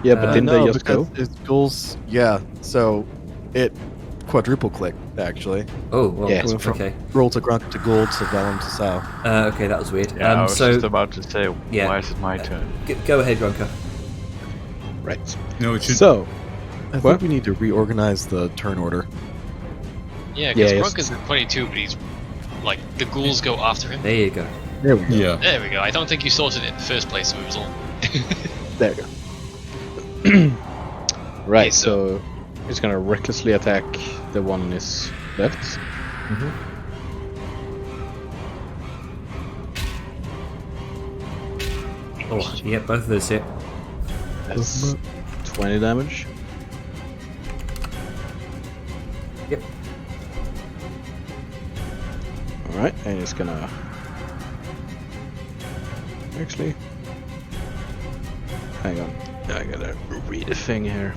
Yeah, but didn't no, they just go? because it's ghouls. Yeah, so it quadruple clicked actually. Oh, well, Yes. Went from okay. roll to Grunk to gold to Vellum to Sal. Okay, that was weird. Yeah, I was so just about to say, yeah. why is it my turn? Go ahead, Grunker. Right. No, it should. So, I think What? we need to reorganize the turn order. Yeah, because Yeah, Grunk is at 22, but he's like the ghouls go after him. There you go. there we go. Yeah. There we go. I don't think you sorted it in the first place, so it was all. There you go. Right, Okay, so he's gonna recklessly attack the one on his left. Mhm. Oh, yeah, both of those hit. That's 20 damage. Yep. Alright, and he's gonna. Actually. Hang on. I gotta read a thing here.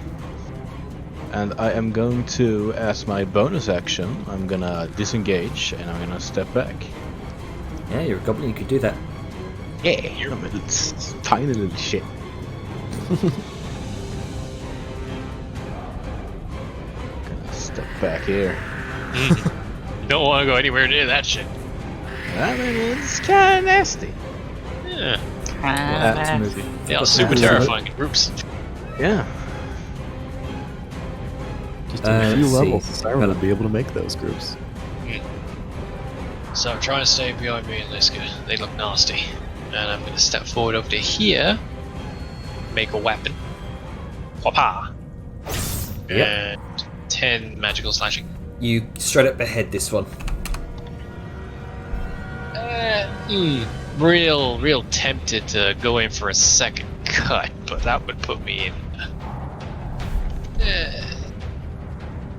And I am going to, as my bonus action, I'm gonna disengage and I'm gonna step back. Yeah, you're a goblin. You could do that. Yeah, I'm a tiny little shit. Gonna step back here. You don't want to go anywhere near that shit. I mean, it's kind of nasty. Yeah, Absolutely. they are super terrifying in groups. Yeah. Just in a few let's see. levels, the Siren will be able to make those groups. So I'm trying to stay behind me and Liska. They look nasty. And I'm going to step forward over to here, make a weapon. Whoppa! Yep. And 10 magical slashing. You straight up behead this one. Real tempted to go in for a second cut, but that would put me in.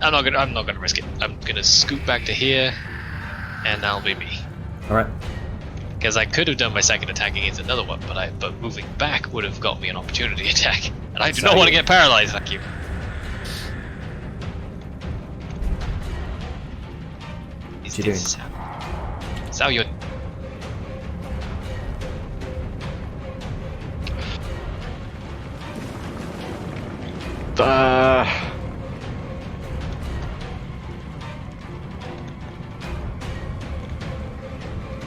I'm not gonna risk it. I'm gonna scoot back to here, and that'll be me. All right. Because I could have done my second attack against another one, but moving back would have got me an opportunity attack, and I do not want to get paralyzed. Thank you. Is What you this how you're?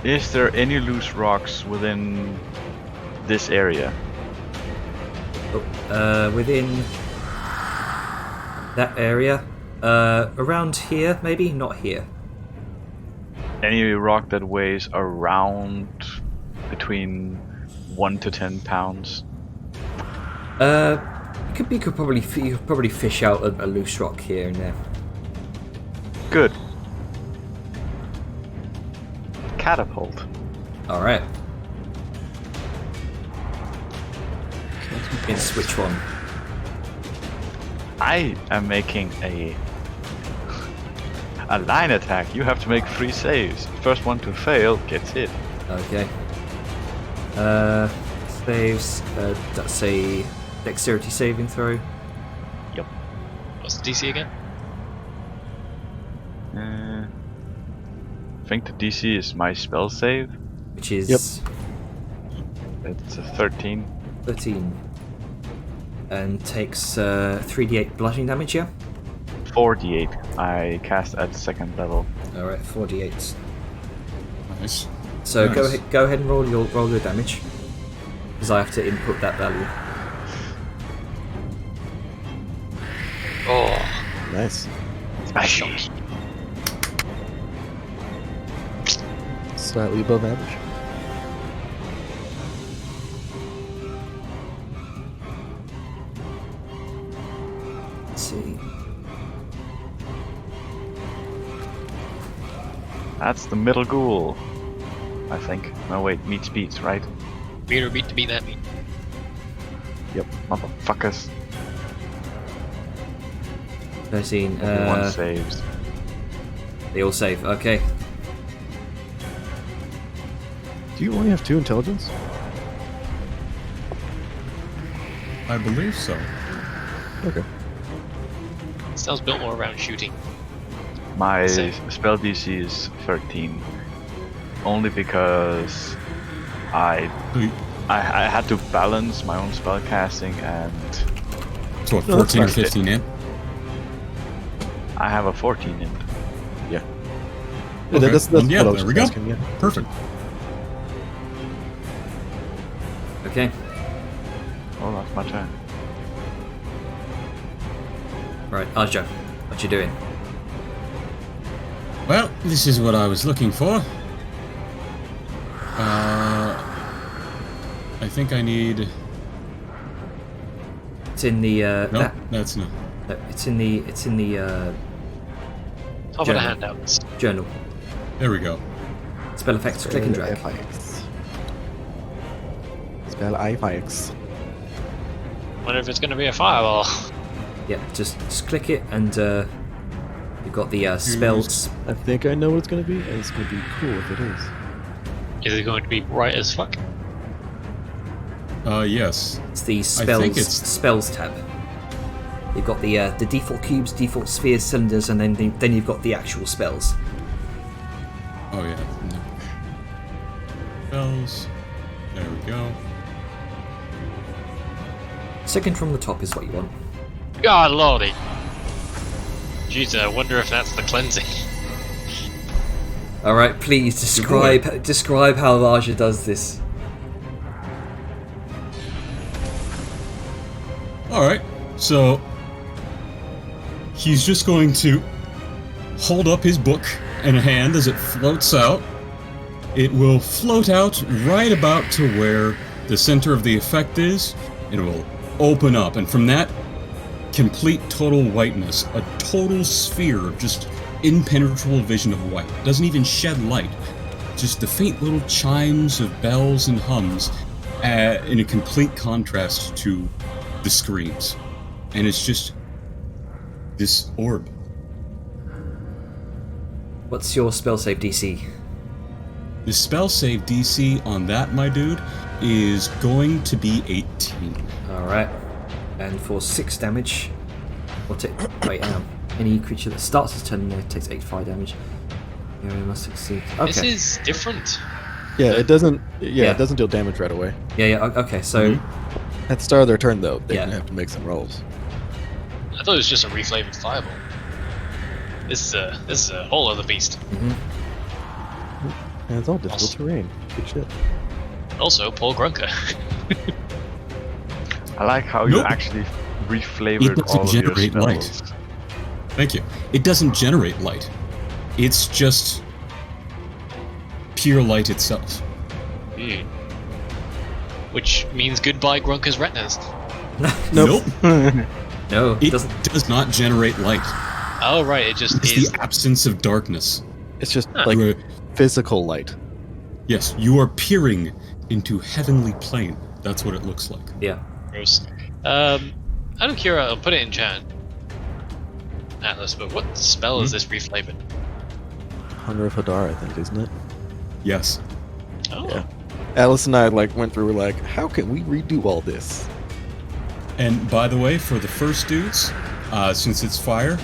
Is there any loose rocks within this area? Within that area, around here, maybe not here. Any rock that weighs around between 1 to 10 pounds? You could probably fish out a loose rock here and there. Good. catapult. All right. Against which one? I am making a line attack. You have to make 3 saves. First one to fail gets hit. Okay. Saves. That's a dexterity saving throw. Yep. What's the DC again? I think the DC is my spell save. Which is It's a 13. 13. And takes 3d8 bludgeoning damage, yeah? 4d8. I cast at 2nd level. Alright, 4d8. Nice. So Nice. go ahead and roll your damage. Because I have to input that value. Oh, Nice. Smash. Slightly above average. Let's see. That's the middle ghoul. I think. No wait, meat beats, right? meat or meat to beat that meat. Yep, motherfuckers. 13. Everyone saves. They all save. Okay. Do you only have 2 intelligence? I believe so. Okay. Sounds built more around shooting. My Save. spell DC is 13. Only because I had to balance my own spell casting and So what, No, that's 14 or fine. 15 in? I have a 14 in. Yeah. Okay. That's Well, what yeah, I was there we just go. asking, yeah. Perfect. Okay. Oh, that's my turn. Right, Arjo, what you doing? Well, this is what I was looking for. I think I need... It's in the Nope, that's not... no, it's in the Top of the General. handouts. journal. There we go. Spell effects, click and drag. FIX. Spell IFIX. Wonder if it's going to be a fireball. Yeah, just click it and you've got the spells. I think I know what it's going to be, and it's going to be cool if it is. Is it going to be bright as fuck? Yes. It's the think it's- spells tab. You've got the default cubes, default spheres, cylinders, and then you've got the actual spells. Oh, yeah. No. Spells. There we go. Second from the top is what you want. God lordy. Jeez, I wonder if that's the cleansing. All right, please describe how Raja does this. Alright, so... he's just going to hold up his book in a hand as it floats out. It will float out right about to where the center of the effect is. It will open up, and from that complete total whiteness, a total sphere of just impenetrable vision of white. It doesn't even shed light. Just the faint little chimes of bells and hums in a complete contrast to the screams. And it's just this orb. What's your spell save DC? The spell save DC on that, my dude, is going to be 18. All right, and for 6 damage, wait, hang on. Any creature that starts its turn takes 8 fire damage. You must succeed. Okay. This is different. Yeah, it doesn't. Yeah. It doesn't deal damage right away. Yeah. Okay. So At the start of their turn, though, they Yeah. have to make some rolls. I thought it was just a reflavored fireball. This is a whole other beast. And it's all difficult Awesome. terrain. Good shit. Also, Paul Grunker. I like how you Nope. actually It reflavored doesn't all of your generate light. spells. Thank you. It doesn't generate light. It's just pure light itself. Which means goodbye Grunker's retinas. Nope. no, It doesn't. does not generate light. Oh right, it just It's is. the absence of darkness. It's just Huh. like Where- physical light. Yes, you are peering into heavenly plane. That's what it looks like. Yeah. Gross. Out of curiosity, I'll put it in chat. Atlas, but what spell is this reflavored? Hunter of Hadar, I think, isn't it? Yes. Oh. Yeah. Alice and I went through. We're like, how can we redo all this? And by the way, for the first dudes, since it's fire,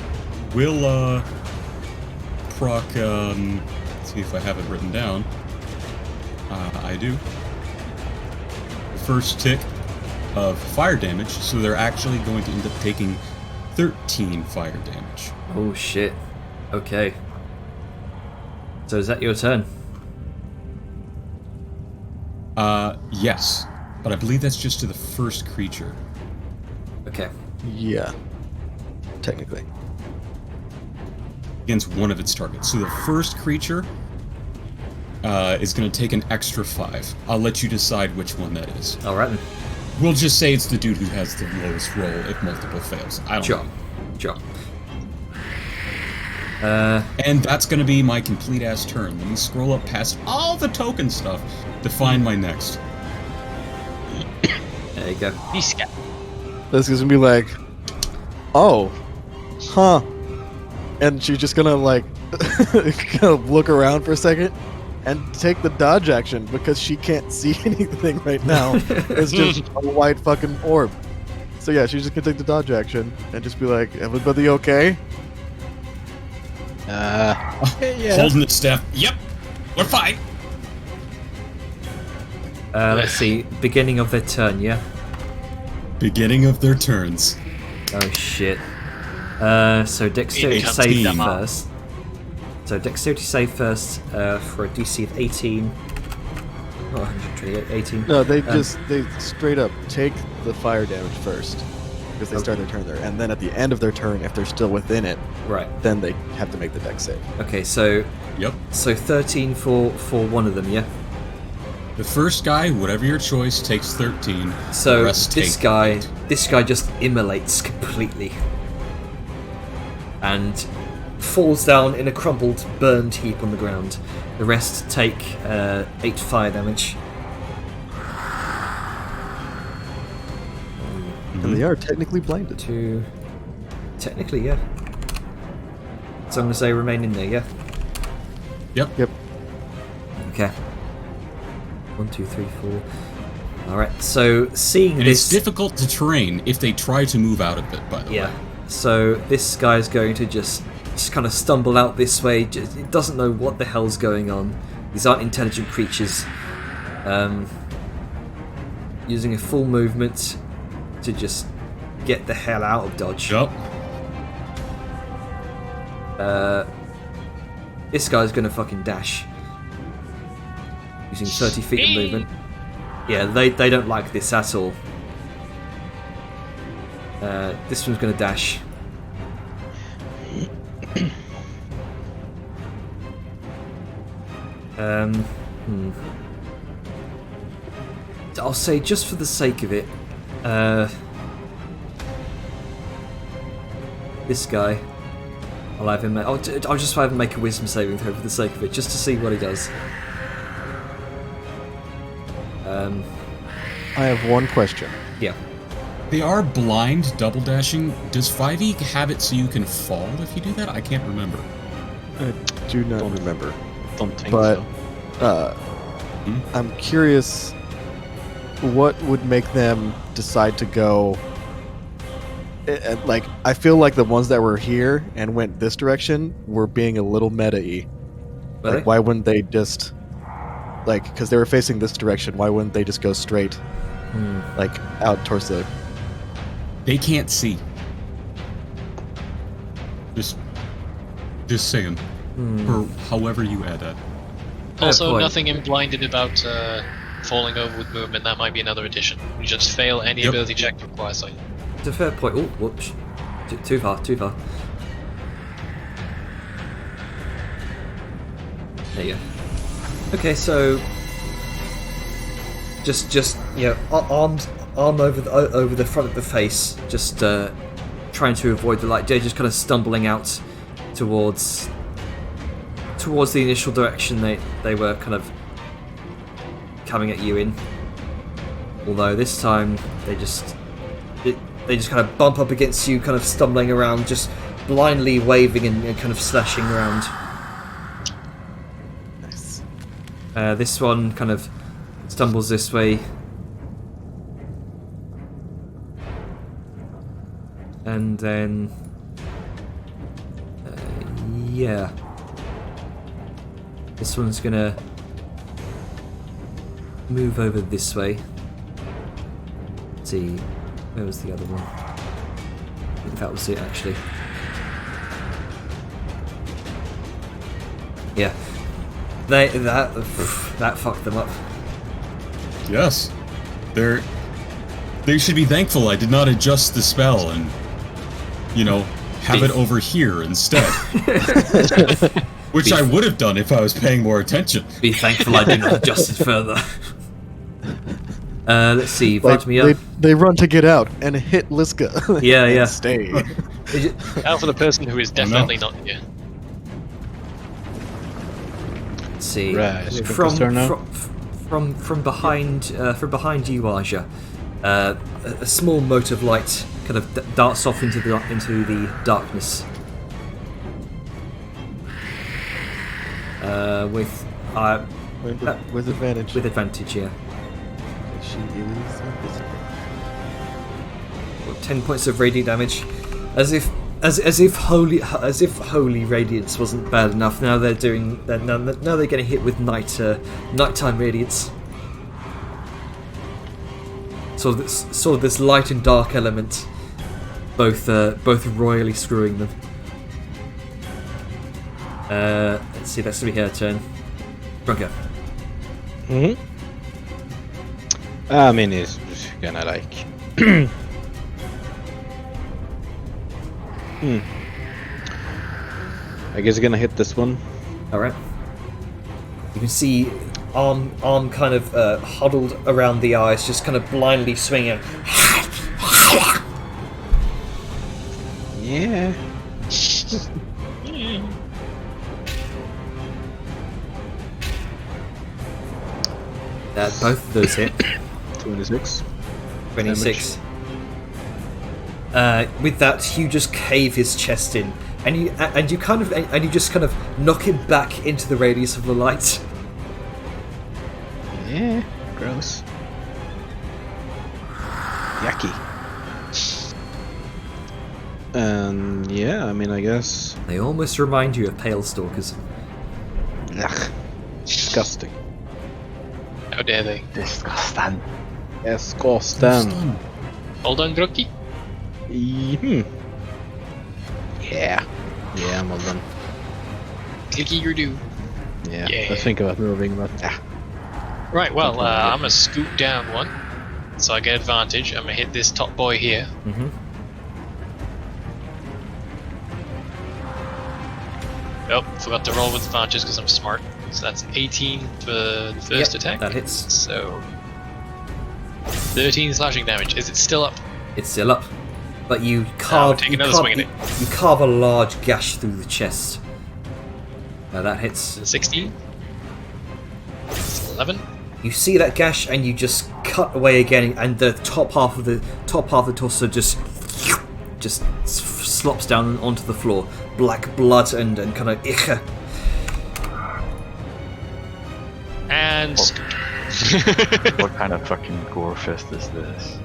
we'll proc. Let's see if I have it written down. I do. First tick of fire damage, so they're actually going to end up taking 13 fire damage. Oh shit. Okay. So is that your turn? Yes, but I believe that's just to the first creature. Okay. Yeah. Technically. Against one of its targets. So the first creature is going to take an extra 5. I'll let you decide which one that is. Alright then. We'll just say it's the dude who has the lowest roll if multiple fails. I don't know. Sure. And that's going to be my complete-ass turn. Let me scroll up past all the token stuff to find my next. There you go. Bisca. This is gonna be like, oh, huh, and she's just gonna kind of look around for a second and take the dodge action because she can't see anything right now. It's just a white fucking orb. So yeah, she's just gonna take the dodge action and just be like, everybody okay? Yeah. Holding the staff. Yep, we're fine. Let's see. Beginning of their turn, yeah? Beginning of their turns. Oh shit. So dexterity It save comes up. first. So dexterity save first for a DC of 18. Not 128, 18. No, they straight up take the fire damage first because they start their turn there, and then at the end of their turn, if they're still within it, Right. then they have to make the dex save. Okay, so Yep. 13 for one of them, yeah? The first guy, whatever your choice, takes 13. The So rest this take guy 8. this guy just immolates completely. And falls down in a crumpled, burned heap on the ground. The rest take 8 fire damage. And they are technically blinded. Technically, yeah. So I'm gonna say remain in there, yeah? Yep. Okay. 1, 2, 3, 4. Alright, so seeing And this. it's difficult to train if they try to move out of it, by the way. Yeah. So this guy's going to just kind of stumble out this way. He doesn't know what the hell's going on. These aren't intelligent creatures. Using a full movement to just get the hell out of dodge. Yep. This guy's gonna fucking dash. Using 30 feet of movement. Yeah, they don't like this at all. This one's gonna dash. I'll say just for the sake of it, this guy, I'll have him. I'll just have him make a wisdom saving throw for the sake of it, just to see what he does. I have one question. Yeah. They are blind double dashing. Does 5e have it so you can fall if you do that? I can't remember. I do not remember. Don't think But so. I'm curious, what would make them decide to go? Like, I feel like the ones that were here and went this direction were being a little meta-y. Really? Like, why wouldn't they just, like, because they were facing this direction, why wouldn't they just go straight, like, out towards the... They can't see. Just saying. Or however you add that. Also, point. nothing blinded about falling over with movement. That might be another addition. You just fail any Yep. ability check to require sight. It's a fair point. Oh, whoops. Too far. There you go. Okay, so just yeah, arm over the front of the face, just trying to avoid the light. They're just kind of stumbling out towards the initial direction they were kind of coming at you in. Although this time they just kind of bump up against you, kind of stumbling around, just blindly waving and kind of slashing around. Nice. This one kind of stumbles this way. And then... yeah. This one's gonna move over this way. Let's see, where was the other one? I think that was it, actually. Yeah. That fucked them up. Yes. They should be thankful I did not adjust the spell and, have it over here instead. Which I would have done if I was paying more attention. Be thankful I did not adjust it further. Let's see, Vladimir. They run to get out and hit Liska. Yeah, yeah. Stay. Now for the person who is definitely not here. Let's see. Right, it's Cooker's turn now. From behind you, Aja, a small mote of light kind of darts off into the darkness. With advantage. With advantage, yeah. She is invisible. 10 points of radiant damage, as if holy radiance wasn't bad enough. Now they're getting hit with nighttime radiance. So this light and dark element, both royally screwing them. Let's see, that's gonna be her turn. Drunker. I mean, he's just gonna like. I guess he's gonna hit this one. All right. You can see arm kind of huddled around the eyes, just kind of blindly swinging. Yeah. Both of those hit. 26. 26. With that, you just cave his chest in, and you just kind of knock him back into the radius of the light. Yeah. Gross. Yucky. Yeah, I mean, I guess. They almost remind you of Pale Stalkers. Ugh. Disgusting. How dare they? Disgusting. Disgusting. All done, Grokky? Yeah. Yeah, I'm all done. Clicky your do. Yeah. Yeah. Let's think about moving, but Right, well, I'm gonna scoot down one, so I get advantage. I'm gonna hit this top boy here. Mm-hmm. Oh, forgot to roll with advantage because I'm smart. So that's 18 for the first attack. That hits. So 13 slashing damage. Is it still up? It's still up, but you carve a large gash through the chest. That hits. 16. 11. You see that gash, and you just cut away again, and the top half of the torso just slops down onto the floor, black blood and kind of ich. And What kind of fucking gore fest is this?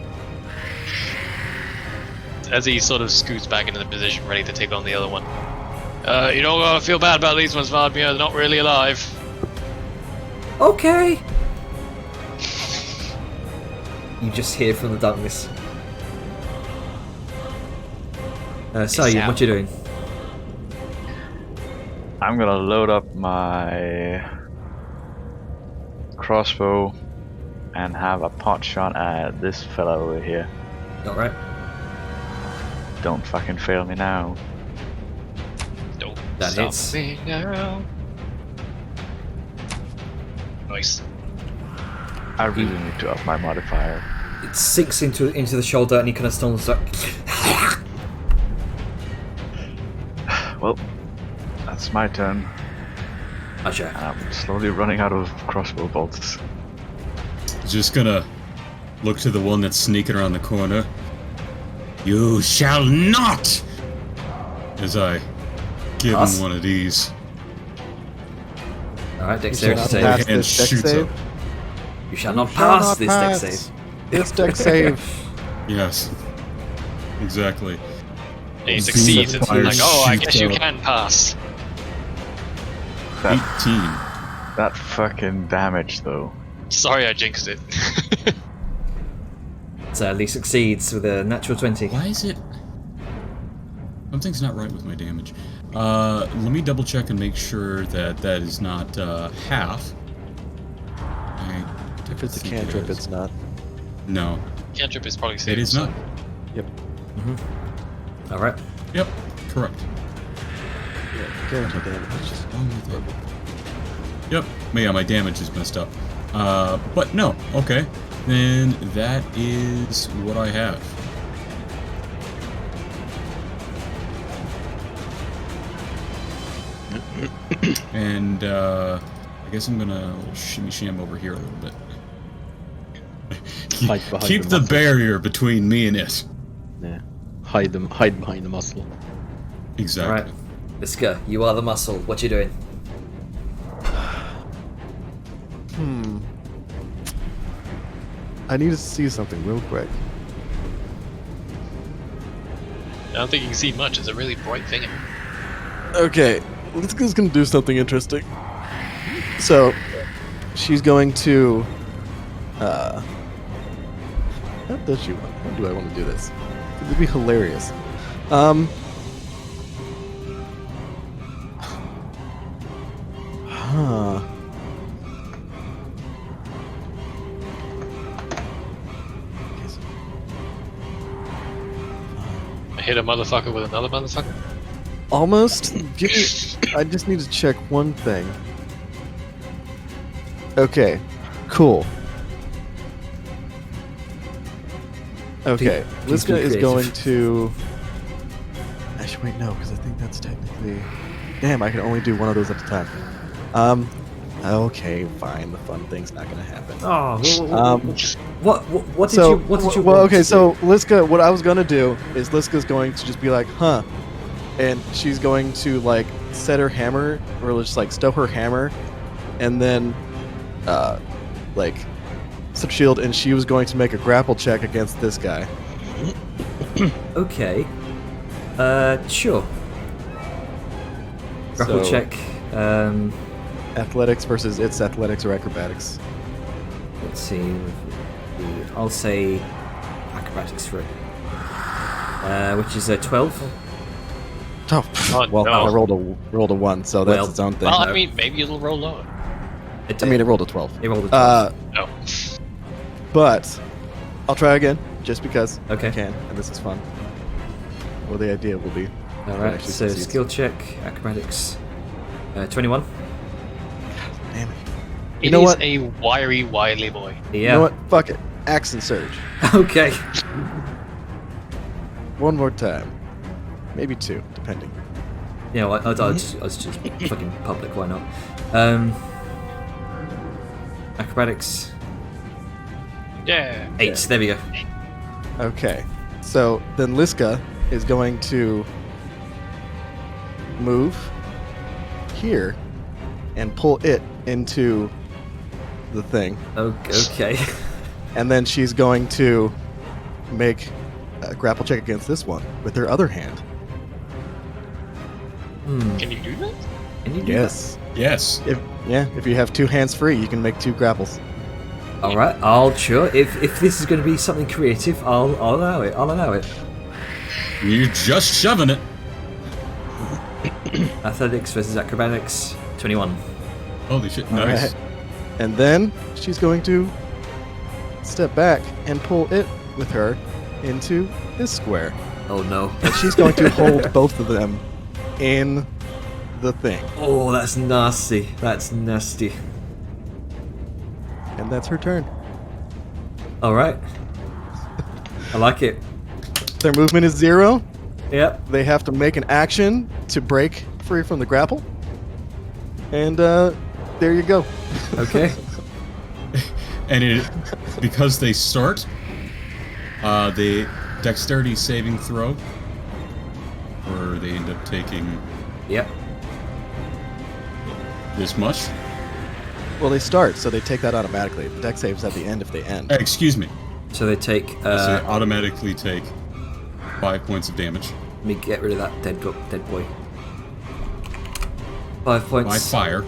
as he sort of scoots back into the position, ready to take on the other one. You don't gotta feel bad about these ones, Vladimir. They're not really alive. Okay. You just hear from the darkness. Sayun, what you doing? I'm gonna load up my crossbow and have a pot shot at this fella over here. Alright. Don't fucking fail me now. Don't That stop hits. me now. Nice. I really need to up my modifier. It sinks into the shoulder, and he kind of stumbles like. Well, that's my turn. Aja. I'm slowly running out of crossbow bolts. just gonna look to the one that's sneaking around the corner. You shall not! As I give Pass. him one of these. Alright, dexterity not save. pass And this dex shoots save? up. You shall not Shall pass not this pass dex save. This dex save. Yes. Exactly. He succeeds. It's Fire like, oh, I shoots guess you up. can pass. That, 18. that fucking damage, though. Sorry, I jinxed it. Sadly succeeds with a natural 20. Why is it... Something's not right with my damage. Let me double check and make sure that that is not half. If it's a cantrip, it's not. No, Cantrip is probably safe. it is not. Yep. Alright. Yep, correct. Yeah, guaranteed damage. It's just Wrong with it. Yep, yeah, my damage is messed up. But no, okay. Then that is what I have. And I guess I'm gonna shimmy sham over here a little bit. Hide behind Keep the the muscles. barrier between me and it. Yeah. Hide behind the muscle. Exactly. Alright. Liska, you are the muscle. What you doing? I need to see something real quick. I don't think you can see much. It's a really bright thing. Okay, Liska's gonna do something interesting. So, she's going to. How does she want? How do I want to do this? It would be hilarious. Huh. I hit a motherfucker with another motherfucker. Almost. Give me. I just need to check one thing. Okay. Cool. Okay. Please be Liska is creative. going to. Actually, wait, no, because I think that's technically. Damn, I can only do one of those at a time. Okay, fine. The fun thing's not gonna happen. Oh, what did So, you want okay, to so do? Liska, what I was gonna do is Liska's going to just be like, huh, and she's going to like set her hammer or just like stow her hammer, and then, like, set shield, and she was going to make a grapple check against this guy. Okay. Sure. Grapple So, check. Athletics versus its athletics or acrobatics. Let's see. I'll say acrobatics for it. Which is a 12. Oh, well, no. I rolled a 1, so that's Well, its own thing. Well, I mean, maybe it'll roll lower. It I mean, it rolled a 12. It rolled a 12. No. But I'll try again, just because Okay. I can, and this is fun. Well, the idea will be. Alright, actually so succeeds. skill check, acrobatics. 21. Damn it. It know is what? a wiry, wily boy. Yeah. You know what? Fuck it. Axe and surge. Okay. One more time. Maybe 2, depending. Yeah, well, I was just fucking public, why not? Acrobatics. Yeah. 8, there we go. Okay. So then Liska is going to move here and pull it into the thing. Okay. And then she's going to make a grapple check against this one with her other hand. Can you do that? Can you do Yes. Yes. If you have 2 hands free, you can make 2 grapples. that? Alright, I'll sure. If this is going to be something creative, I'll allow it. I'll allow it. You're just shoving it. Athletics versus acrobatics. 21. Holy shit, All nice. right. And then she's going to step back and pull it with her into this square. Oh no. And she's going to hold both of them in the thing. Oh, that's nasty. That's nasty. And that's her turn. Alright. I like it. Their movement is 0. Yep. They have to make an action to break free from the grapple. And there you go. Okay. And because they start, the dexterity saving throw, or they end up taking Yep. this much. Well, they start, so they take that automatically. The deck saves at the end if they end. Excuse me. So they take. So they automatically take 5 points of damage Let me get rid of that dead boy. 5 points. by fire,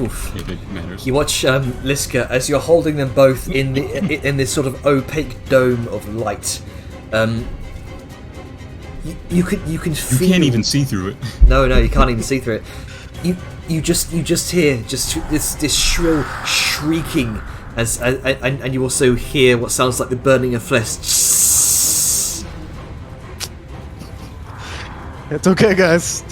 Oof. if it matters. You watch Liska as you're holding them both in this sort of opaque dome of light. You can feel. You can't even see through it. No, you can't even see through it. You just hear this shrill shrieking and you also hear what sounds like the burning of flesh. It's okay, guys.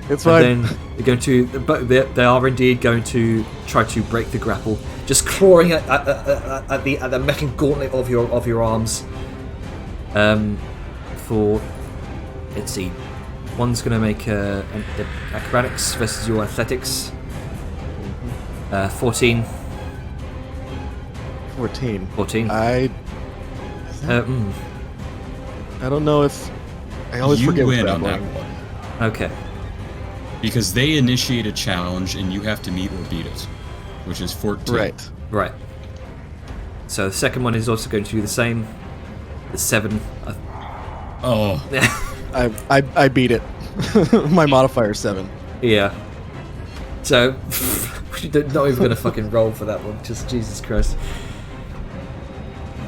It's fine. And then they're going to, but they are indeed going to try to break the grapple, just clawing at the metal gauntlet of your arms. For let's see, one's going to make an acrobatics versus your athletics. 14. 14. 14. I don't know if I always You forget win what on that I'm one. Okay. Because they initiate a challenge and you have to meet or beat it, which is 14. Right. Right. So the second one is also going to do the same. The 7. Oh, I beat it. My modifier 7. Yeah. So, not even gonna fucking roll for that one. Just Jesus Christ.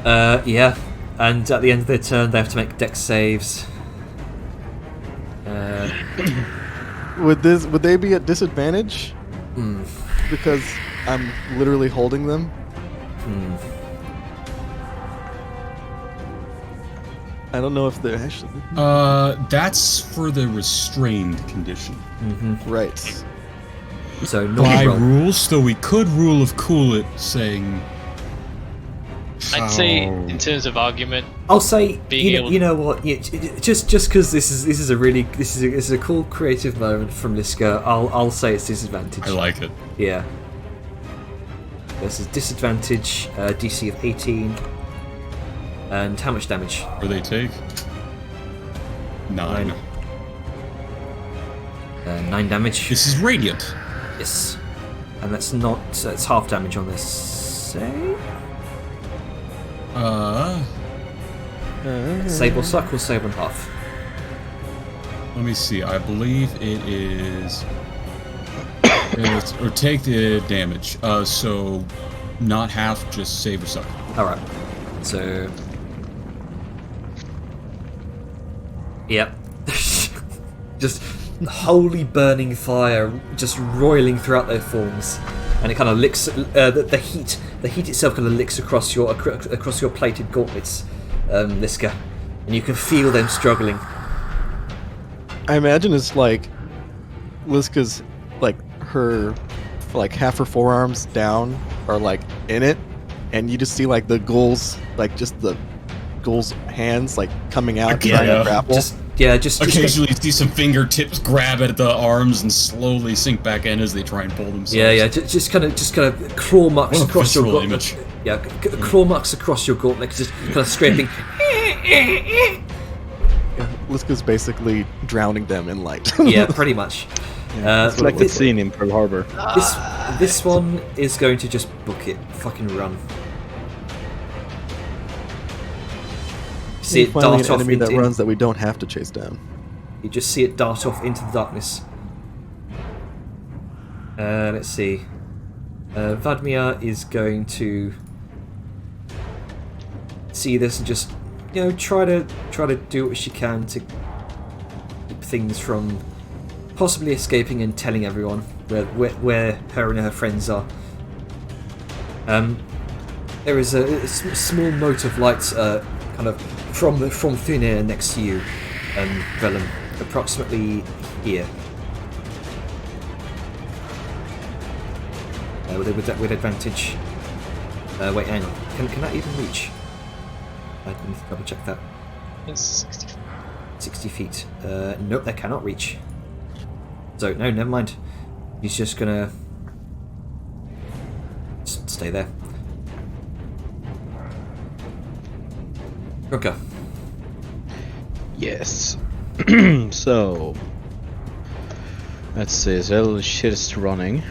Yeah. And at the end of their turn, they have to make dex saves. Would they be at disadvantage? Because I'm literally holding them. I don't know if they're actually that's for the restrained condition. right. So By normal roll. rules, though we could rule of cool it, saying. I'd say, how- in terms of argument, I'll say Being able you know what? Yeah, just because this is a cool creative moment from Liska. I'll say it's disadvantage. I like it. Yeah. Versus disadvantage, DC of 18. And how much damage? What do they take? 9. 9 damage. This is radiant. Yes. And that's half damage on this save? Save or suck or save on half? Let me see. I believe it is. Or take the damage. So not half, just save or suck. Alright. So. Yep. Just holy burning fire just roiling throughout their forms. And it kind of licks the heat. The heat itself kind of licks across your plated gauntlets, Liska, and you can feel them struggling. I imagine it's like Liska's her half her forearms down are in it, and you just see the ghouls the ghouls' hands coming out trying to grapple. Just Occasionally, you see some fingertips grab at the arms and slowly sink back in as they try and pull themselves. just kind of claw marks What a across your visceral gauntlet. image. Yeah, claw marks across your gauntlet, just kind of scraping. Liska's basically drowning them in light. Yeah, pretty much. It's like the scene in Pearl Harbor. This one is going to just book it, fucking run. See it Finally dart an off enemy that into. runs that we don't have to chase down. You just see it dart off into the darkness. Let's see. Vadmir is going to see this and just, try to do what she can to keep things from possibly escaping and telling everyone where her and her friends are. There is a small mote of light, kind of from thin air next to you, Vellum, approximately here. With advantage. Wait, hang on. Can that even reach? I need to double check that. it's 60. 60 feet. Nope, that cannot reach. So, no, never mind. He's just gonna stay there. Grunker. Yes. So let's see. So shit is running.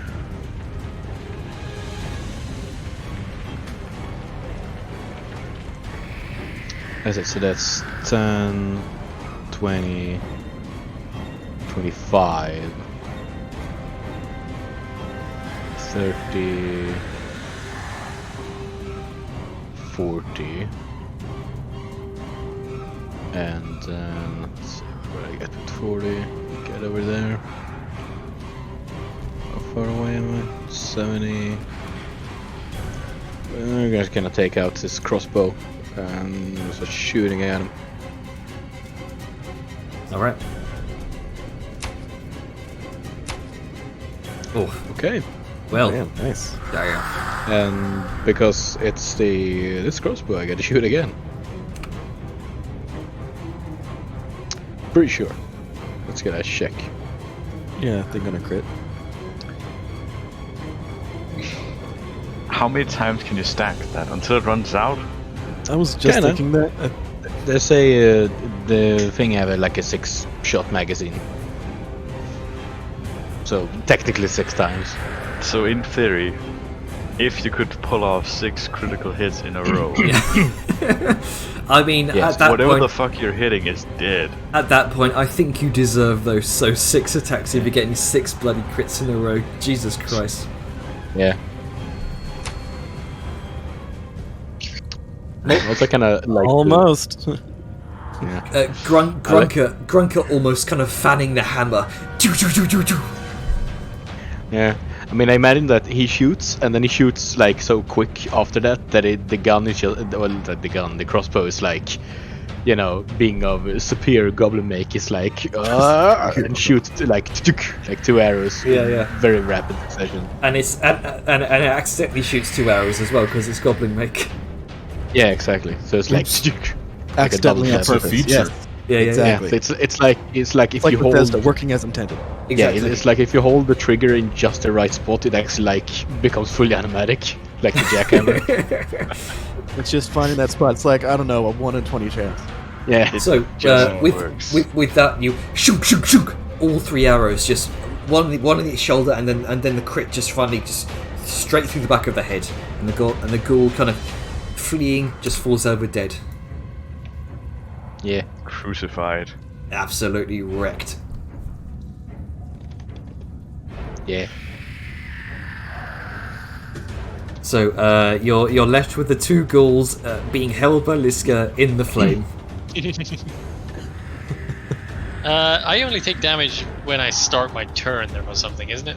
As I said, that's 10, 20, 25, 30, 40, and then let's see where I get with 40. Get over there. How far away am I? 70. We're just gonna take out this crossbow and start shooting at him. Alright. Oh, Okay. well. Damn, nice. Damn. And because it's this crossbow, I gotta shoot again. Pretty sure. Let's get a check. Yeah, they're gonna crit. How many times can you stack that until it runs out? I was just Kinda. thinking that. They say the thing have like a 6-shot magazine. So technically 6 times. So in theory, if you could pull off 6 critical hits in a row, I mean, Yes, at that whatever point, the fuck you're hitting is dead. at that point, I think you deserve those. So 6 attacks if you're getting 6 bloody crits in a row. Jesus Christ. Yeah. Also kind of like Almost. yeah. Grunker almost kind of fanning the hammer. Choo, choo, choo, choo, choo. Yeah. I mean, I imagine that he shoots, and then he shoots like so quick after that that the gun is just, well, the crossbow is like, you know, being of superior goblin make is like, and shoots like 2 arrows. Yeah, yeah. Very rapid succession. And it accidentally shoots 2 arrows as well because it's goblin make. Yeah, exactly. So it's like, Accidentally on double tap. purpose. feature. Yes, Yeah, yeah, exactly. yeah. So it's like if It's like you hold Bethesda working as intended. yeah. yeah, Exactly. it's like if you hold the trigger in just the right spot, it actually like becomes fully automatic, like the jackhammer. It's just finding that spot. It's like, I don't know, a 1 in 20 chance. Yeah. So just works. with that, you shoot all 3 arrows, just one in each shoulder, and then the crit just finally just straight through the back of the head, and the ghoul kind of fleeing just falls over dead, Yeah. Crucified. absolutely wrecked. Yeah. So you're left with the 2 ghouls being held by Liska in the flame. I only take damage when I start my turn there or something, isn't it?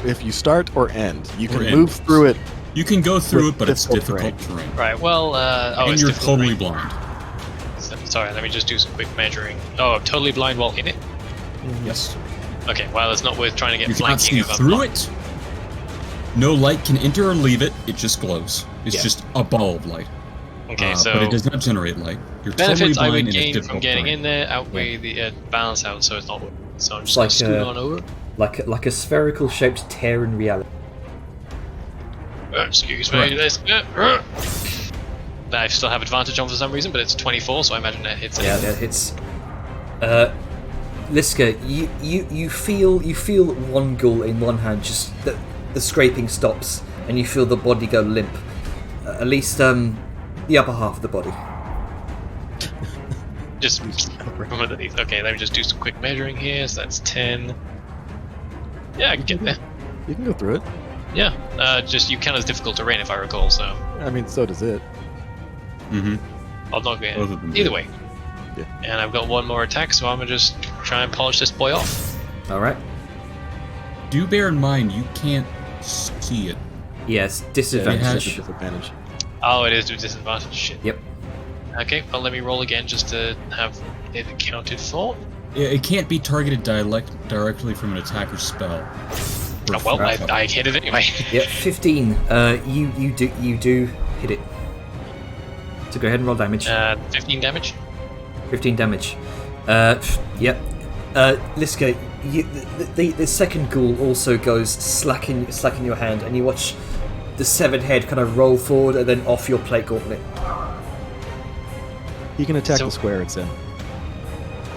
If you start or end, you can Or end. move through it. You can go through With it, but it's difficult difficult terrain. Right, well, And it's you're difficult totally terrain. blind. Sorry, let me just do some quick measuring. Oh, I'm totally blind while in it? Yes. Okay, well, it's not worth trying to get You cannot flanking see if I'm through blind. it. No light can enter or leave it. It just glows. It's Yeah. just a ball of light. Okay, But it does not generate light. You're benefits totally I blind would and it's gain from difficult getting terrain. in there outweigh the balance out, so it's not worth it. So I'm just It's gonna like, scoot on over. like a spherical shaped tear in reality. Excuse me, Right. this. I still have advantage on for some reason, but it's 24, so I imagine that hits it. Yeah, that hits. Liska, you feel one ghoul in one hand, just the scraping stops, and you feel the body go limp. At least the upper half of the body. Just from underneath. Okay, let me just do some quick measuring here. So that's 10. Yeah, I can get there. You can go through it. Yeah, just you count as difficult terrain if I recall, so I mean, so does it. Mm-hmm. I'll not get Both of them either do. way. Yeah. And I've got one more attack, so I'm gonna just try and polish this boy off. All right. Do bear in mind you can't see it. Yes, Yeah, disadvantage. it's a disadvantage. Oh, it is to disadvantage. Shit. Yep. Okay, well let me roll again just to have it accounted for. It can't be targeted directly from an attacker's spell. Oh, well, I hit it anyway. Yep. 15. You do hit it. So go ahead and roll damage. 15 damage. 15 damage. Yep. Liska, the second ghoul also goes slack in your hand, and you watch the severed head kind of roll forward and then off your plate gauntlet. He can attack So- the square it's in.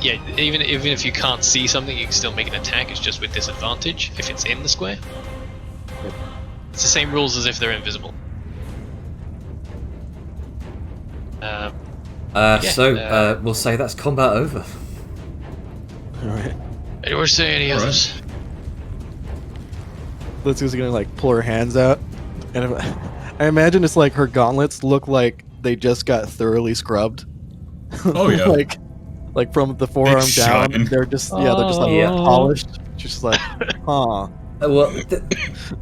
Yeah, even if you can't see something, you can still make an attack. It's just with disadvantage if it's in the square. Yep. It's the same rules as if they're invisible. We'll say that's combat over. Alright. Anyone say any All right. others? Let's gonna like pull her hands out, and I imagine it's like her gauntlets look like they just got thoroughly scrubbed. Oh, yeah. like from the forearm down, shine. they're just they're just like Yeah. polished, just like huh. Well,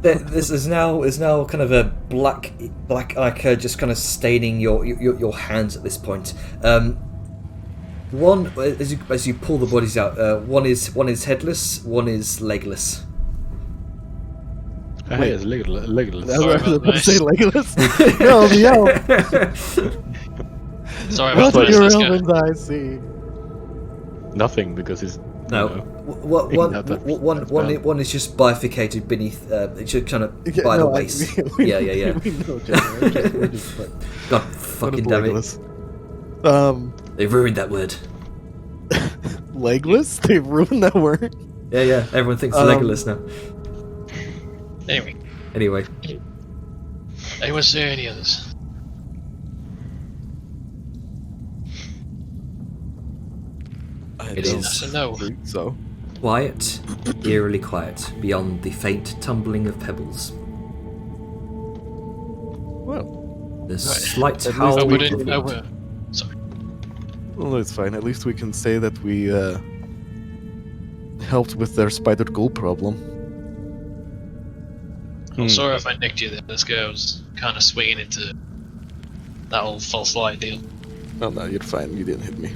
this is now kind of a black like just kind of staining your hands at this point. One as you pull the bodies out, one is headless, one is legless. Hey, it's legless. I was about about to say that. legless. No. Sorry about What that. do your Let's go. elven's eyes see? Nothing, because he's... No, you know, one is just bifurcated beneath. It's just kind of Yeah, by the no, waist. we Yeah. know, Jeremy. We're just like, God what fucking is damn it! legless? They ruined that word. Legless? They've ruined that word. Yeah. Everyone thinks Legolas now. Anyway, Anyway, anyone say any others? I It don't is. That's a no. think so. quiet, eerily quiet, beyond the faint tumbling of pebbles. Well, The slight At howl least I we of wouldn't. I wind. would. Sorry. well, it's fine. At least we can say that we helped with their spider ghoul problem. I'm sorry if I nicked you there. This guy was kind of swinging into that old false light deal. Oh no, you're fine. You didn't hit me.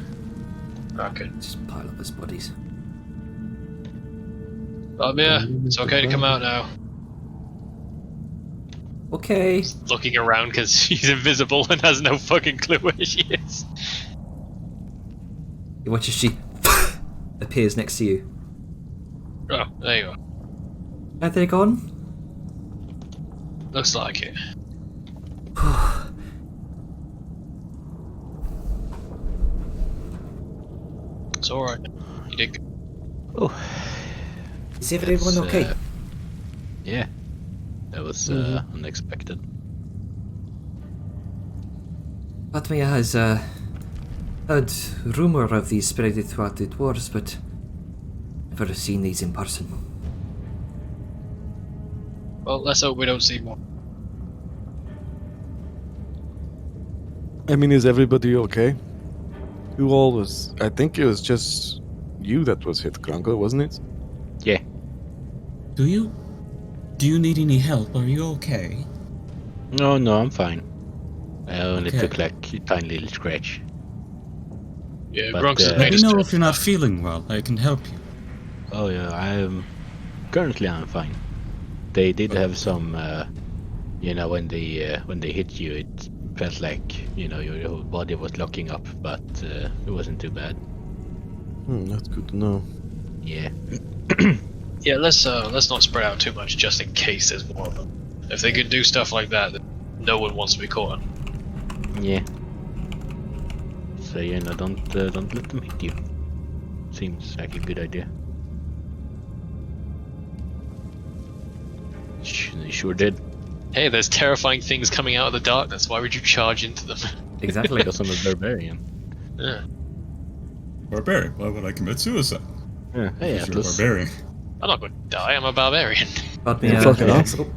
Okay. Just pile up his bodies. Yeah, it's okay to come out now. Okay. Looking around because she's invisible and has no fucking clue where she is. You watch as she appears next to you. Oh, there you are. Are they gone? Looks like it. It's alright. You did good. Oh, Is everyone That's, okay? yeah. That was unexpected. Fatmia has heard rumor of these spreading throughout the dwarves, but never seen these in person. Well, let's hope we don't see more. I mean, is everybody okay? Who all was? I think it was just you that was hit, Kranko, wasn't it? Yeah. Do you need any help? Are you okay? No, I'm fine. I only Okay. took like a tiny little scratch. Yeah, But, Grunks has Let Let made me us know do if you're not feeling well. I can help you. Oh yeah, I'm fine. They did have some, when they hit you, it felt like your whole body was locking up, but it wasn't too bad. That's good to know. Yeah. Yeah, let's not spread out too much just in case there's more of them. If they can do stuff like that, then no one wants to be caught. Yeah. So don't let them hit you. Seems like a good idea. They sure did. Hey, there's terrifying things coming out of the darkness. Why would you charge into them? Exactly. Because I'm a barbarian. Yeah. Barbarian. Why would I commit suicide? Yeah. Hey, Because you're a Atlas. barbarian. I'm not going to die. I'm a barbarian. Fatmia, fucking awesome.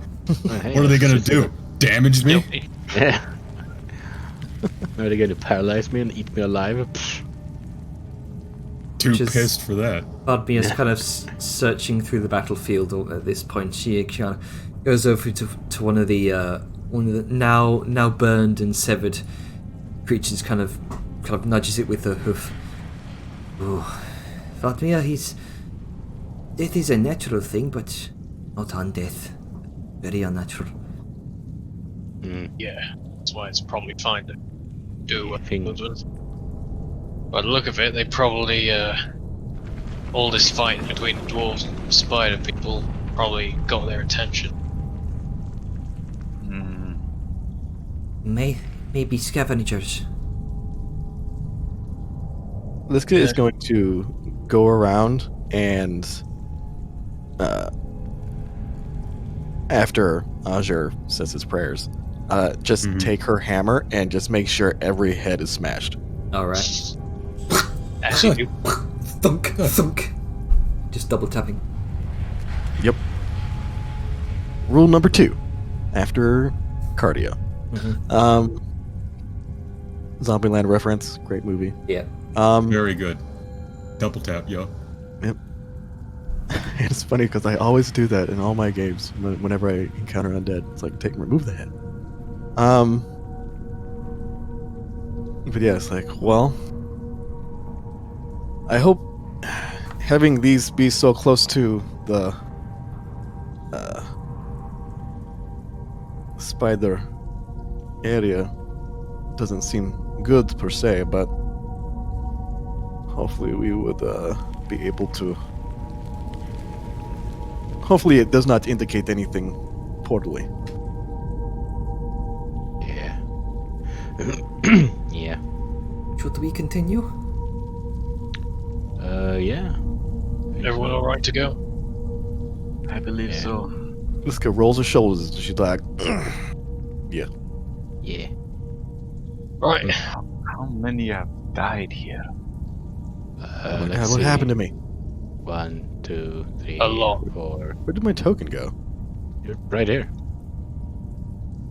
Hey, What are they gonna shit. do? Damage me? Guilty. Yeah. Are they gonna paralyze me and eat me alive? Pfft. Too Which is- pissed for that. Fatmia's kind of searching through the battlefield at this point. She kind of goes over to one of the now burned and severed creatures. Kind of nudges it with a hoof. Oh, Fatmia, death is a natural thing, but not undeath. Very unnatural. Yeah, that's why it's probably fine to do what Thing. those ones. By the look of it, they probably all this fight between dwarves and spider people probably got their attention. Maybe scavengers. This kid is going to go around and, after Azure says his prayers, just take her hammer and just make sure every head is smashed. Alright. As you do. Thunk, thunk. Just double tapping. Yep. Rule number 2, after cardio. Zombieland reference, great movie. Yeah. Very good. Double tap, yo. Yep. It's funny because I always do that in all my games whenever I encounter undead. It's like, remove the head. But yeah, it's like, well, I hope having these be so close to the spider area doesn't seem good per se, but hopefully we would be able to. Hopefully it does not indicate anything poorly. Yeah. Yeah. Should we continue? Yeah. Everyone all right to go? I believe so. This guy rolls her shoulders and she's like, yeah. Yeah. Right. How many have died here? Oh my Let's god, what see. happened to me? 1, 2, 3, A lot. 4. Where did my token go? You're right here.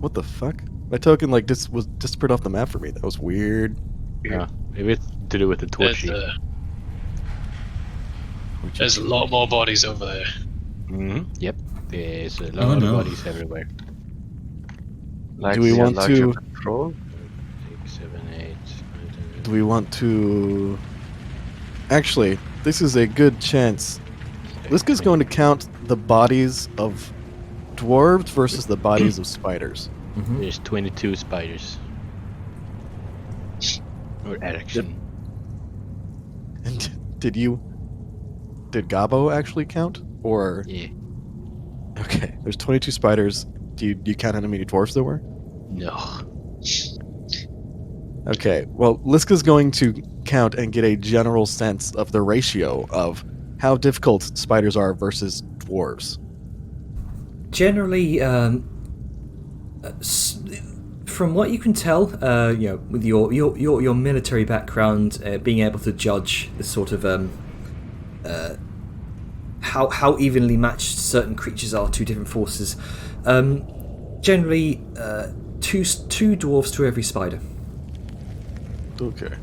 What the fuck? My token like was disappeared off the map for me. That was weird. Yeah. Maybe it's to do with the torch. There's a lot more bodies over there. Yep. There's a lot of no. bodies everywhere. Like Do we the want larger to- patrol? 6, 7, 8, 9, 10. Do we want to... Actually, this is a good chance. Liska's going to count the bodies of dwarves versus the bodies of spiders. There's 22 spiders. Or erection. And did Gabo actually count? Or... Yeah. Okay, there's 22 spiders. Do you count how many dwarves there were? No. Okay, well, Liska's going to count and get a general sense of the ratio of how difficult spiders are versus dwarves. Generally, from what you can tell, with your military background, being able to judge the sort of how evenly matched certain creatures are to different forces, generally two dwarves to every spider. Okay.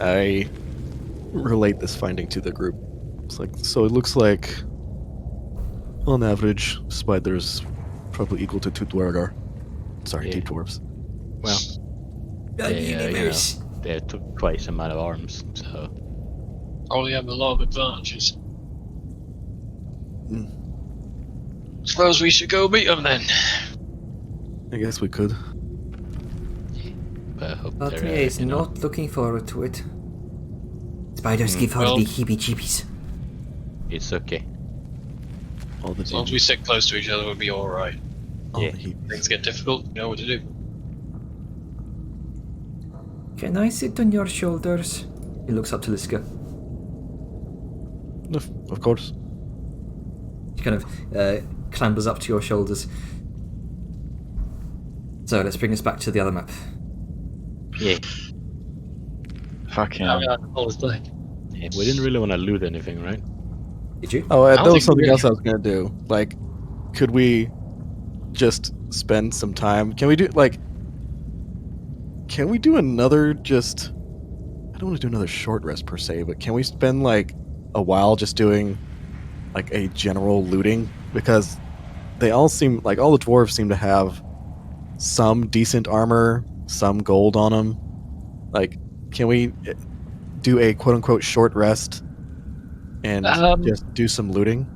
I relate this finding to the group. It's like, so it looks like, on average, spiders probably equal to 2 dwargar. Sorry, Yeah. 2 dwarves. Well, they took twice the amount of arms, so. Probably have a lot of advantages. Suppose we should go meet them then. I guess we could. But I hope But they're, me is not looking forward to it. Spiders give her well- the heebie-jeebies. It's okay. All the As long as we sit close to each other, we'll be alright. all yeah. the heat. Things get difficult, you know what to do. Can I sit on your shoulders? He looks up to Liska. Of course. She kind of clambers up to your shoulders. So let's bring us back to the other map. Yeah. Fuck I yeah. mean, that's all it's like. Yeah, we didn't really want to loot anything, right? Did you? Oh, I that don't was think something we- else I was gonna do. Like, could we just spend some time? Can we do another just? I don't want to do another short rest per se, but can we spend like a while just doing like a general looting? Because they all seem like all the dwarves seem to have some decent armor, some gold on them. Like, can we do a quote unquote short rest and just do some looting?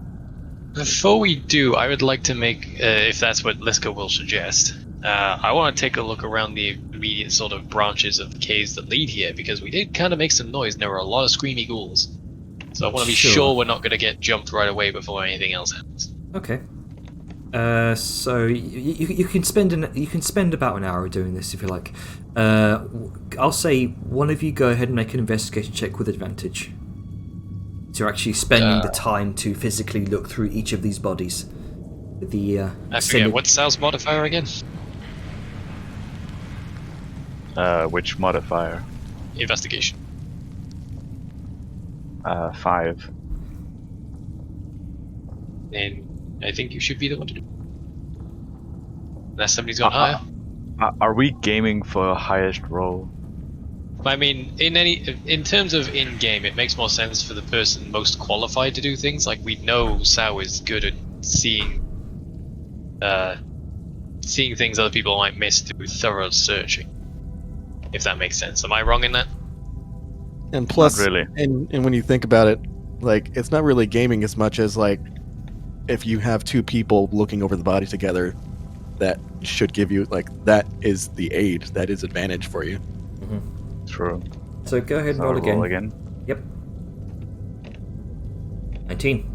Before we do, I would like to make, if that's what Liska will suggest, I want to take a look around the immediate sort of branches of the caves that lead here, because we did kind of make some noise and there were a lot of screamy ghouls. So I want to be Sure. sure we're not going to get jumped right away before anything else happens. Okay. So you can spend about an hour doing this if you like. I'll say one of you go ahead and make an investigation check with advantage. So you're actually spending the time to physically look through each of these bodies. I forget, what's Sal's modifier again? Which modifier? Investigation. 5. Then I think you should be the one to do it. Unless somebody's gone higher. Are we gaming for highest roll? I mean, in terms of in-game, it makes more sense for the person most qualified to do things. Like, we know Sao is good at seeing things other people might miss through thorough searching. If that makes sense. Am I wrong in that? And plus, Not really. and when you think about it, like, it's not really gaming as much as, like, if you have two people looking over the body together, that should give you, like, that is the aid, that is advantage for you. True. So go ahead and So roll Roll again. again. Yep. 19.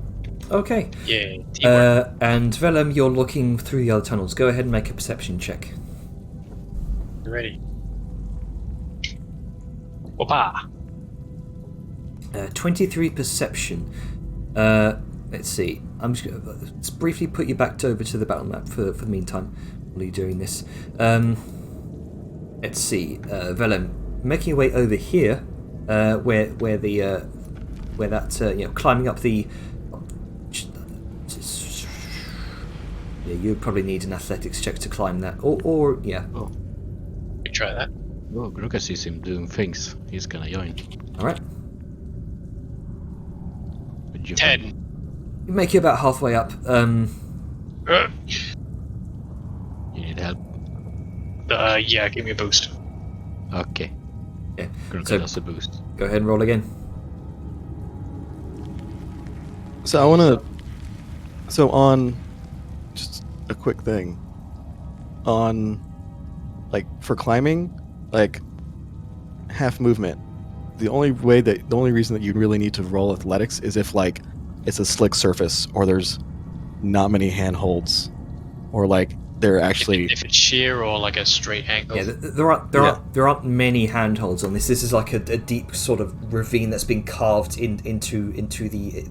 Okay. Yeah. Teamwork. And Velum, you're looking through the other tunnels. Go ahead and make a perception check. You ready? Whoopah! 23 perception. Let's see. I'm just going to let's briefly put you back over to the battle map for the meantime while you're doing this. Let's see. Velum, making your way over here, where that climbing up the. Yeah, you probably need an athletics check to climb that, or yeah. Oh, We try that. oh, Gruka sees him doing things. He's gonna join. All right. Would you 10. You make it about halfway up. You need help? Yeah, give me a boost. Okay. Yeah. Gruka So does a boost. go ahead and roll again. So I want to. So on, just a quick thing. On, like, for climbing, like, half movement. The only reason that you really need to roll athletics is if, like, it's a slick surface or there's not many handholds, or like they're actually. If it's sheer or like a straight angle. Yeah, there aren't many handholds on this. This is like a deep sort of ravine that's been carved into the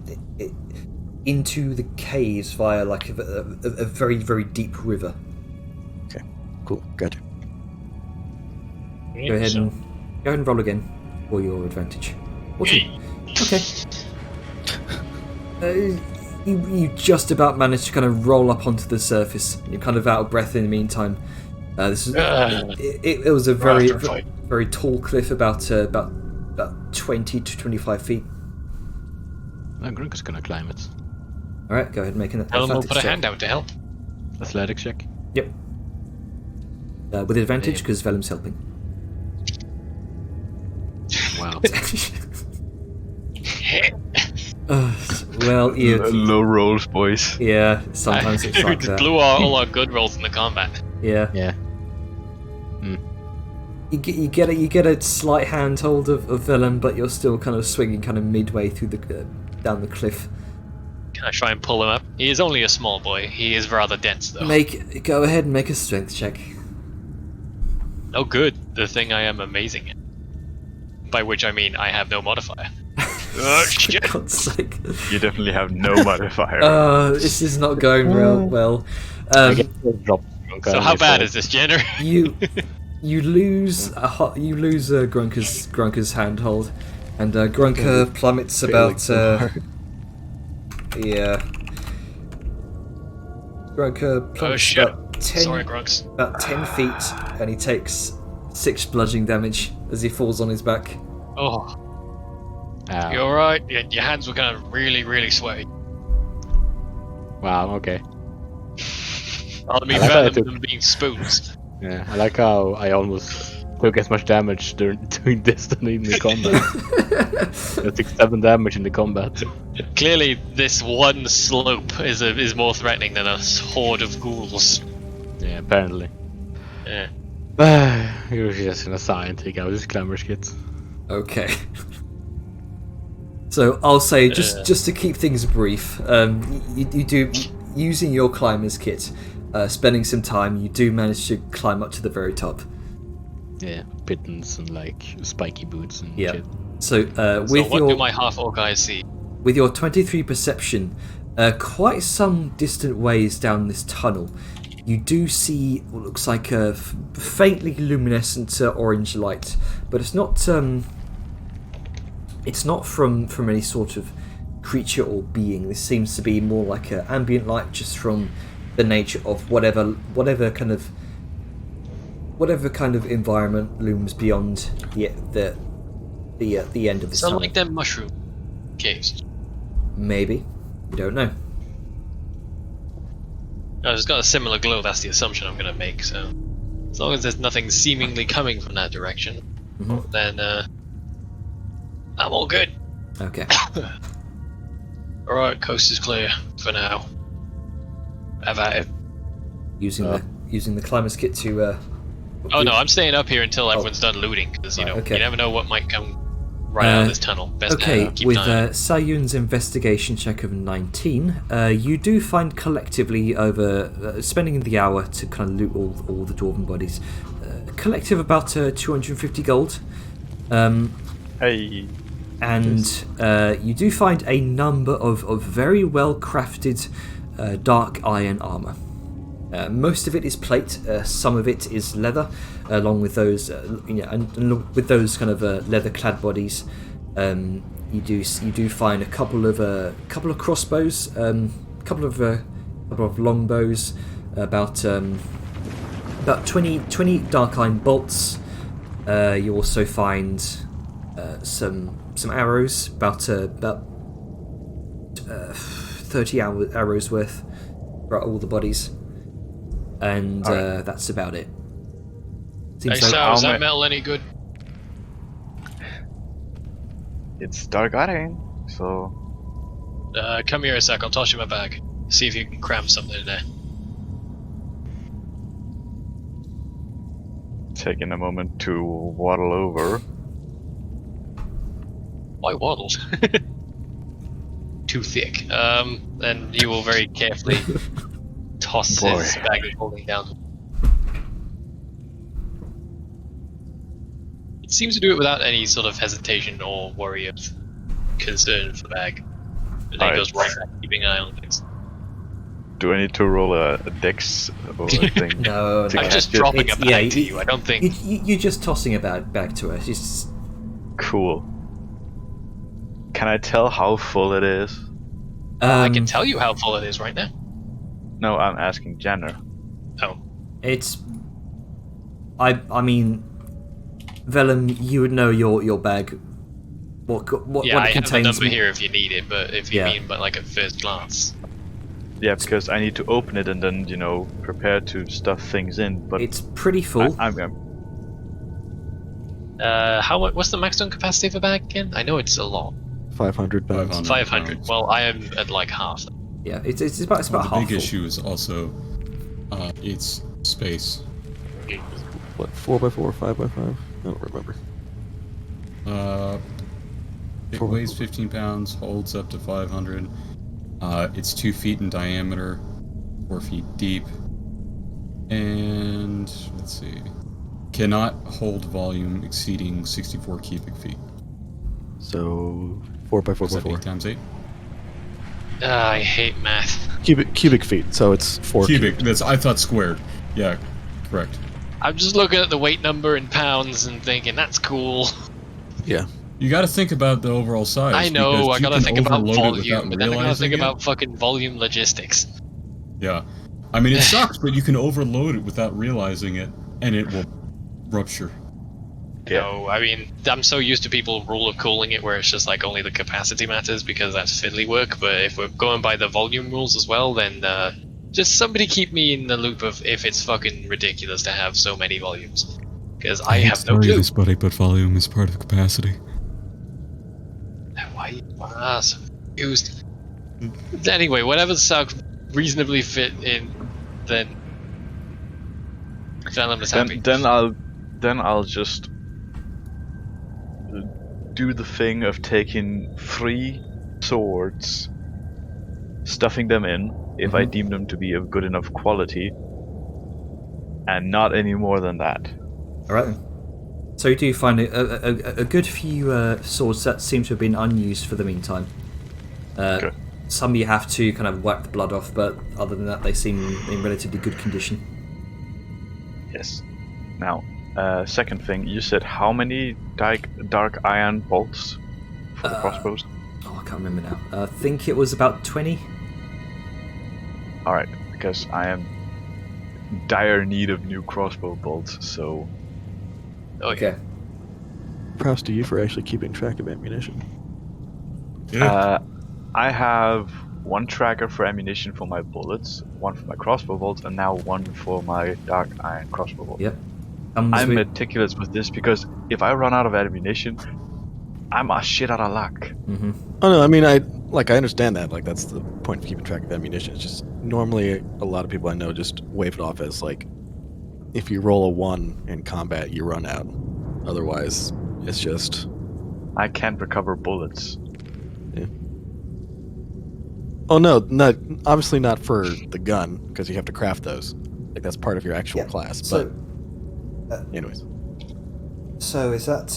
caves via like a very very deep river. Okay, cool, gotcha. Go ahead and roll again for your advantage. 14. Okay. You just about managed to kind of roll up onto the surface. You're kind of out of breath in the meantime. This is it was a very very tall cliff, about 20 to 25 feet. Gruka's gonna climb it. All right, go ahead and make an Tell them we'll athletics put a check. hand out to help. Athletics check. Yep. With advantage because Velum's helping. Wow. Well, Low rolls, boys. yeah. Sometimes it's we like just that. blew all our good rolls in the combat. Yeah. Yeah. You get a slight handhold of Velum, but you're still kind of swinging kind of midway through the down the cliff. Can I try and pull him up? He is only a small boy. He is rather dense, though. Go ahead and make a strength check. Oh, good. The thing I am amazing at. By which I mean I have no modifier. Oh, shit. For God's sake. You definitely have no modifier. This is not going real well. Drop. So how bad is this, Jenner? You lose Grunker's handhold, and Grunker plummets about. Yeah. Grunker Oh plummets shit. about 10, Sorry, Grunks. about 10 feet, and he takes 6 bludgeoning damage as he falls on his back. Oh, you alright? Your hands were kind of really, really sweaty. Wow. Okay. I'll be I like how better I took- than being spoons. Yeah. I like how I almost took as much damage doing this than in the combat. I took 7 damage in the combat. Clearly, this one slope is more threatening than a horde of ghouls. Yeah. Apparently. Yeah. You're just gonna sigh and take out his clamorous kit. Okay. So I'll say just to keep things brief, you using your climber's kit, spending some time, you do manage to climb up to the very top. Yeah, pittons and like spiky boots and Yeah. shit. So with what your do my half-orc eyes see? with your 23 perception, quite some distant ways down this tunnel, you do see what looks like a faintly luminescent orange light, but it's not from any sort of creature or being. This seems to be more like an ambient light, just from the nature of whatever kind of environment looms beyond the end of this Sound tunnel. like them mushroom caves. Maybe, you don't know. It's got a similar glow, that's the assumption I'm going to make, so... As long as there's nothing seemingly coming from that direction, then, I'm all good. Okay. Alright, coast is clear, for now. Have at it. Using the climber's kit to. Oh no, I'm staying up here until everyone's done looting, because, you know, okay. you never know what might come right out of this tunnel. Best Okay, keep with dying. Sayun's investigation check of 19, you do find collectively over spending the hour to kind of loot all the dwarven bodies, collective about 250 gold. Hey. And you do find a number of very well crafted dark iron armor. Most of it is plate, some of it is leather, along with those, and with those kind of leather-clad bodies. You do find a couple of crossbows, couple of longbows, about 20 dark iron bolts. You also find some arrows, about 30 arrows worth for all the bodies. And that's about it. Hey, Seems like so, is that metal any good? It's dark iron, so Come here a sec, I'll toss you my bag. See if you can cram something in there. taking a moment to waddle over. Why waddles? Too thick. Then you will very carefully toss Boy. his bag he's holding down. It seems to do it without any sort of hesitation or worry of concern for the bag. And then Alright. he goes right back, keeping an eye on things. Do I need to roll a dex or a thing? No, To I'm no. just catch it? dropping a It's- bag yeah, to you. I don't think. You're just tossing a bag to her. She's Cool. Can I tell how full it is? I can tell you how full it is right now. No, I'm asking Jenner. Oh, It's. I mean, Vellum, you would know your bag. What yeah, what I it have the contains. number here if you need it, but if you Yeah. mean but like at first glance. Yeah, because I need to open it and then, prepare to stuff things in. But It's pretty full. I'm What's the maximum capacity of a bag again? I know it's a lot. 500 pounds. 500. pounds. Well, I am at like half. Yeah, it's about Well, the half big full. issue is also its space. What, 4x4, 5x5? I don't remember. It 4x4. weighs 15 pounds, holds up to 500. It's 2 feet in diameter, 4 feet deep, and let's see, cannot hold volume exceeding 64 cubic feet. So 4x4 What's by that, 8 4. times 8? I hate math. Cubic feet, so it's 4 Cubic. That's, I thought squared. Yeah, correct. I'm just looking at the weight number in pounds and thinking that's cool. Yeah. You got to think about the overall size. I know, because I you gotta can think about overload it volume, without but then I gotta realizing think it. about fucking volume logistics. Yeah. I mean, it sucks, but you can overload it without realizing it, and it will rupture. Yeah. No, I mean, I'm so used to people rule of cooling it where it's just like only the capacity matters because that's fiddly work, but if we're going by the volume rules as well, then just somebody keep me in the loop of if it's fucking ridiculous to have so many volumes. Because I have no clue. buddy, but volume is part of capacity. Why? So confused. Anyway, whatever Sug reasonably fit in, then Vellum is happy. then I'll just do the thing of taking 3 swords, stuffing them in, if I deem them to be of good enough quality, and not any more than that. All right then. So you do find a good few swords that seem to have been unused for the meantime. Good. Some you have to kind of wipe the blood off, but other than that, they seem in relatively good condition. Yes. Now, second thing, you said how many dark iron bolts for the crossbows? Oh, I can't remember now. I think it was about 20. Alright, because I am in dire need of new crossbow bolts, so... Okay. Props to you for actually keeping track of ammunition. I have one tracker for ammunition for my bullets, one for my crossbow bolts, and now one for my dark iron crossbow bolts. Yep. I'm meticulous with this because if I run out of ammunition, I'm a shit out of luck. Oh no, I mean I understand that. Like that's the point of keeping track of ammunition. It's just normally a lot of people I know just wave it off as like if you roll a 1 in combat, you run out. Otherwise, it's just I can't recover bullets. yeah. Oh no, not obviously not for the gun because you have to craft those. Like that's part of your actual class. So, but anyways, so is that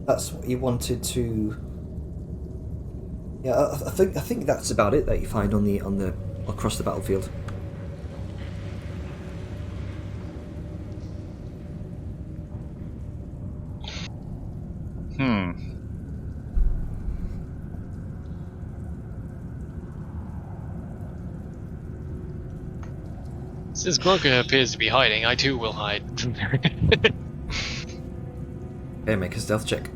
that's what you wanted to? Yeah, I think that's about it that you find on the across the battlefield. Since Glunka appears to be hiding, I too will hide. Okay, make a stealth check.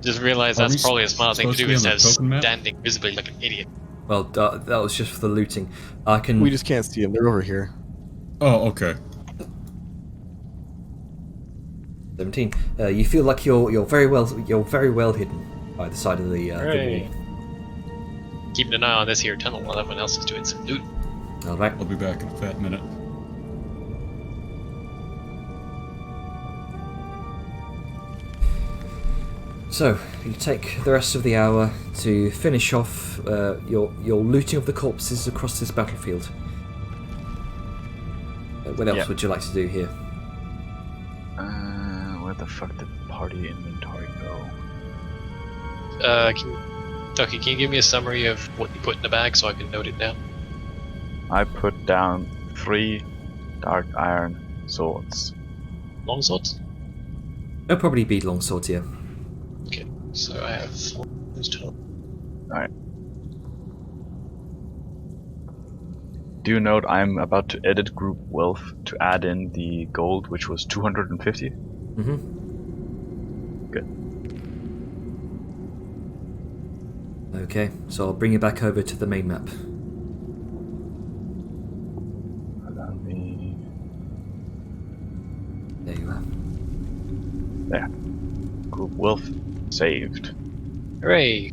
Just realize Are we that's probably a smart thing to do supposed to be on instead the of token map? standing visibly like an idiot. Well, that was just for the looting. I can. we just can't see them. They're over here. Oh, okay. 17. You feel like you're very well hidden by the side of the Hooray. wall. Keeping an eye on this here tunnel while everyone else is doing some loot. All right. I'll be back in a fat minute. So you take the rest of the hour to finish off your looting of the corpses across this battlefield. What else would you like to do here? Where the fuck did party inventory go? Ducky, can you give me a summary of what you put in the bag so I can note it down? I put down 3 dark iron swords. Long swords? There'll probably be long swords here. Okay, so I have 4 those total. Alright. Do you note I'm about to edit group wealth to add in the gold, which was 250? Mm-hmm. Good. Okay, so I'll bring you back over to the main map. Allow me... There you are. There. Group wealth saved. Hooray!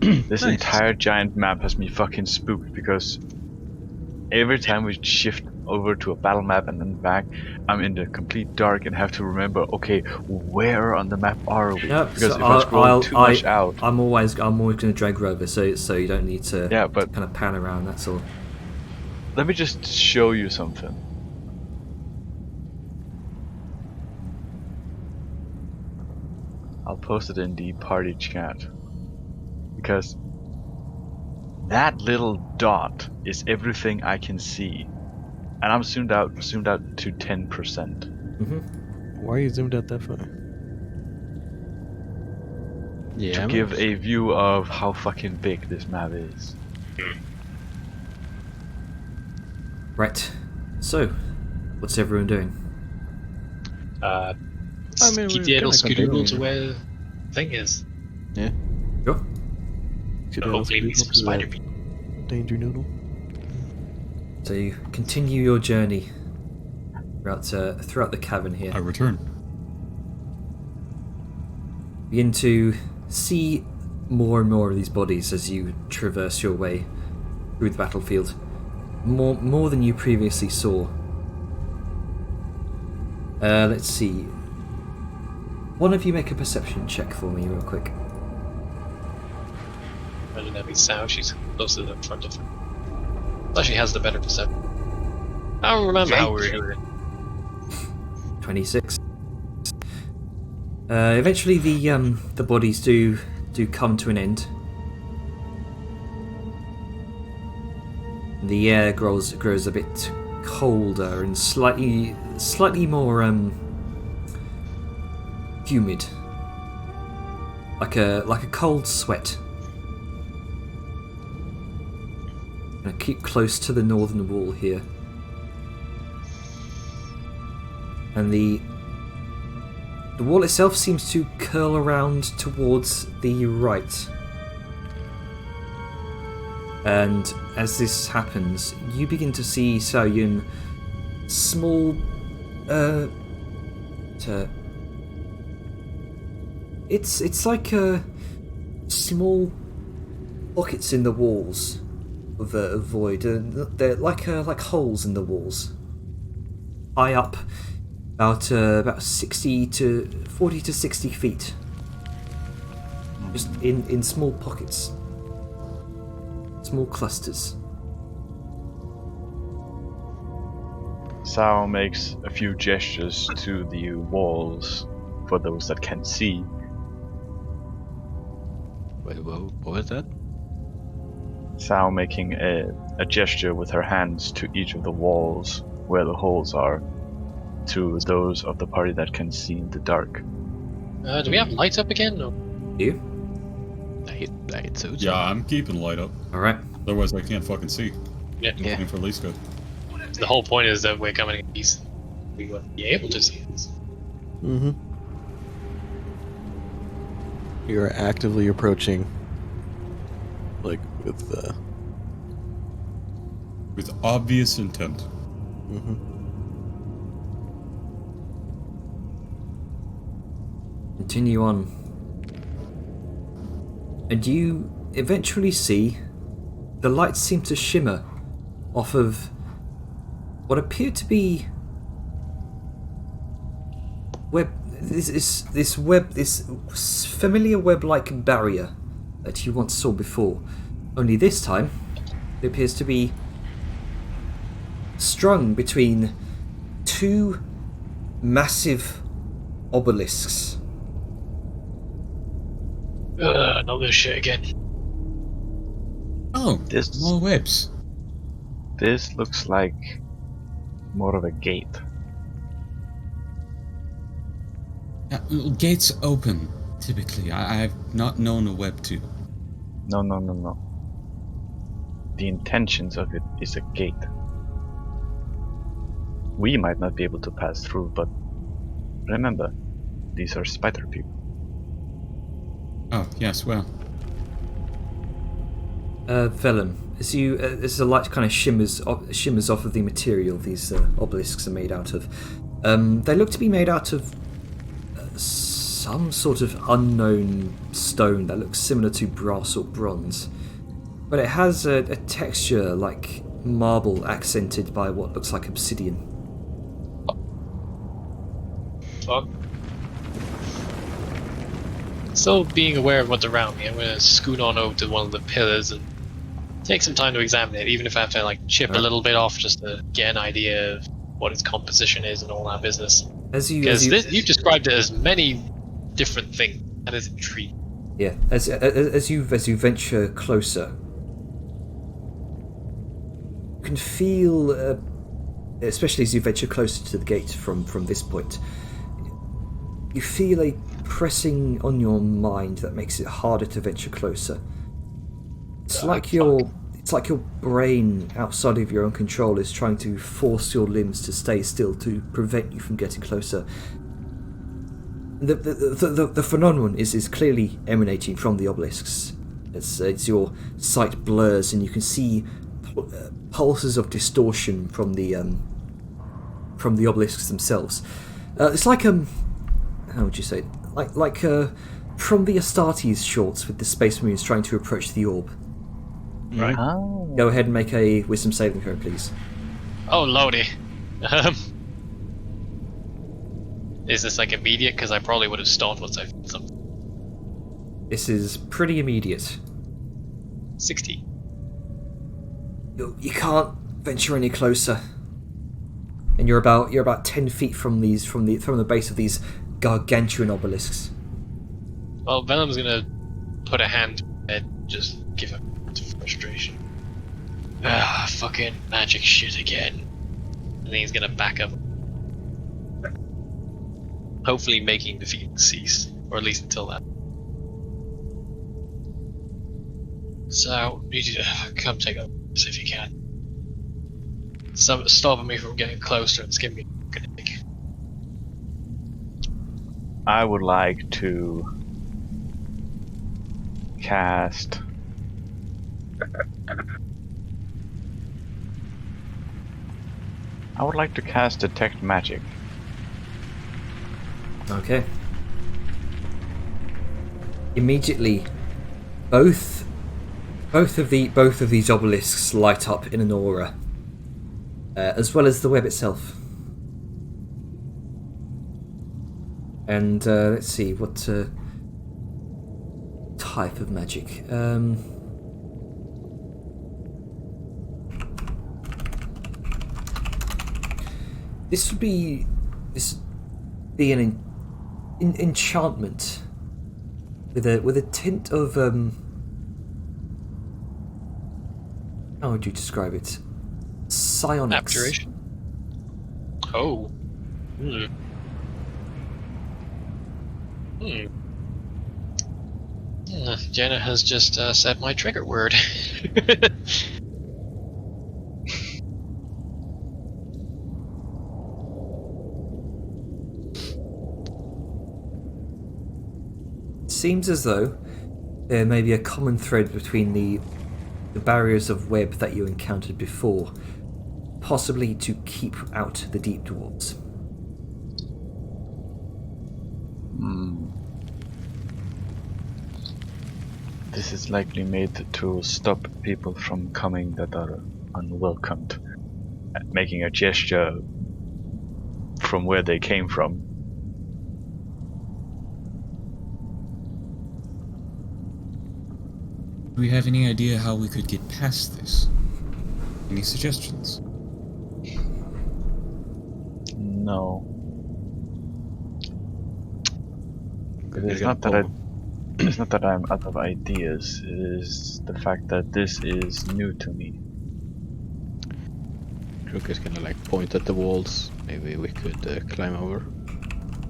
This entire giant map has me fucking spooked because every time we shift over to a battle map and then back, I'm in the complete dark and have to remember, okay, where on the map are we? No, Because so if I scroll too much out... I'm always going to drag you over, so you don't need to but kind of pan around. That's all. let me just show you something. I'll post it in the party chat. Because that little dot is everything I can see. And I'm zoomed out to 10%. Mm-hmm. Why are you zoomed out that far? Yeah. To give a view of how fucking big this map is. Right. So, what's everyone doing? I mean, we're Skidero gonna Scooter continue. to where the thing is. Yeah. Sure. Could Hopefully also leads go some to spider that people. Danger noodle. So you continue your journey throughout the cavern here. I return. Begin to see more and more of these bodies as you traverse your way through the battlefield. More than you previously saw. Let's see. One of you make a perception check for me real quick. imagine at least now she's closer to the front of her. Plus she has the better perception. I don't remember how we were doing it. 26. Eventually, the bodies do come to an end. The air grows a bit colder and slightly more humid, like a cold sweat. I keep close to the northern wall here, and the wall itself seems to curl around towards the right. And as this happens, you begin to see Xiaoyun small it's like small pockets in the walls of a void. They're like holes in the walls, high up, about 40 to 60 feet, just in small pockets, small clusters. Sao makes a few gestures to the walls for those that can see. Wait, what was that? Sao making a gesture with her hands to each of the walls where the holes are, to those of the party that can see in the dark. Do we have lights up again? No. Do you? Light suits. Yeah, I'm keeping light up. All right. Otherwise, I can't fucking see. Yeah. Looking for Liska. The whole point is that we're coming in east. We wouldn't be able to see this. Mm-hmm. You're actively approaching, like with. With obvious intent. Mm-hmm. Continue on. And you eventually see the lights seem to shimmer off of what appeared to be this familiar web-like barrier that you once saw before. Only this time, it appears to be strung between two massive obelisks. Not this shit again. Oh, This- more webs. This looks like more of a gate. Gates open, typically. I've not known a web to. No. The intentions of it is a gate. We might not be able to pass through, but remember, these are spider people. Oh, yes, well. Vellum, as the light kind of shimmers off of the material these obelisks are made out of, they look to be made out of some sort of unknown stone that looks similar to brass or bronze, but it has a texture like marble accented by what looks like obsidian. Fuck. Still being aware of what's around me, I'm gonna scoot on over to one of the pillars and take some time to examine it, even if I have to like chip a little bit off just to get an idea of what its composition is and all that business. Because you described it as many different things. That is intriguing. Yeah, as you venture closer, you can feel, especially as you venture closer to the gate from this point, you feel a pressing on your mind that makes it harder to venture closer. It's like your brain outside of your own control is trying to force your limbs to stay still to prevent you from getting closer. The phenomenon is clearly emanating from the obelisks. It's your sight blurs and you can see pulses of distortion from the obelisks themselves. It's like how would you say it? Like from the Astartes shorts with the Space Marines trying to approach the orb. Right. Oh. Go ahead and make a wisdom saving throw, please. Oh, lordy. Is this like immediate? Because I probably would have stopped once I found something. This is pretty immediate. 60. You can't venture any closer, and you're about 10 feet from the base of these gargantuan obelisks. Well, Venom's gonna put a hand to his head, just give up to frustration. Ah, fucking magic shit again. And then he's gonna back up. Hopefully making the feeling cease, or at least until that. So, need you to come take up this if you can. Stopping me from getting closer and giving me a dick. I would like to cast. I would like to cast Detect Magic. Okay. Immediately, both of these obelisks light up in an aura, as well as the web itself. And let's see what type of magic. This would be an enchantment with a tint of how would you describe it? Psionics. Abjuration. Oh. Hmm. Jenna has just said my trigger word. Seems as though there may be a common thread between the barriers of web that you encountered before, possibly to keep out the deep dwarves. This is likely made to stop people from coming that are unwelcomed, making a gesture from where they came from. Do we have any idea how we could get past this? Any suggestions? No. It's It's not that I'm out of ideas, it is the fact that this is new to me. Crook is gonna like point at the walls. Maybe we could climb over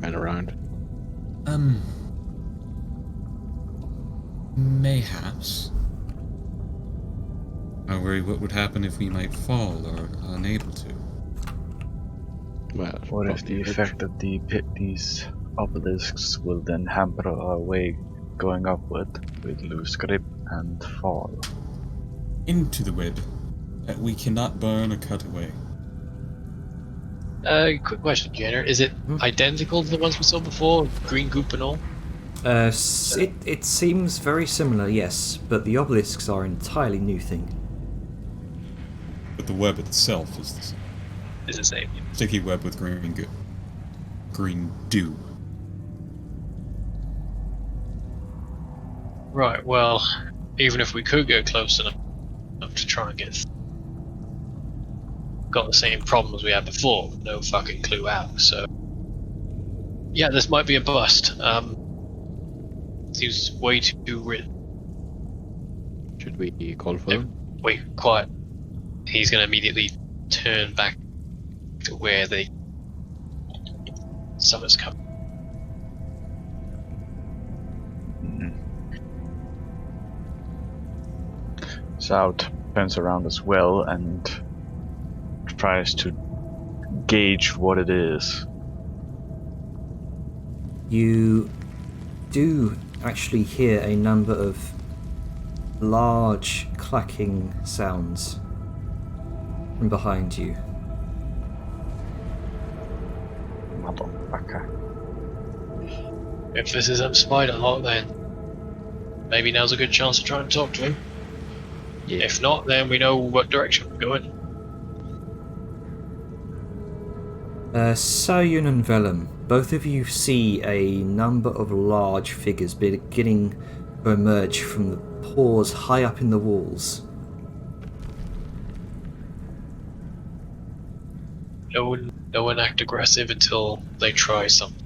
and around. Mayhaps. I worry what would happen if we might fall or are unable to. Well, What if the effect of these obelisks will then hamper our way going upward? We'd lose grip and fall. Into the web that we cannot burn or cut away. Quick question, Jenner. Is it identical to the ones we saw before? Green goop and all? It seems very similar, yes, but the obelisks are an entirely new thing. But the web itself is the same. Is the same. Sticky web with green dew. Right, well, even if we could go close enough to try and get got the same problems we had before, with no fucking clue out, so yeah, this might be a bust. Seems way too written. should we call for them? Wait, quiet. He's gonna immediately turn back to where the summer's come. Zout turns around as well and tries to gauge what it is. You do actually hear a number of large clacking sounds from behind you. Motherfucker. If this is Spider Hawk, then maybe now's a good chance to try and talk to him. Yeah. If not, then we know what direction we're going. Sayun and Vellum, both of you see a number of large figures beginning emerge from the pores high up in the walls. No one act aggressive until they try something.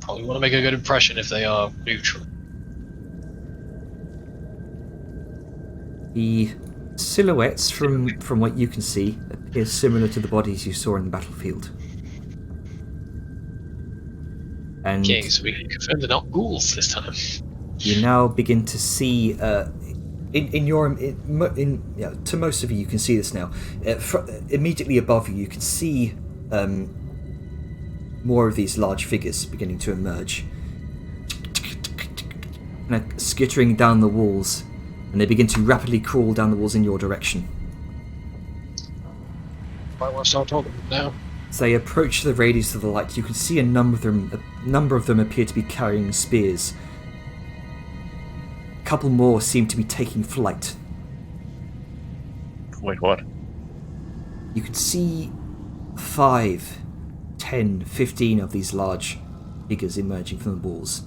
Probably want to make a good impression if they are neutral. The silhouettes from what you can see appear similar to the bodies you saw in the battlefield. And Okay, so we can confirm they're not ghouls this time. you now begin to see to most of you can see this now. Immediately above you can see more of these large figures beginning to emerge, kind of skittering down the walls, and they begin to rapidly crawl down the walls in your direction. I want to start talking now. As they approach the radius of the light, you can see a number of them appear to be carrying spears. A couple more seem to be taking flight. Wait, what? You can see 5, 10, 15 of these large figures emerging from the walls.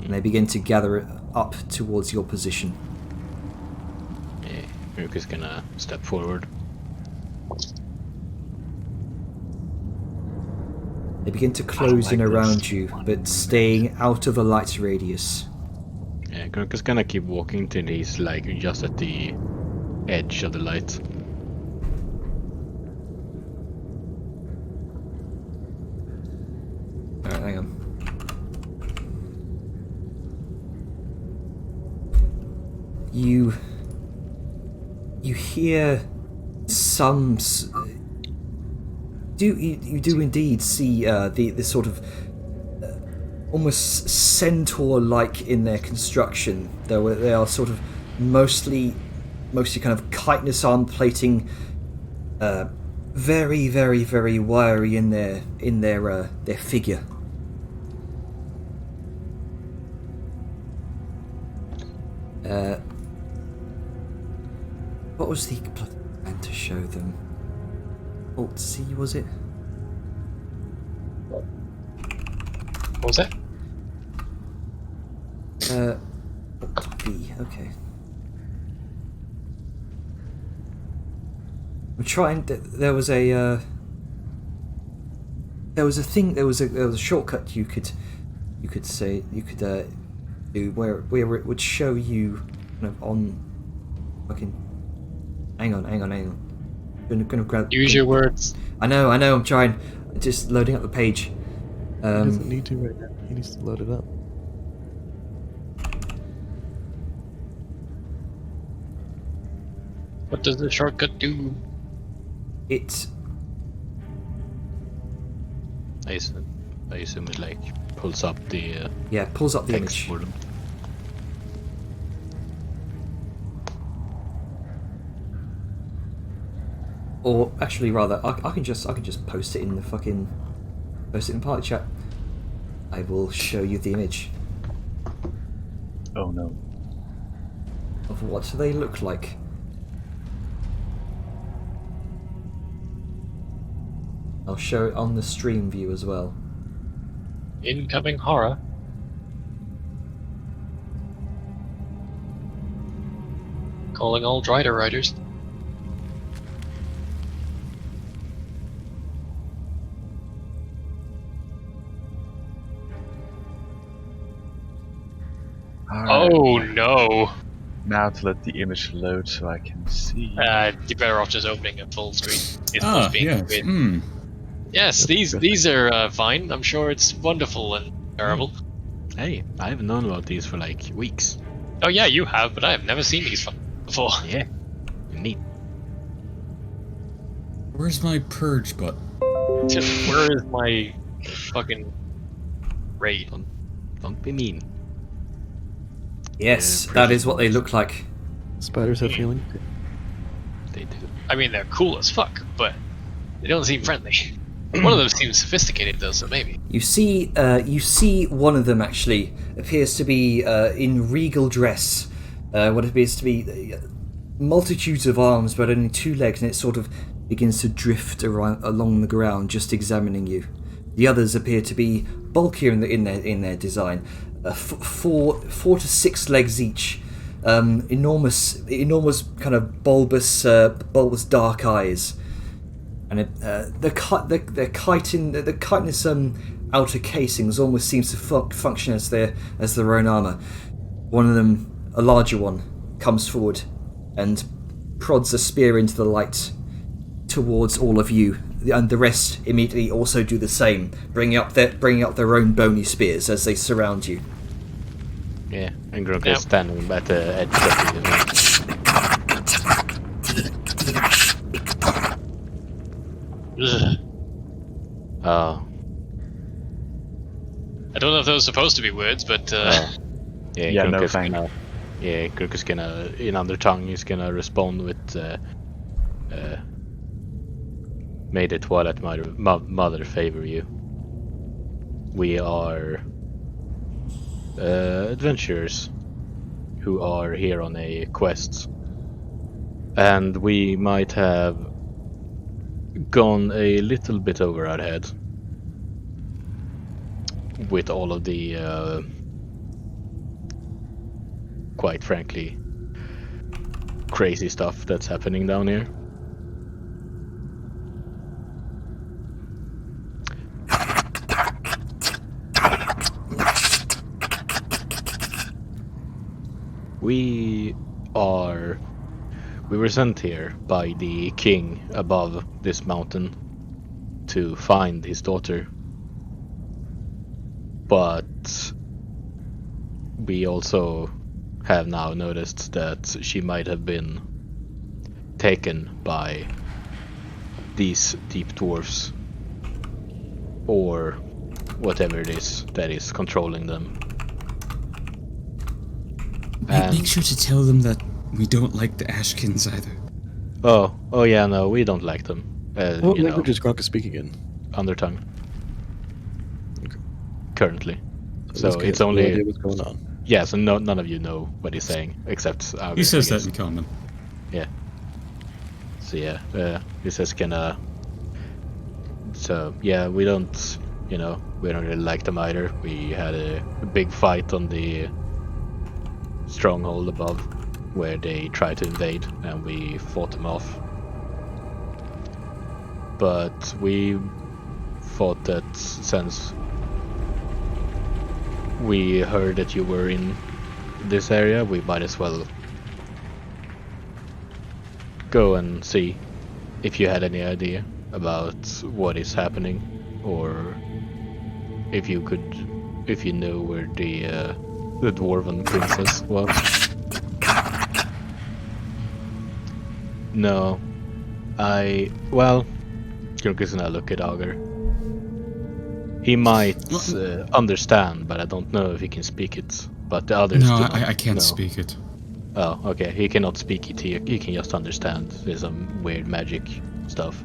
And they begin to gather up towards your position. Yeah, Ruka's gonna step forward. They begin to close in around you, but staying out of the light radius. Yeah, Ruka's gonna keep walking till he's like just at the edge of the light. Alright, hang on. You hear some. You do indeed see the sort of almost centaur-like in their construction. They are sort of mostly kind of chitinous arm plating, very, very, very wiry in their figure. What was the plan to show them? Alt C, was it? What was that? Alt B, okay. I'm trying. There was a thing. There was a shortcut you could do where it would show you kind of on. Fucking. Hang on. Gonna grab. Use your words. I know. I'm trying. Just loading up the page. He doesn't need to right now. He needs to load it up. What does the shortcut do? It. I assume it like pulls up the Pulls up the text image. for them. Or actually, rather, I can just post it in the party chat. I will show you the image Oh no. of what they look like. I'll show it on the stream view as well. Incoming horror. Calling all Drider riders. Alright, Oh no! now to let the image load so I can see. You're better off just opening a full screen. It's Ah, just being yes. weird. Yes, these are fine. I'm sure it's wonderful and terrible. Hey, I haven't known about these for like weeks. Oh yeah, you have, but I have never seen these before. Yeah, neat. Where's my purge button? Where is my fucking raid? Don't be mean. Yes, Yeah, that is what they look like. Spiders have feeling. They do. I mean, they're cool as fuck, but they don't seem friendly. One of them seems sophisticated though, so maybe. You see one of them actually appears to be in regal dress. What appears to be multitudes of arms, but only 2 legs, and it sort of begins to drift along the ground, just examining you. The others appear to be bulkier in their design, 4 to 6 legs each, enormous kind of bulbous dark eyes, and the chitinous outer casings almost seems to function as their own armor. One of them, a larger one, comes forward and prods a spear into the light towards all of you, and the rest immediately also do the same, bringing up their own bony spears as they surround you. Yeah, and Grunk is standing at the edge of it. Oh. I don't know if those are supposed to be words, but Yeah, no thank you. Yeah, Grunk is gonna, in Undertongue, he's gonna respond with may the Twilight Mother favor you. We are adventurers who are here on a quest, and we might have gone a little bit over our head with all of the quite frankly crazy stuff that's happening down here. We were sent here by the king above this mountain to find his daughter. But we also have now noticed that she might have been taken by these deep dwarfs, or whatever it is that is controlling them. Make sure to tell them that we don't like the Ashkins either. Oh yeah, no, we don't like them. What language is Grunk speaking in? Undertongue. Okay. Currently. So So it's only... no idea what's going on. Yeah, so none of you know what he's saying, except... He says that in common. Yeah. So yeah, he says gonna... So yeah, we don't really like them either. We had a big fight on the stronghold above, where they tried to invade, and we fought them off. But we thought that since we heard that you were in this area, we might as well go and see if you had any idea about what is happening, or if you know where the dwarven princess was. No, Jörg is gonna look at Augur. He might understand, but I don't know if he can speak it. But the others No, do not I can't know. speak it. Oh, okay. He cannot speak it. He can just understand. There's some weird magic stuff.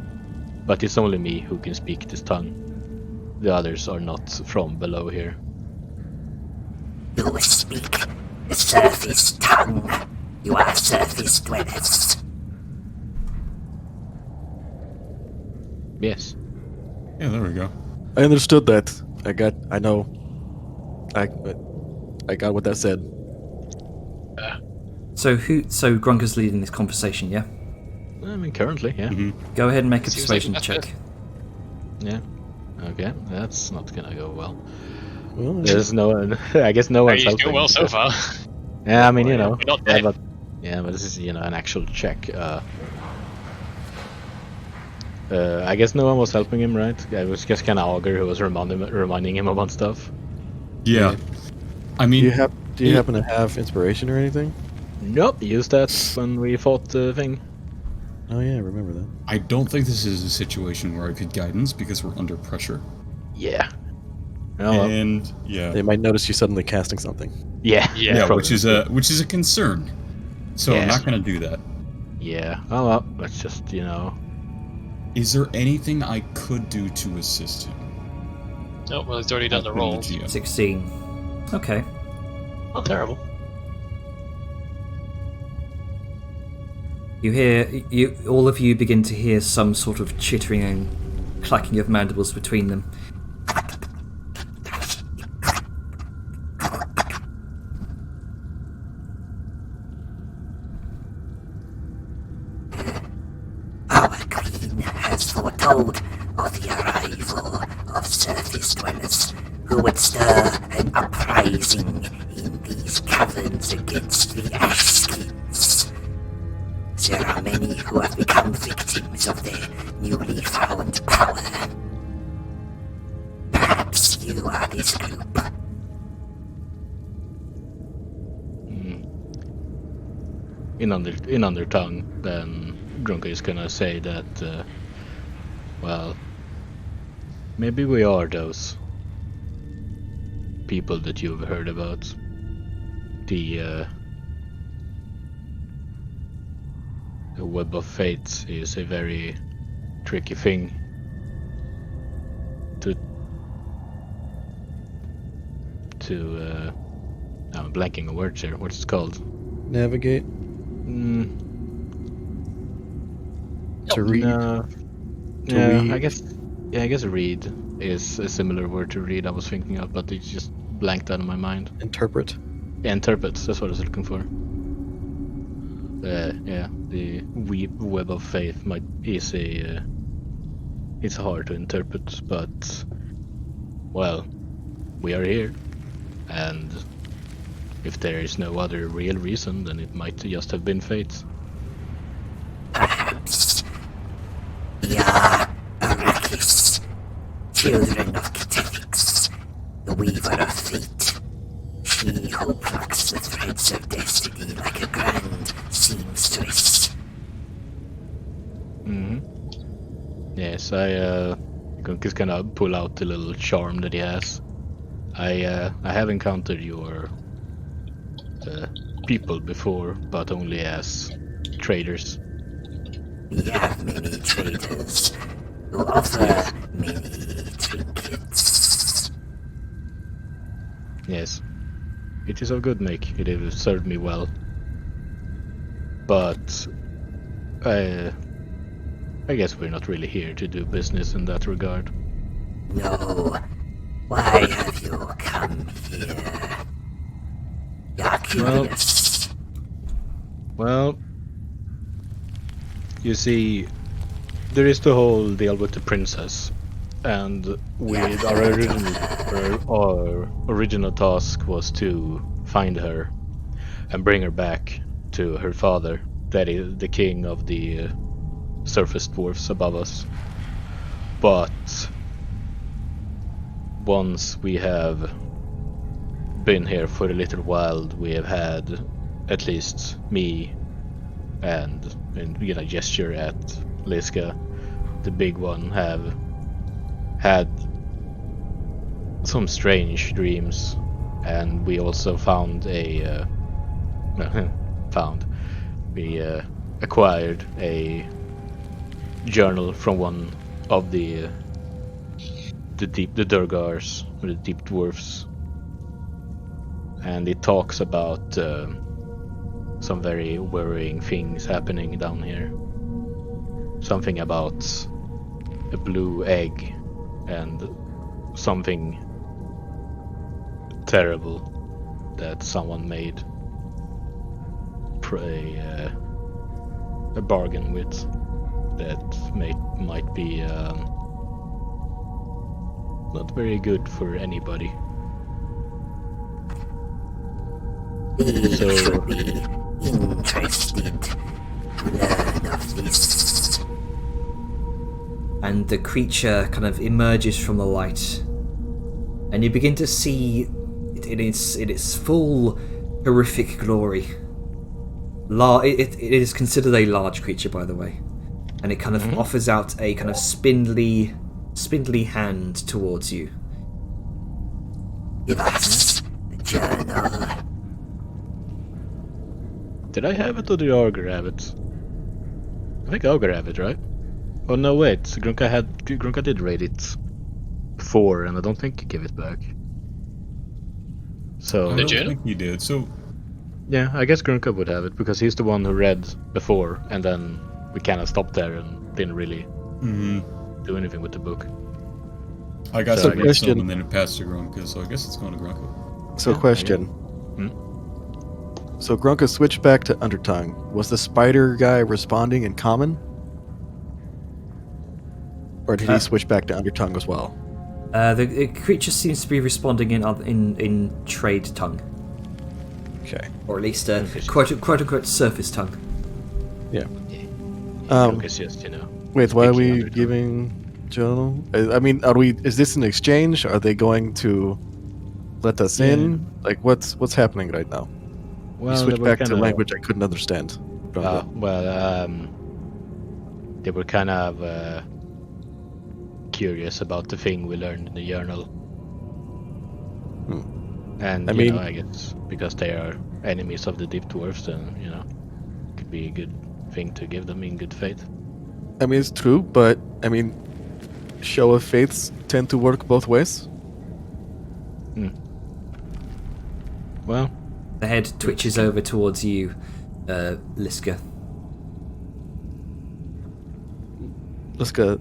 But it's only me who can speak this tongue. The others are not from below here. You will speak the surface tongue. You are surface dwellers. Yes. Yeah, there we go. I understood that. I got what that said. So Grunker's leading this conversation, yeah? I mean, currently, yeah. Mm-hmm. Go ahead and make a Seems like persuasion that's check. Yeah. Okay, that's not gonna go well. Well, There's no one. I guess no one's you helping. do well so far. Yeah, I mean, you know. We're not Yeah, dead. but this is, an actual check. I guess no one was helping him, right? It was just kind of Augur who was reminding him about stuff. Yeah. I do mean, you happen to have inspiration or anything? Nope, used that when we fought the thing. Oh yeah, I remember that. I don't think this is a situation where I could guidance because we're under pressure. Yeah. Oh, well. And yeah, They might notice you suddenly casting something. Yeah. Yeah, yeah, probably. which is a concern. So I'm Yeah. not going to do that. Yeah. Oh well, let's just Is there anything I could do to assist him? Oh, well, he's already done the From roll. GM? 16. Okay. Not terrible. All of you begin to hear some sort of chittering and clacking of mandibles between them. told of the arrival of surface dwellers who would stir an uprising in these caverns against the Ashskins. There are many who have become victims of their newly found power. Perhaps you are this group. In under tongue, then Grunka is gonna say that, well, maybe we are those people that you've heard about. The web of fate is a very tricky thing to I'm blanking on words here. What's it called? Navigate. To read. No. To Yeah, read. I guess read is a similar word to read I was thinking of, but it just blanked out of my mind. Interpret. Yeah, interpret, that's what I was looking for. Yeah, the web of faith it's hard to interpret, but well, we are here, and if there is no other real reason, then it might just have been fate. Perhaps we are Arrakis, children of Ketethix, the weaver of fate. She who plucks the threads of destiny like a grand seamstress. Yes, Gunk is gonna pull out the little charm that he has. I have encountered your people before, but only as traders. We have many traders who offer many trinkets. Yes, it is of good make. It has served me well. But I guess we're not really here to do business in that regard. No, why have you come here? You're curious. Well, you see, there is the whole deal with the princess, and our original task was to find her and bring her back to her father, that is the king of the surface dwarfs above us. But once we have been here for a little while, we have had, at least me, and gesture at Liska, the big one, have had some strange dreams, and we also found we acquired a journal from one of the Durgars, or the deep dwarfs, and it talks about some very worrying things happening down here. Something about a blue egg and something terrible that someone made a bargain with, that might be not very good for anybody. We So should be interested to learn of this. And the creature kind of emerges from the light, and you begin to see it in its full horrific glory. It is considered a large creature, by the way, and it kind of offers out a kind of spindly hand towards you. Give us the journal. did I have it or did Augur have it? I think Augur have it, right? Oh no, wait. Grunka did raid it before, and I don't think he gave it back. So I The don't journal? think he did. So yeah, I guess Grunka would have it because he's the one who read before, and then we kind of stopped there and didn't really do anything with the book. I got So some I question, and then it passed to Grunka, so I guess it's going to Grunka. So, Yeah, question. So Grunka switched back to Undertongue. Was the spider guy responding in common? Or did he switch back to Undertongue as well? The creature seems to be responding in trade tongue, Okay. or at least quote unquote surface tongue. Yeah. Lucas just, Wait, why are speaking we Undertongue. giving journal? I mean, are we? Is this an exchange? Are they going to let us in? Like, what's happening right now? Well, You they switched were back to kinda- language I couldn't understand. They were kind of curious about the thing we learned in the journal. And, I mean- I guess because they are enemies of the deep dwarfs, then, could be a good thing to give them in good faith. I mean, it's true, but I mean, show of faiths tend to work both ways. Well, The head twitches over towards you, Liska. Let's go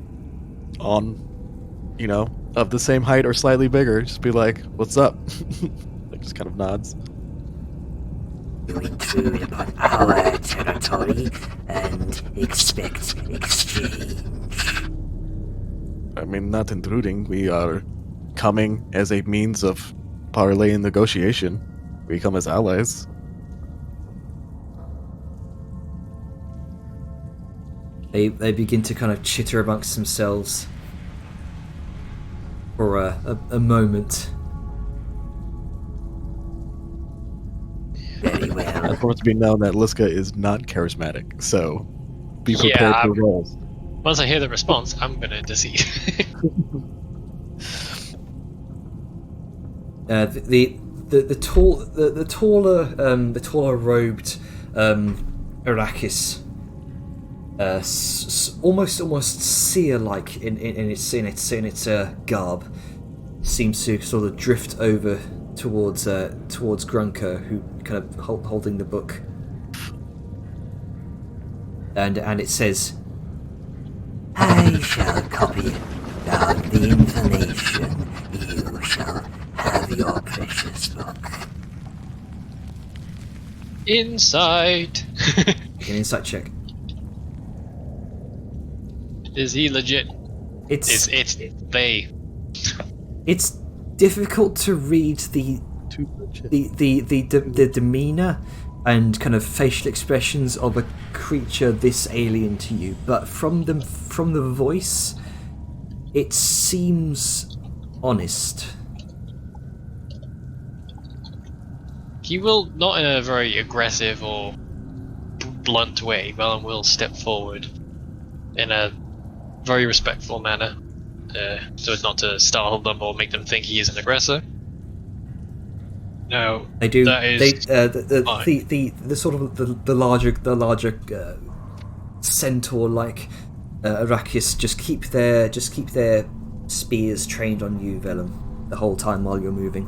on, of the same height or slightly bigger. Just be like, "What's up?" Like, just kind of nods. You intrude upon our territory and expect exchange. I mean, not intruding. We are coming as a means of parley and negotiation. We come as allies. They begin to kind of chitter amongst themselves for a moment. Very well. I just want it to be known that Liska is not charismatic, so be prepared Yeah, for rolls. Once I hear the response, I'm gonna deceive. The taller robed Arrakis, almost seer-like in its garb, seems to sort of drift over towards Grunker, who kind of holding the book, and it says, I shall copy down the information. You shall have your precious book. Insight. "Make an insight check." Is he legit? It's It's difficult to read the demeanor and kind of facial expressions of a creature this alien to you, but from the voice, it seems honest. He will, not in a very aggressive or blunt way, Velen will step forward in a very respectful manner, so as not to startle them or make them think he is an aggressor. No, They do. That is The sort of the larger centaur-like Arrakis just keep their spears trained on you, Velen, the whole time while you're moving.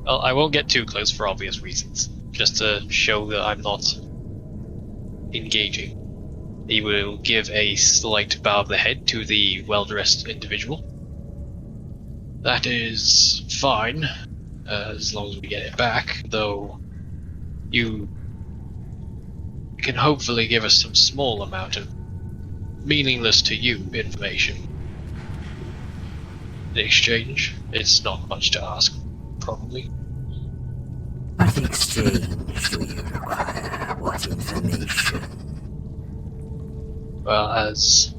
Well, I won't get too close for obvious reasons, just to show that I'm not engaging. He will give a slight bow of the head to the well-dressed individual. That is fine, as long as we get it back, though you can hopefully give us some small amount of meaningless to you information. In exchange, it's not much to ask, probably. What exchange do you require? What information? Well, as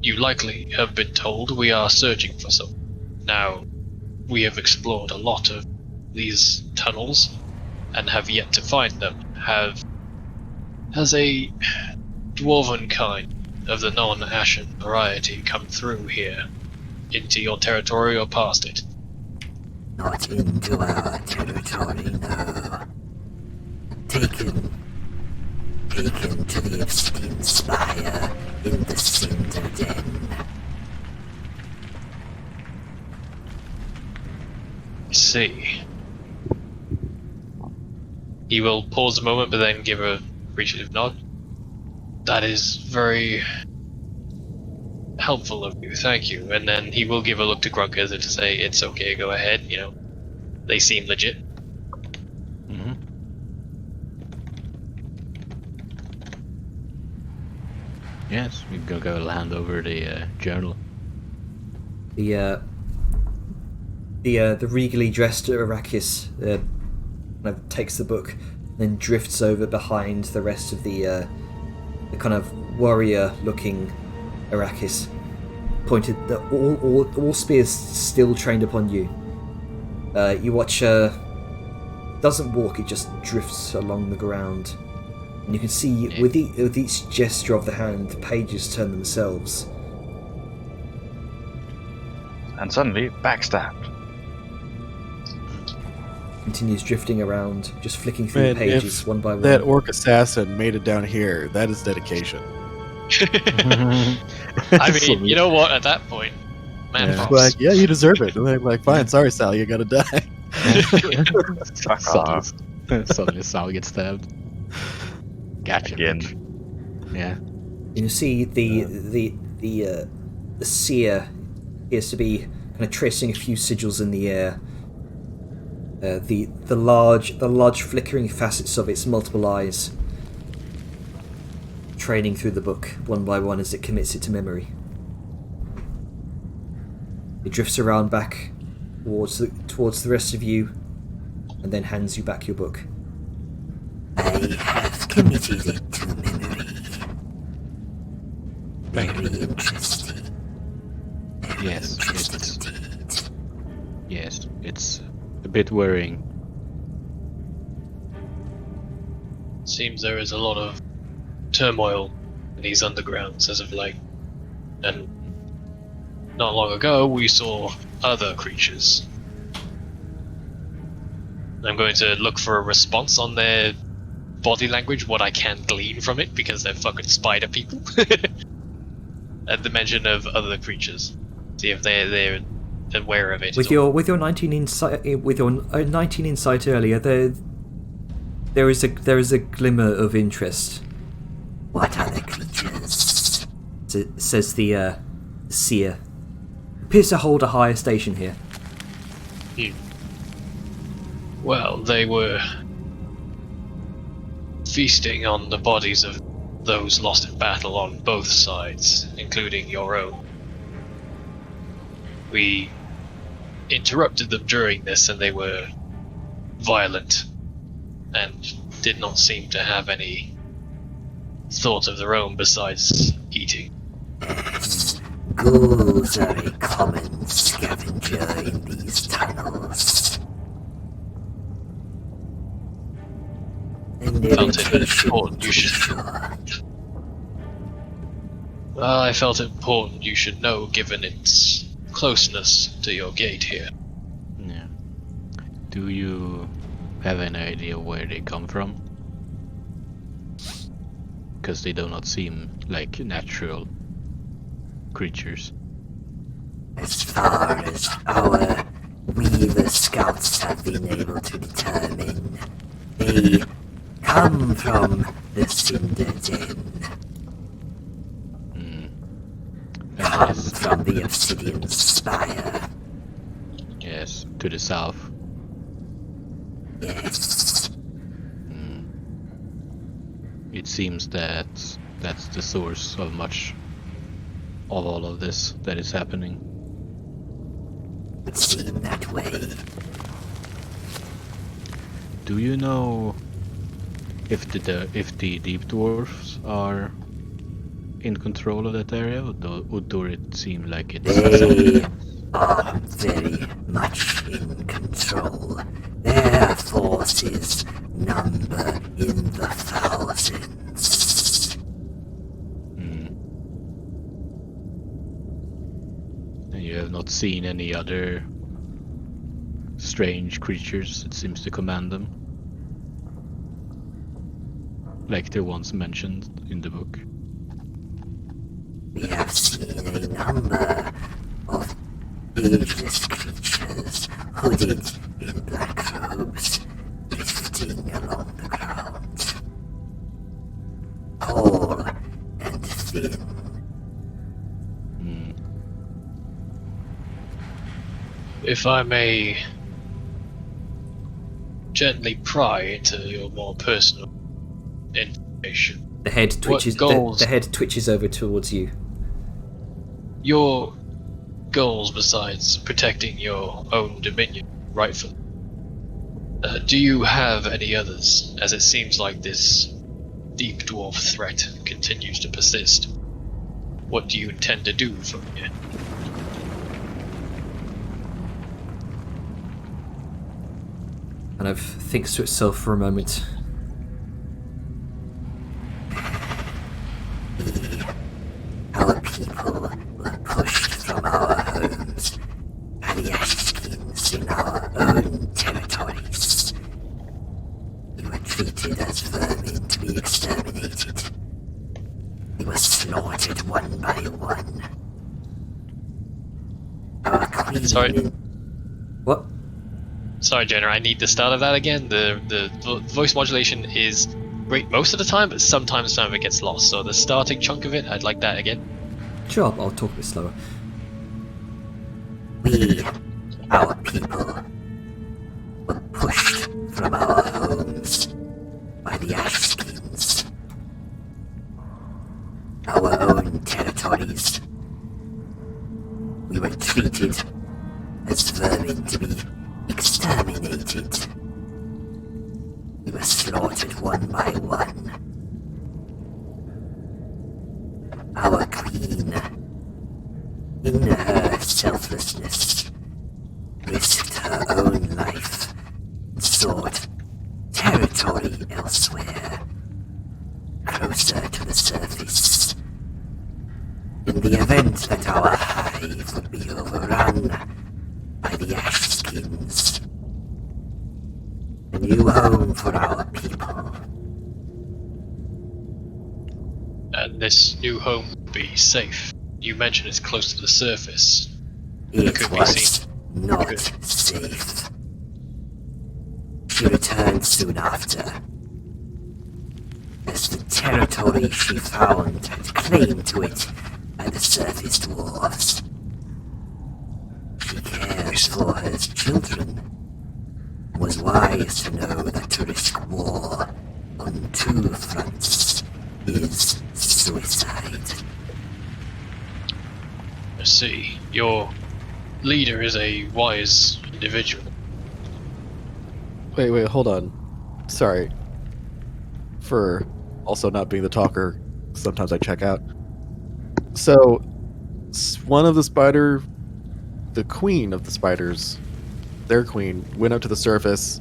you likely have been told, we are searching for some. Now, we have explored a lot of these tunnels and have yet to find them. Has a dwarven kind of the non-ashen variety come through here into your territory or past it? Not into our territory, no. Taken to the Epstein Spire in the Cinder Den. I see. He will pause a moment, but then give a appreciative nod. That is very helpful of you, thank you. And then he will give a look to Grunk as if to say, it's okay, go ahead, they seem legit. Mm-hmm. Yes, we can go hand over the journal. The regally dressed Arrakis kind of takes the book, then drifts over behind the rest of the kind of warrior-looking Arrakis, pointed. All spears still trained upon you. You watch her. Doesn't walk; it just drifts along the ground, and you can see with each gesture of the hand, the pages turn themselves. And suddenly, backstabbed. Continues drifting around, just flicking through the Man, pages if one by one. that orc assassin made it down here, that is dedication. I mean, you know what? At that point, man, Yeah. props. Like, yeah, you deserve it. And they're like, fine, sorry, Sal, you gotta die. Fuck off. Suddenly Sal gets stabbed. Gotcha. Again. bitch. Yeah. You see the seer appears to be kind of tracing a few sigils in the air. The large flickering facets of its multiple eyes training through the book one by one as it commits it to memory. It drifts around back towards the rest of you, and then hands you back your book. I have committed it to memory. Very interesting. Yes. Interesting indeed. Yes. It's a bit worrying. Seems there is a lot of turmoil in these undergrounds as of late. And not long ago, we saw other creatures. I'm going to look for a response on their body language, what I can glean from it, because they're fucking spider people. At the mention of other creatures, see if they're aware of it. With your 19 insight earlier, there is a glimmer of interest. What other creatures? Says the seer. Appears to hold a higher station here. Well, they were feasting on the bodies of those lost in battle on both sides, including your own. We interrupted them during this, and they were violent and did not seem to have any thought of their own besides eating. Yes. Ghouls are a common scavenger in these tunnels. And their Felt it rotation, important to you be should. sure. Well, I felt it important you should know, given its closeness to your gate here. Yeah. Do you have any idea where they come from? Because they do not seem like natural creatures. As far as our Weaver scouts have been able to determine, they come from the Cinder Den. That Come is, from the Obsidian Spire. yes, to the south. Yes. It seems that that's the source of much of all of this that is happening. Would seem that way. Do you know if the deep dwarfs are in control of that area, or do it seem like it's They are very much in control. Their forces number in the thousands. And you have not seen any other strange creatures that seems to command them? Like the ones mentioned in the book. We have seen a number of ageless creatures hooded in black robes, drifting along the ground. Tall and thin. If I may gently pry into your more personal information. The head twitches. goals? The head twitches over towards you. Your goals besides protecting your own dominion, rightfully. Do you have any others, as it seems like this deep dwarf threat continues to persist? What do you intend to do from here? Kind of thinks to itself for a moment. Our people were pushed from our homes by the Ashskins in our own territories. We were treated as vermin to be exterminated. We were slaughtered one by one. Our queen... Sorry. What? Sorry, Jenna, I need the start of that again. The voice modulation is great most of the time, but sometimes some of it gets lost. So the starting chunk of it, I'd like that again. Sure, I'll talk a bit slower. We, our people, were pushed from our homes by the Ashskins. Our own territories. We were treated as vermin to be exterminated. We were slaughtered one by one. Our queen, in her selflessness, risked her own life and sought territory elsewhere, closer to the surface. In the event that our hive would be overrun by the Ashskins, a new home for our people. And this new home will be safe. You mentioned it's close to the surface. It could be was seen. not safe. She returned soon after, as the territory she found had claimed to it by the surface dwarves. She cares for her children, and was wise to know that to risk war on two fronts is suicide. I see. Your leader is a wise individual. Wait, hold on. Sorry. For also not being the talker, sometimes I check out. So, one of the queen of the spiders, their queen, went up to the surface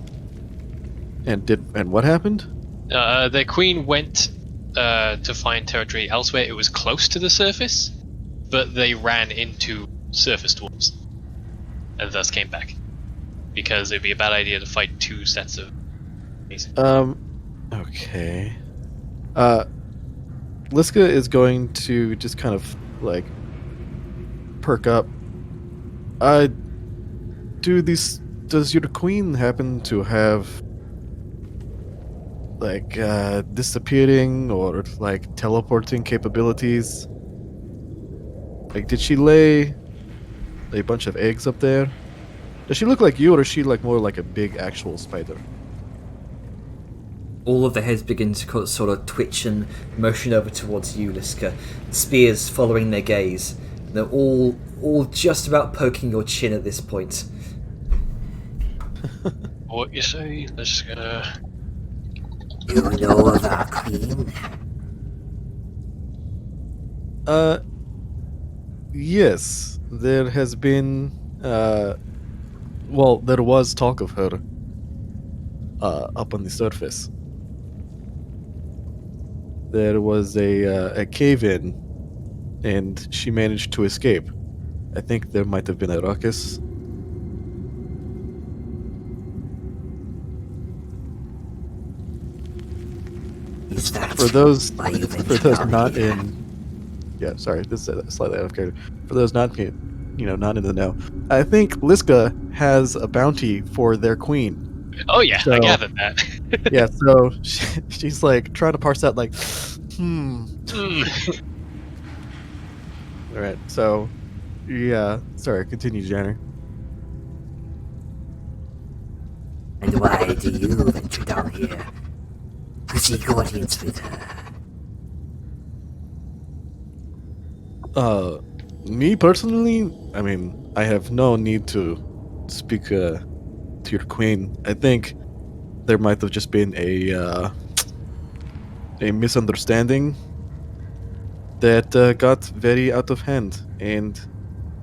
and what happened? The queen went to find territory elsewhere. It was close to the surface, but they ran into surface dwarves, and thus came back. Because it'd be a bad idea to fight two sets of... Okay. Liska is going to just kind of, like, perk up. Does your queen happen to have, like, disappearing or, like, teleporting capabilities? Like, did she lay a bunch of eggs up there? Does she look like you, or is she, like, more like a big actual spider? All of the heads begin to sort of twitch and motion over towards you, Liska. Spears following their gaze. They're all just about poking your chin at this point. What you say? Let's gonna... You know of our queen? Yes. There has been, well, there was talk of her, up on the surface. There was a cave-in, and she managed to escape. I think there might have been a ruckus. Is that For those why you for ventured those out not here? yeah, sorry, this is slightly out of character. For those not not in the know, I think Liska has a bounty for their queen. Oh yeah, So- I gathered that. Yeah, so she's like trying to parse out, like, Hmm. All right, so yeah, sorry, continue, Jenner. And why do you venture down here to seek audience with her? Me personally, I mean, I have no need to speak to your queen. I think there might have just been a misunderstanding that got very out of hand, and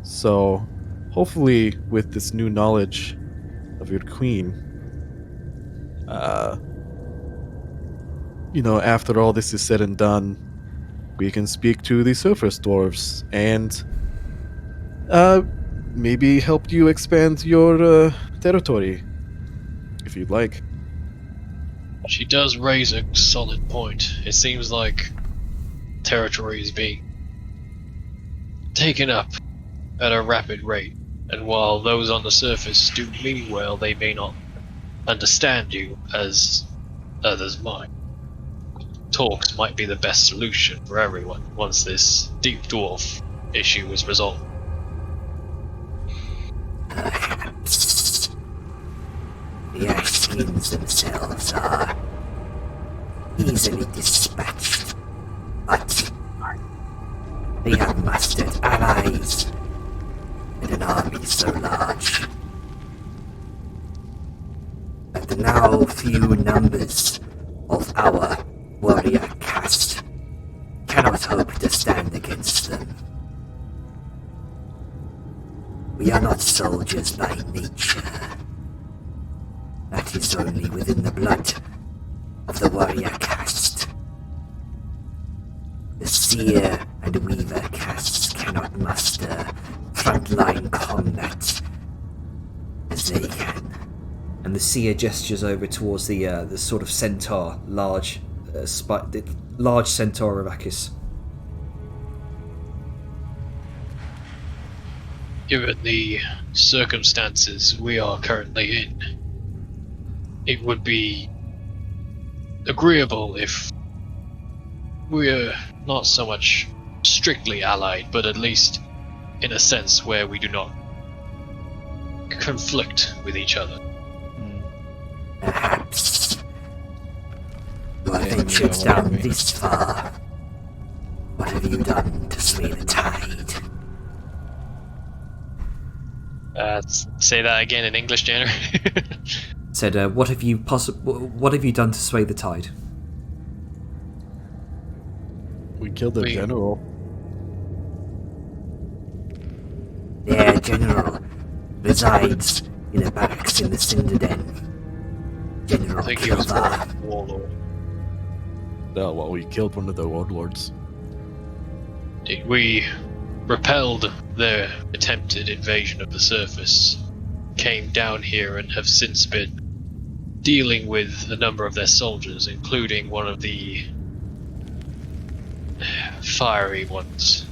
so hopefully, with this new knowledge of your queen, uh, after all this is said and done, we can speak to the surface dwarves and uh, maybe help you expand your territory if you'd like. She does raise a solid point. It seems like territory is being taken up at a rapid rate, and while those on the surface do mean well, they may not understand you as others might. Talks might be the best solution for everyone once this deep dwarf issue is resolved. Perhaps the Ashkins themselves are easily dispatched, but they have mustered allies and an army so large that the now few numbers of our warrior caste cannot hope to stand against them. We are not soldiers by nature. That is only within the blood of the warrior caste. The seer and weaver castes cannot muster frontline combat as they can. And the seer gestures over towards the sort of centaur, large centaur of Akis. Given the circumstances we are currently in, it would be agreeable if we're not so much strictly allied, but at least in a sense where we do not conflict with each other. Perhaps you have ventured down this far. What have you done to sway the tide? Say that again in English, Jenner. Said, what have you done to sway the tide? We killed the general. Their general resides in a barracks in the Cinder Den. General I think he was Kilvar. a warlord. No, well, we killed one of the warlords. We repelled their attempted invasion of the surface, came down here and have since been dealing with a number of their soldiers, including one of the fiery ones.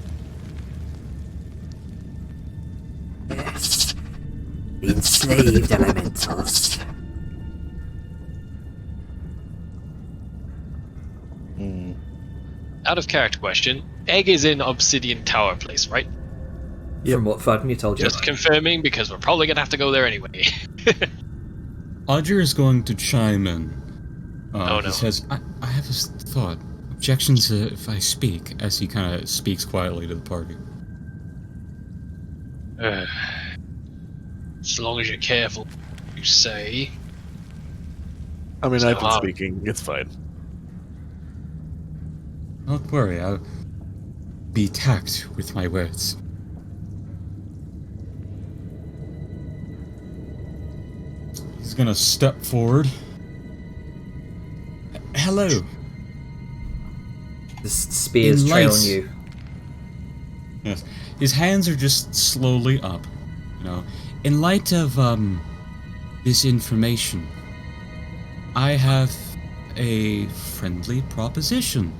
Yes. The enslaved elementals. Out of character question, Egg is in Obsidian Tower place, right? From what Fatima told you. Just confirming, because we're probably gonna have to go there anyway. Audrey is going to chime in. Oh, no. He says, I have a thought. Objections if I speak, as he kind of speaks quietly to the party. As long as you're careful, you say. I mean, So, I've been speaking. It's fine. Don't worry, I'll be tact with my words. He's gonna step forward. Hello. The spears In trailing light- you. Yes. His hands are just slowly up. In light of this information, I have a friendly proposition.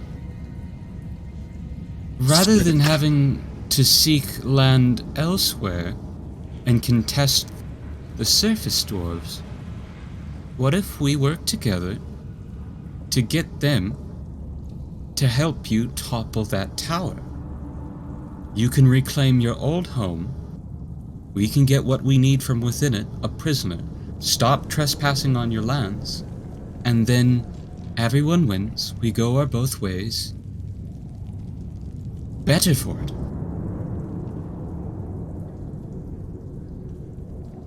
Rather than having to seek land elsewhere and contest the surface dwarves, what if we work together to get them to help you topple that tower? You can reclaim your old home. We can get what we need from within it, a prisoner. Stop trespassing on your lands. And then everyone wins. We go our both ways. Better for it.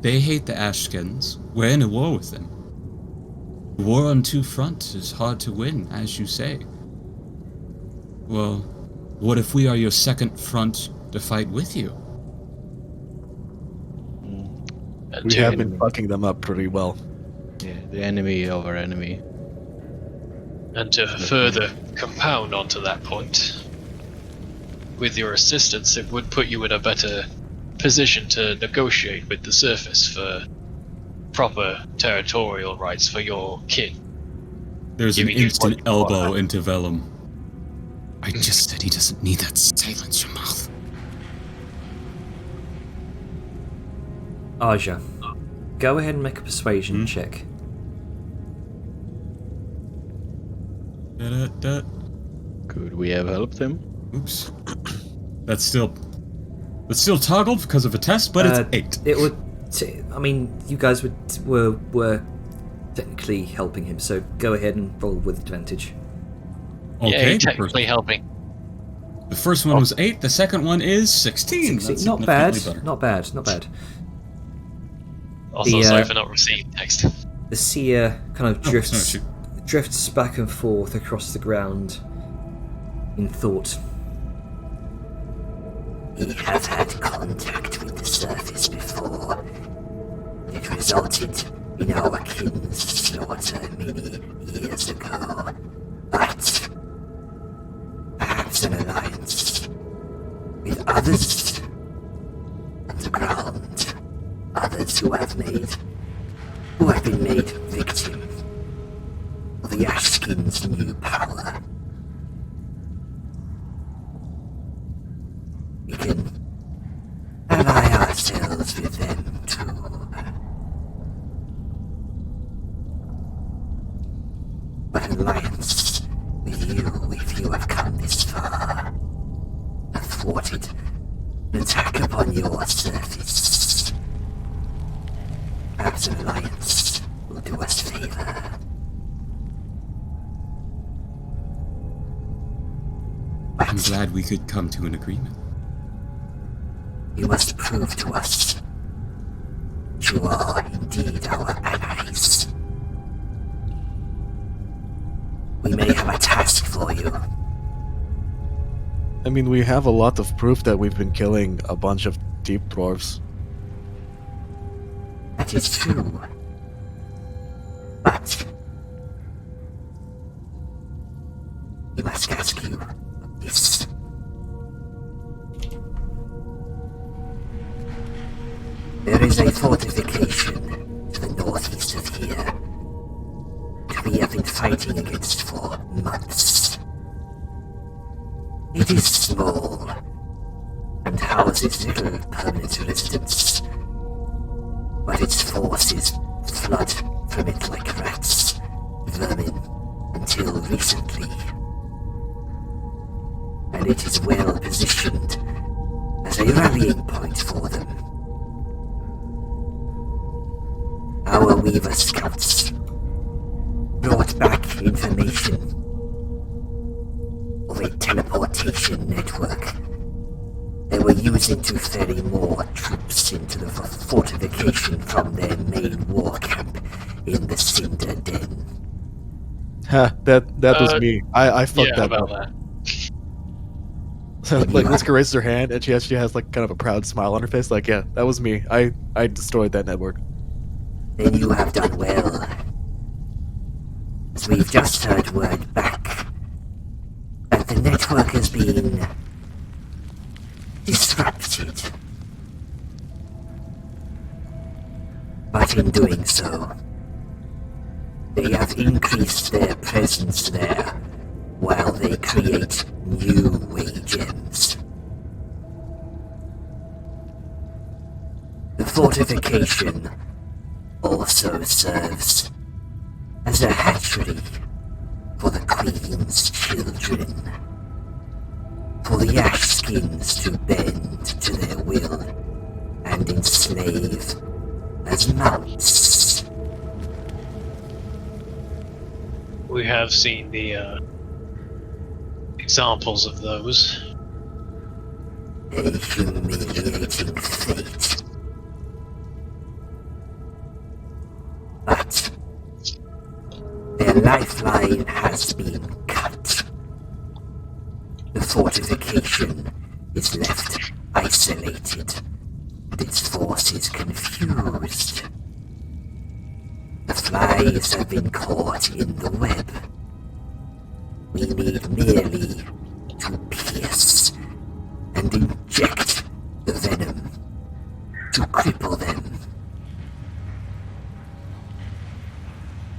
They hate the Ashkins. We're in a war with them. War on two fronts is hard to win, as you say. Well, what if we are your second front to fight with you? And We to- have been fucking them up pretty well. Yeah, the enemy of our enemy. And to further compound onto that point, with your assistance, it would put you in a better position to negotiate with the surface for proper territorial rights for your kin. There's an Giving you instant what you want. elbow into Vellum. I just said he doesn't need that. Silence your mouth. Aja, go ahead and make a persuasion check. Da-da-da. Could we have helped him? Oops. That's still toggled because of a test, but it's 8. It would. I mean, you guys were technically helping him, so go ahead and roll with advantage. Okay, Yay, technically helping. the first one was 8, the second one is 16. That's Not bad. significantly better. Not bad. Not bad. Also, The, sorry for not receiving text. The seer kind of Oh, drifts sorry, drifts back and forth across the ground in thought. We have had contact with the surface before. It resulted in our kin's slaughter many years ago. But perhaps an alliance with others underground, others who have been made victim of the Ashkin's new power. We can ally ourselves with them too. But an alliance with you, if you have come this far, have thwarted an attack upon your surface. Perhaps an alliance will do us favor. I'm glad we could come to an agreement. You must prove to us that you are indeed our allies. We may have a task for you. I mean, we have a lot of proof that we've been killing a bunch of deep dwarves. That is true. But we must ask you this. There is a fortification to the northeast of here that we have been fighting against for months. It is small and houses little permanent residents, but its forces flood from it like rats, vermin, until recently. And it is well positioned as a rallying point for them. Our Weaver Scouts brought back information of a teleportation network they were using to ferry more troops into the fortification from their main war camp in the Cinder Den. Ha, that was me. I fucked Yeah, that about up. that. So, like, Liska raises her hand, and she actually has, like, kind of a proud smile on her face. Like, yeah, that was me. I destroyed that network. Then you have done well. As we've just heard word back that the network has been disrupted. But in doing so, they have increased their presence there while they create new waygems. The fortification also serves as a hatchery for the Queen's children. For the Ashskins to bend to their will and enslave as mounts. We have seen the examples of those. A humiliating fate. The lifeline has been cut. The fortification is left isolated, and its forces confused. The flies have been caught in the web. We need merely to pierce and inject the venom to cripple them.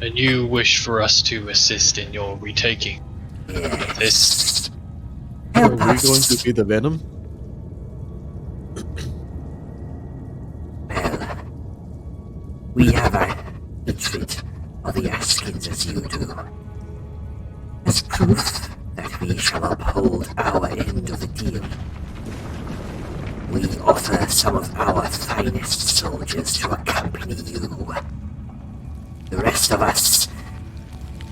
And you wish for us to assist in your retaking of this? Are Help we going us. to be the Venom? Well, we have a hatred of the Askins as you do. As proof that we shall uphold our end of the deal, we offer some of our finest soldiers to accompany you. The rest of us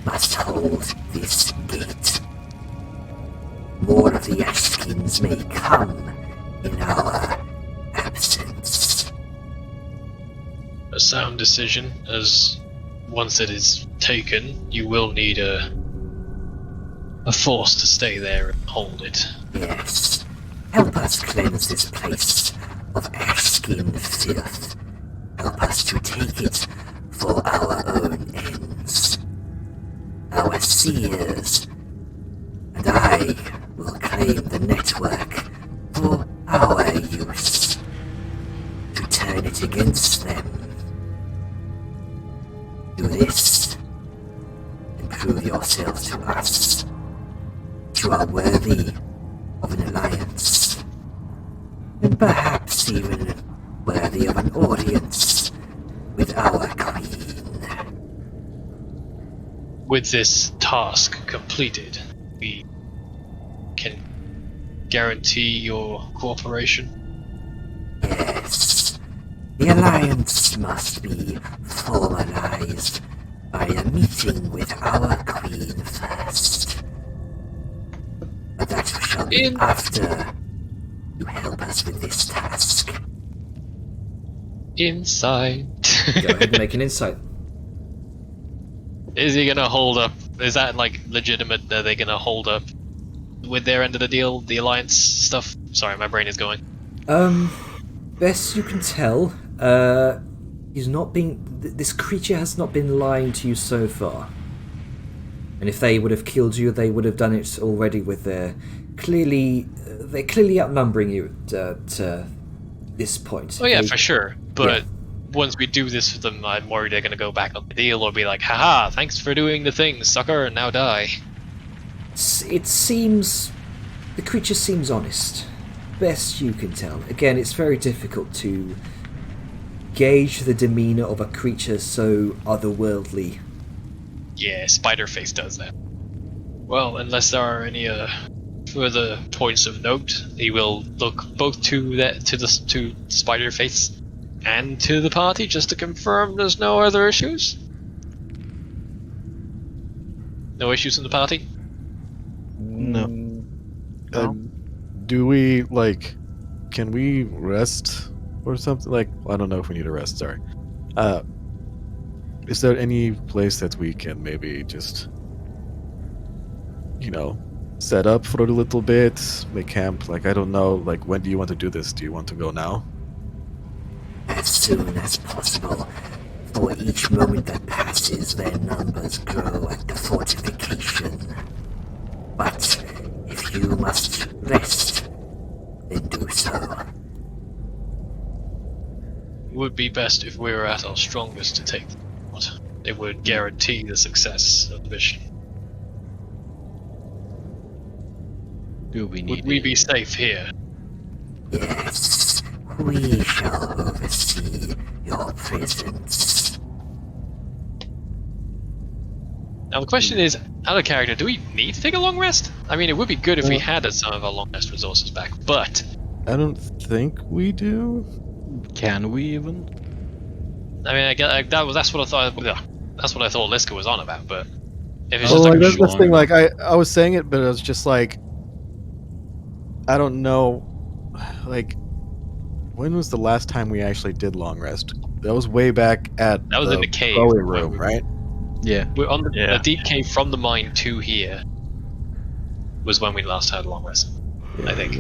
must hold this gate. More of the Ashkins may come in our absence. A sound decision, as once it is taken, you will need a force to stay there and hold it. Yes. Help us cleanse this place of Ashkin filth. Help us to take it for our own ends. Our seers and I will claim the network for our use, to turn it against them. Do this, and prove yourself to us. You are worthy of an alliance, and perhaps even worthy of an audience with our queen. With this task completed, we can guarantee your cooperation. Yes, the alliance must be formalized by a meeting with our queen first. But that shall be after you help us with this task. Inside. Go ahead and make an insight. Is he gonna hold up? Is that like legitimate? Are they gonna hold up with their end of the deal, the alliance stuff? Sorry, my brain is going. Best you can tell, he's not been. This creature has not been lying to you so far. And if they would have killed you, they would have done it already with their they're clearly outnumbering you at this point. Oh yeah, They- for sure. But yeah. once we do this with them, I'm worried they're gonna go back on the deal or be like, haha, thanks for doing the thing, sucker, and now die. It seems the creature seems honest. Best you can tell. Again, it's very difficult to gauge the demeanor of a creature so otherworldly. Yeah, Spiderface does that. Well, unless there are any further points of note, he will look both to Spiderface and to the party just to confirm there's no other issues. No issues in the party. No. Do we, like, can we rest or something? Like, I don't know if we need to rest, sorry. Is there any place that we can maybe just, set up for a little bit, make camp? Like, I don't know, like, when do you want to do this? Do you want to go now? As soon as possible. For each moment that passes, their numbers grow at the fortification. But if you must rest, then do so. It would be best if we were at our strongest to take them out. It would guarantee the success of the mission. Do we need Would we be safe here? Yes, we shall oversee your presence. Now the question is, out of character, do we need to take a long rest? I mean, it would be good if we had some of our long rest resources back, but I don't think we do. Can we even? I mean, I get that's what I thought. That's what I thought Liska was on about. But if it's Oh, just like, like that's the short- thing, like, I was saying it, but it was just like, I don't know, like, when was the last time we actually did long rest? That was way back at That was the in the cave. Chloe room, right? Yeah. We're on the Yeah. deep cave from the mine to here was when we last had a long rest. I think.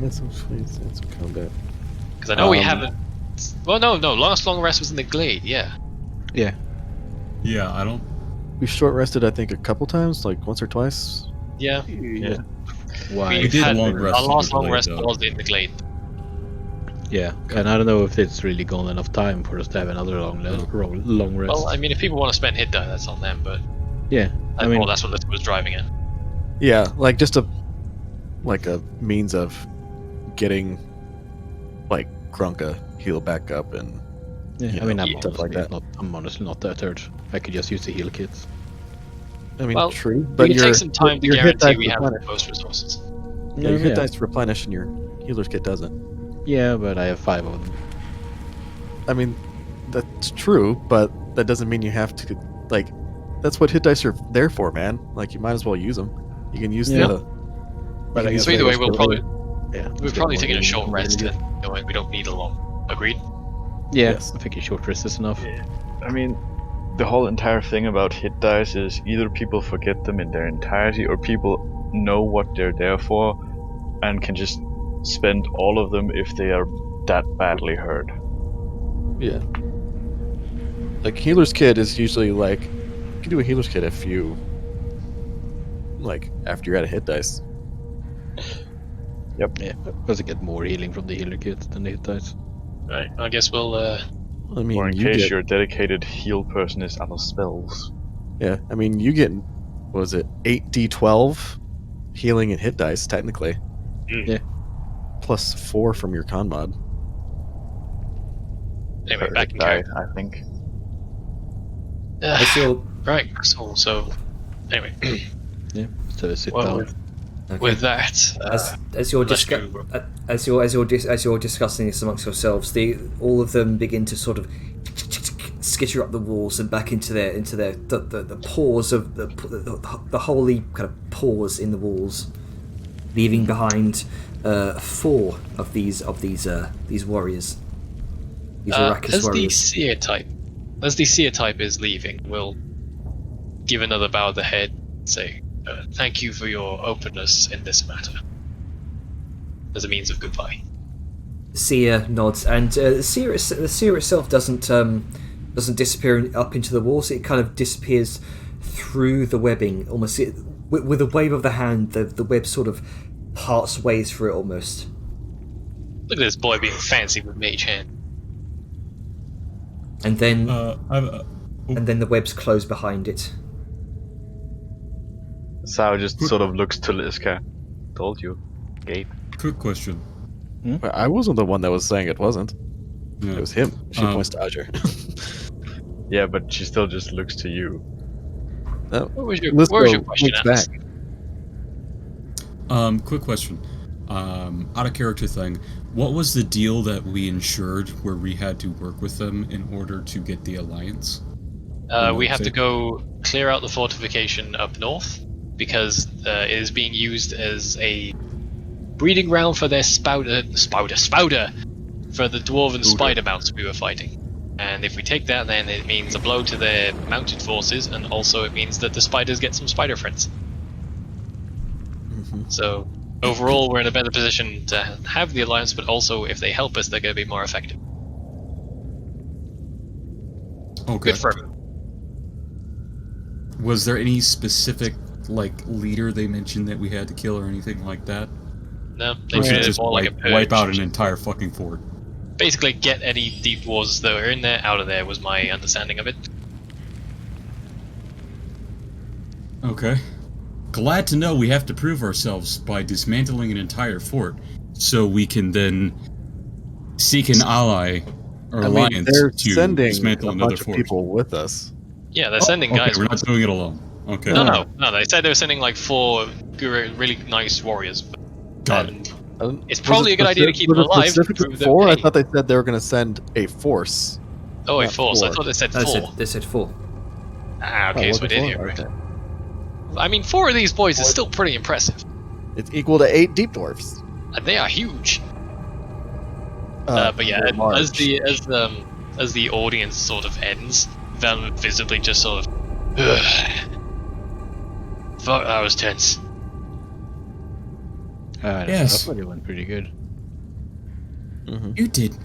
That's some fights, that's some combat. Because I know we haven't. Well, no. Last long rest was in the glade. Yeah. Yeah. Yeah, I don't. We've short rested, I think, a couple times, like once or twice. Yeah. Yeah. Why? We did had long rest our in the last long glade, rest though. was in the glade. Yeah, and I don't know if it's really gone enough time for us to have another long rest. Well, I mean, if people want to spend hit die, that's on them. But yeah, I mean, that's what this was driving at. Yeah, like just a means of getting like Krunka heal back up and yeah, you I mean, know, I'm stuff like that. honestly not that hurt. I could just use the heal kits. I mean, Well, true, But but it takes some time to your hit guarantee dice we have the replenish. most resources. Yeah, your hit dice replenish and your healer's kit doesn't. Yeah, but I have 5 of them. I mean, that's true, but that doesn't mean you have to like. That's what hit dice are there for, man. Like you might as well use them. You can use Yeah. the. But I guess So either way, we'll probably yeah, we're probably taking a short rest, and knowing we don't need a long. Agreed. Yeah, Yes. I think a short rest is enough. I mean, the whole entire thing about hit dice is either people forget them in their entirety, or people know what they're there for, and can just spend all of them if they are that badly hurt. Yeah. Like healer's kit is usually like you can do a healer's kit if you like after you're at a hit dice. Yeah, because I get more healing from the healer kit than the hit dice. Right. I guess we'll. I mean, Or in you case get, your dedicated heal person is out of spells. yeah. I mean, you get what was it 8d12 healing and hit dice technically. Yeah. Plus 4 from your con mod. Anyway, Per back in die, character. I think. As you're, Right, so anyway, Yeah, so sit well, down. with that, as you're let's discussing go. as you're discussing this amongst yourselves, all of them begin to sort of skitter up the walls and back into the pores of the holy kind of pores in the walls, leaving behind 4 of these warriors. These Arrakis as the warriors. seer type is leaving, we'll give another bow of the head, and say, "Thank you for your openness in this matter," as a means of goodbye. Seer nods, and the seer itself doesn't disappear up into the walls. It kind of disappears through the webbing, almost with a wave of the hand. The web sort of parts ways through it almost. Look at this boy being fancy with mage hand. And then I've, the webs close behind it. Sao just sort of looks to Liska. Told you. Gate. quick question. But I wasn't the one that was saying it wasn't. Yeah. It was him. She points to Ajer. Yeah, but she still just looks to you. No. What was your Lisko question, looks Alex? back. Quick question. Out of character thing. What was the deal that we ensured where we had to work with them in order to get the alliance? We have to go clear out the fortification up north because it is being used as a breeding ground for their spouter for the dwarven spider mounts we were fighting. And if we take that, then it means a blow to their mounted forces, and also it means that the spiders get some spider friends. So overall, we're in a better position to have the alliance, but also if they help us, they're going to be more effective. Okay. Good for them. Was there any specific leader they mentioned that we had to kill or anything like that? No, they Or should treated it just more like a purge. wipe out an entire fucking fort? Basically, get any deep wars that are in there out of there was my understanding of it. Okay. Glad to know we have to prove ourselves by dismantling an entire fort, so we can then seek an ally or alliance they're to sending dismantle a another bunch of fort. people with us. Yeah, they're sending Okay, guys. we're not doing it alone. Okay. No. They said they were sending like 4 really nice warriors. Got And it. It's probably a good idea to keep them alive. To prove that, 4? I hey, thought they said they were going to send a force. oh, a not force. I 4. thought they said No, 4. they said 4. Ah, Oh, okay, was so I it did 4? hear right. Okay. I mean, 4 of these boys is still pretty impressive. It's equal to 8 deep dwarfs. And they are huge. But yeah, they're large. as the audience sort of ends, Velma visibly just sort of. Ugh. Fuck, that was tense. Yes. I thought it went pretty good. You did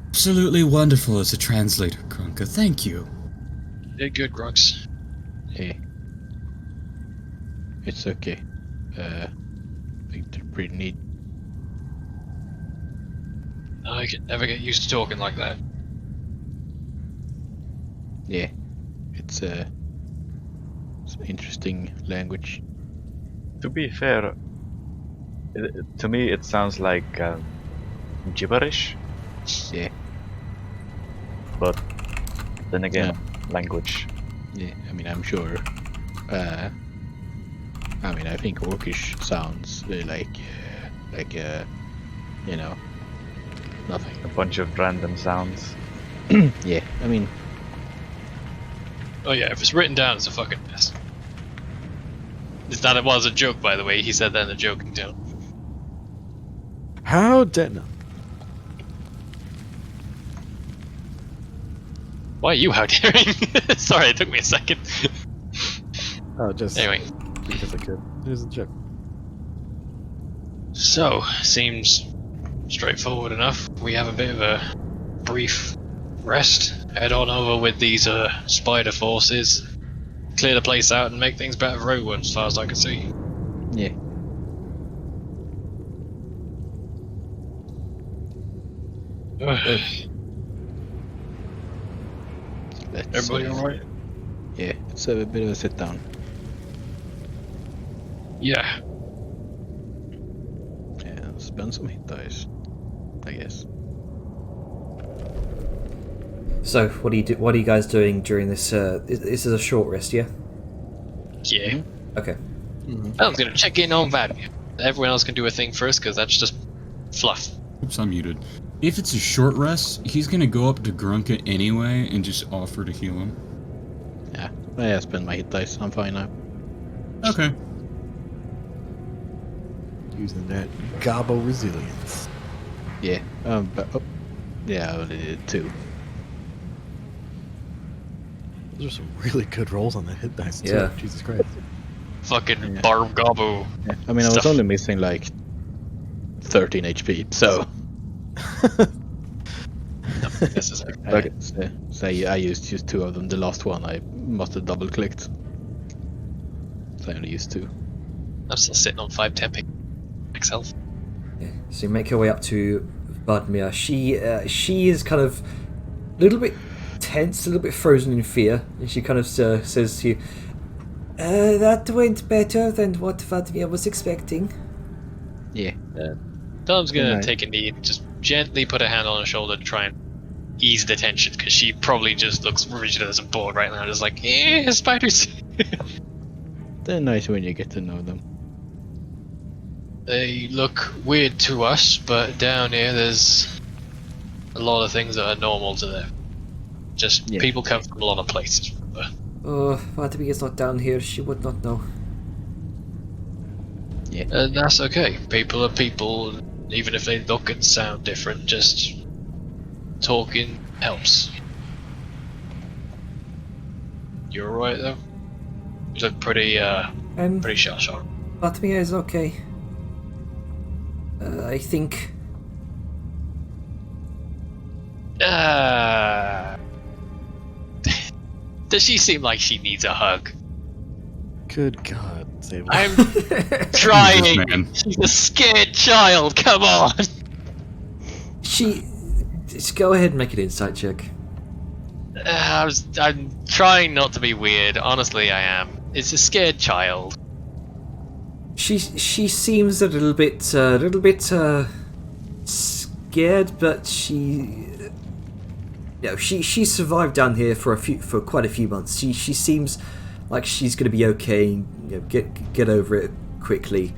absolutely wonderful as a translator, Krunka. Thank you. Did good, Grux. Hey. It's okay. I think they're pretty neat. I can never get used to talking like that. Yeah. It's an interesting language. To be fair, to me it sounds like gibberish, Yeah. but then again, Yeah. language. Yeah, I mean, I'm sure. I mean, I think Orcish sounds like, you know, nothing. A bunch of random sounds. Yeah, I mean, Oh yeah, if it's written down, it's a fucking mess. It was a joke, by the way. He said that in a joking tone. How dare no? Why are you out daring? Sorry, it took me a second. Oh, just Anyway, because I could. It was a joke. so seems straightforward enough. We have a bit of a brief rest. Head on over with these spider forces. Clear the place out and make things better for everyone, as far as I can see. yeah. Let's, Everybody alright? Yeah, let's have a bit of a sit down. Yeah. Yeah, spend some hit dice, I guess. So, what are you guys doing during this? This is a short rest, yeah? Yeah. Okay. I'm gonna check in on Vadia. Everyone else can do a thing first, because that's just fluff. Oops, I'm muted. If it's a short rest, he's gonna go up to Grunka anyway and just offer to heal him. Yeah, I spend my hit dice. I'm fine now. Okay. Using that gobble resilience. Yeah, but yeah, I only did 2. Those are some really good rolls on that hit dice too. Yeah. Jesus Christ. Fucking Yeah. Barb Gobbo. Yeah. I mean, I was Stuff. only missing like 13 HP, so Necessary. I used just 2 of them. The last one I must have double clicked. So I only used 2. I'm still sitting on 510 max health. Yeah. So you make your way up to Budmir. She is kind of a little bit tense, a little bit frozen in fear, and she kind of says to you, "That went better than what Budmir was expecting." Yeah. Tom's gonna Right. take a knee and just gently put a hand on her shoulder to try and ease the tension, because she probably just looks rigid as a board right now, just like, spiders. They're nice when you get to know them. They look weird to us, but down here there's a lot of things that are normal to them. Just Yeah. people come from a lot of places. Oh, Budmir is not down here. She would not know. Yeah. And that's okay. People are people, even if they look and sound different, just talking helps. You alright though? You look pretty shell-shocked. Budmir is okay. I think. Does she seem like she needs a hug? Good God, save I'm Jesus, trying! man. She's a scared child, come on! Just go ahead and make an insight check. I'm trying not to be weird, honestly I am. It's a scared child. She seems a little bit scared, but she survived down here for quite a few months. She seems like she's going to be okay. You know, get over it quickly.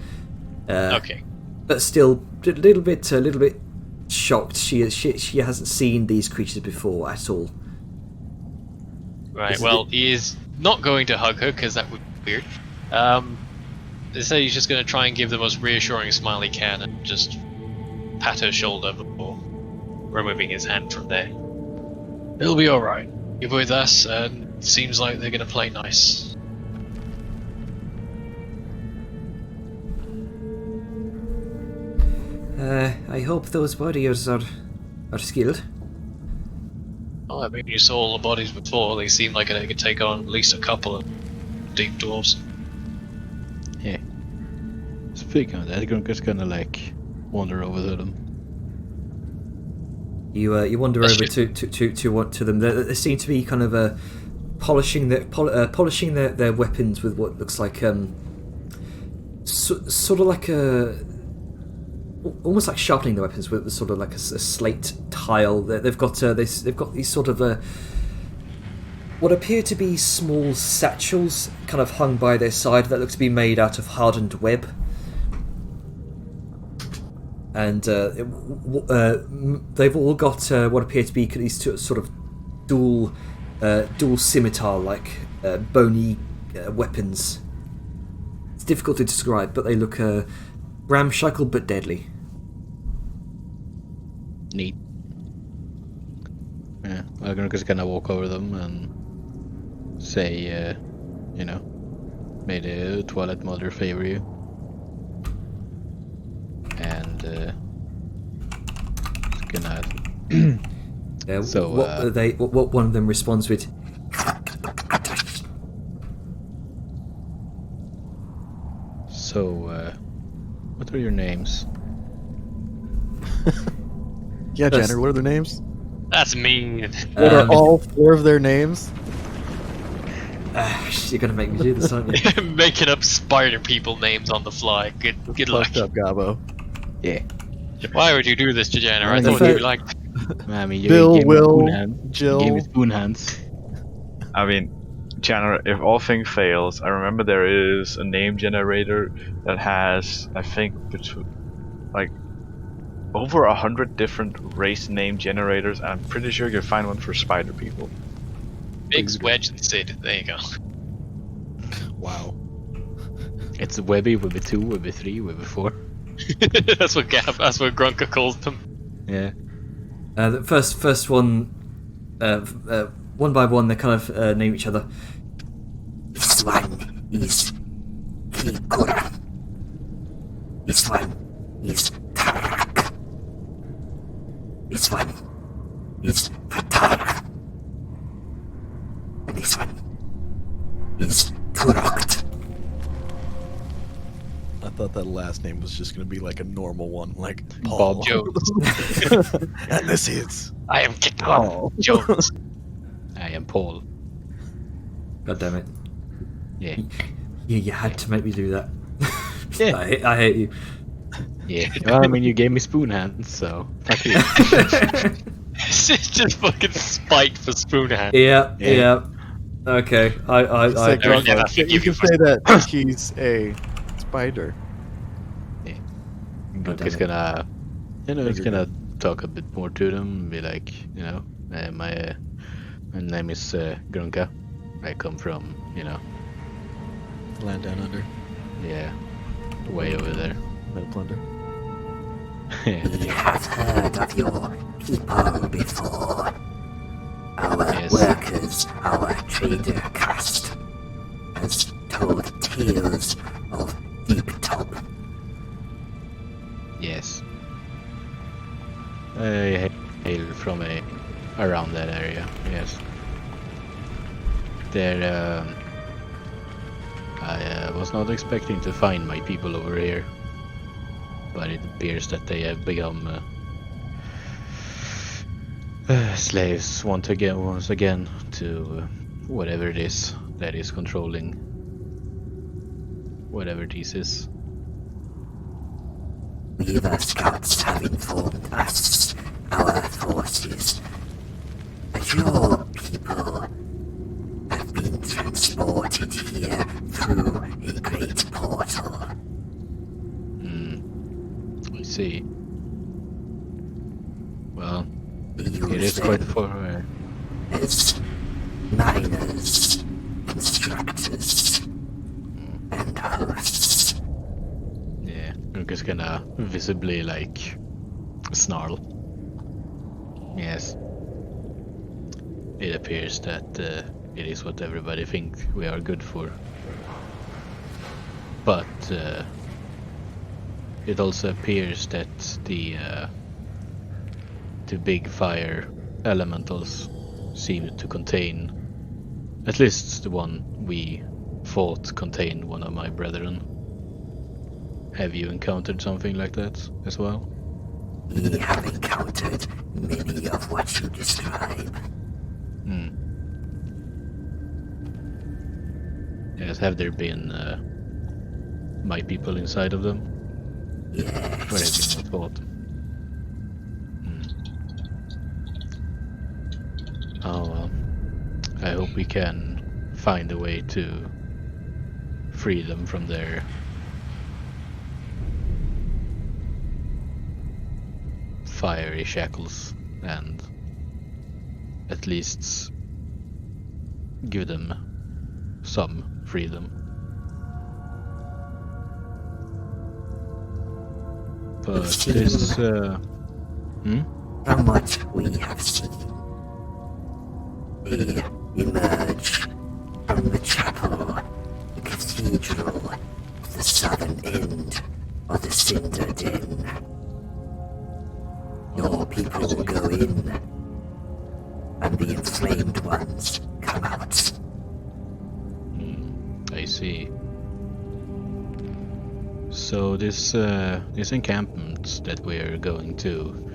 Okay. But still a little bit shocked. She hasn't seen these creatures before at all. Right, Is well, it- he is not going to hug her, because that would be weird. They say he's just going to try and give the most reassuring smile he can, and just pat her shoulder before removing his hand from there. It'll be alright. You're with us, and Seems like they're gonna play nice. I hope those warriors are skilled. Oh, I mean, you saw all the bodies before. They seem like they could take on at least a couple of deep dwarves. Yeah. Speaking of that, Grunker's gonna like wander over to them. You wander That's over good. to them. They seem to be kind of polishing their weapons with what looks like sort of like almost like sharpening their weapons with sort of like a slate tile. They've got these sort of what appear to be small satchels kind of hung by their side that look to be made out of hardened web. And they've all got what appear to be these two sort of dual scimitar-like bony weapons. It's difficult to describe, but they look ramshackle but deadly. Neat. Yeah, well, Grunker's gonna walk over them and say, may the Twilight Mother favor you. And it's gonna. So, what one of them responds with? So, what are your names? Yeah, Jenner, what are their names? That's mean. What are all 4 of their names? You're gonna make me do this, aren't you? Making up spider people names on the fly. Good luck. Fucked up, Gabo. Yeah. Why would you do this, Jenner? I I thought think- you liked. I mean, you Bill, gave me Will, spoon hands. Jill. You gave me spoon hands. I mean, if all thing fails, I remember there is a name generator that has, I think, like over 100 different race name generators, and I'm pretty sure you can find one for spider people. Big Wedge and Sid. There you go. Wow. It's Webby, Webby 2, Webby 3, Webby 4. That's what Grunker calls them. Yeah. The first one, one by one, they kind of name each other. This one is Kikura. This one is Tarak. This one is Patara. And this one is Turokt. I thought that last name was just gonna be like a normal one, like Paul. Bob Jones. And this is I am Kikura Jones. I am Paul. God damn it! Yeah. You had to make me do that. Yeah. I hate you. Yeah. Well, I mean, you gave me spoon hands, so fuck you. It's just fucking spite for Spoonhand. Yeah. Okay. I like, There we go, that's it. you can say that he's a spider. Grunker's gonna, he's gonna talk a bit more to them, be like, my name is Grunka. I come from, Land down under. yeah, way over there. Metal plunder. We have heard of your people before. Our Yes. workers, our trader caste, has told tales of Deep Top. Yes. I hail from around that area. Yes. There. I was not expecting to find my people over here, but it appears that they have become slaves once again to whatever it is that is controlling whatever this is. Weaver scouts have informed us, our forces, that your people have been transported here through a great portal. I see. Well, We it use is quite them far. as miners, instructors, and hosts. Yeah, I'm just gonna visibly snarl. Yes. It appears that it is what everybody think we are good for. But it also appears that the big fire elementals seem to contain, at least the one we fought contained one of my brethren. Have you encountered something like that as well? We have encountered many of what you describe. Yes, have there been my people inside of them? Yes. Where have you not fought? Oh well. I hope we can find a way to free them from their fiery shackles and at least give them some freedom. But this From what we have seen, they emerge from the chapel, the cathedral, the southern end of the Cinder Den. Your people will go in, and the inflamed ones come out. I see. So this encampment that we are going to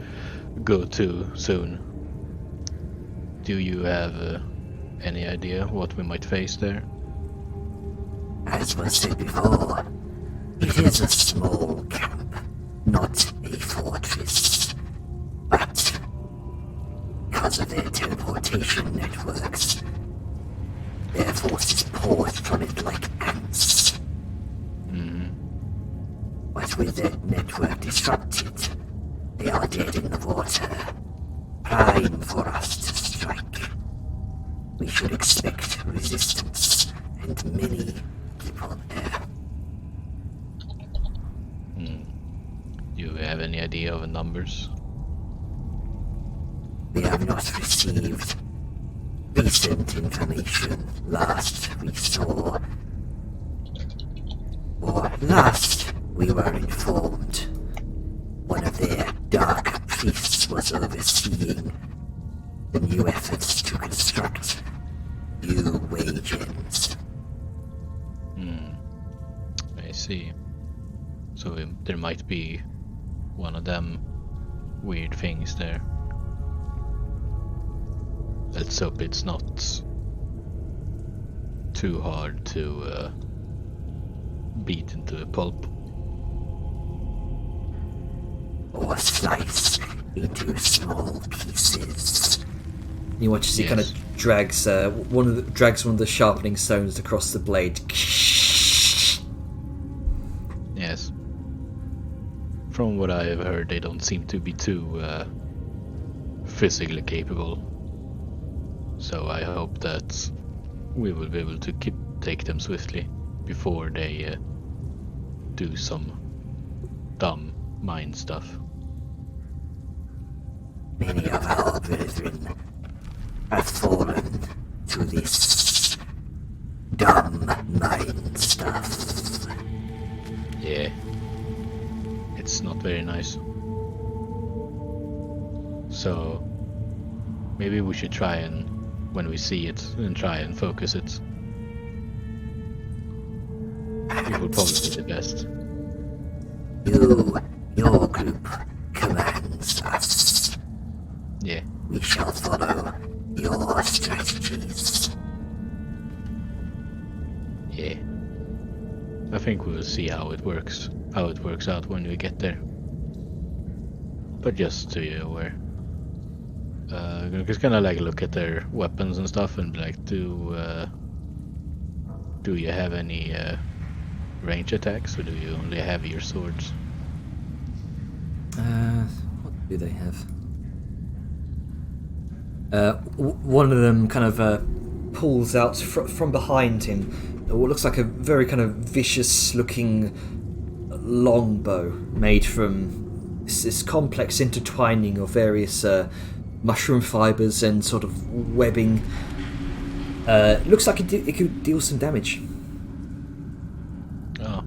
go to soon, do you have any idea what we might face there? As was said before, it is a small camp, not a fortress. But because of their teleportation networks, their forces poured from it like ants. But with their network disrupted, they are dead in the water, prime for us to strike. We should expect resistance and many people there. Do you have any idea of the numbers? We have not received recent information. Last we saw, or last we were informed, one of their dark priests was overseeing the new efforts to construct new wagens. I see. So there might be one of them weird things there. Let's hope it's not too hard to beat into a pulp. Or slice into small pieces. You watch as he kind of drags one of the sharpening stones across the blade. Yes. From what I have heard, they don't seem to be too physically capable. So I hope that we will be able to take them swiftly before they do some dumb mind stuff. Many of our brethren have fallen to this dumb mind stuff. Yeah. It's not very nice. So maybe we should try and, when we see it, and try and focus it. It will probably be the best. Your group commands us. Yeah. We shall follow your strategies. Yeah. I think we'll see how it works out when we get there. But just so you're aware. Just kinda like look at their weapons and stuff and be like, do you have any range attacks, or do you only have your swords? What do they have? One of them kind of pulls out from behind him what looks like a very kind of vicious-looking longbow made from this complex intertwining of various mushroom fibers and sort of webbing. Looks like it could deal some damage. Oh.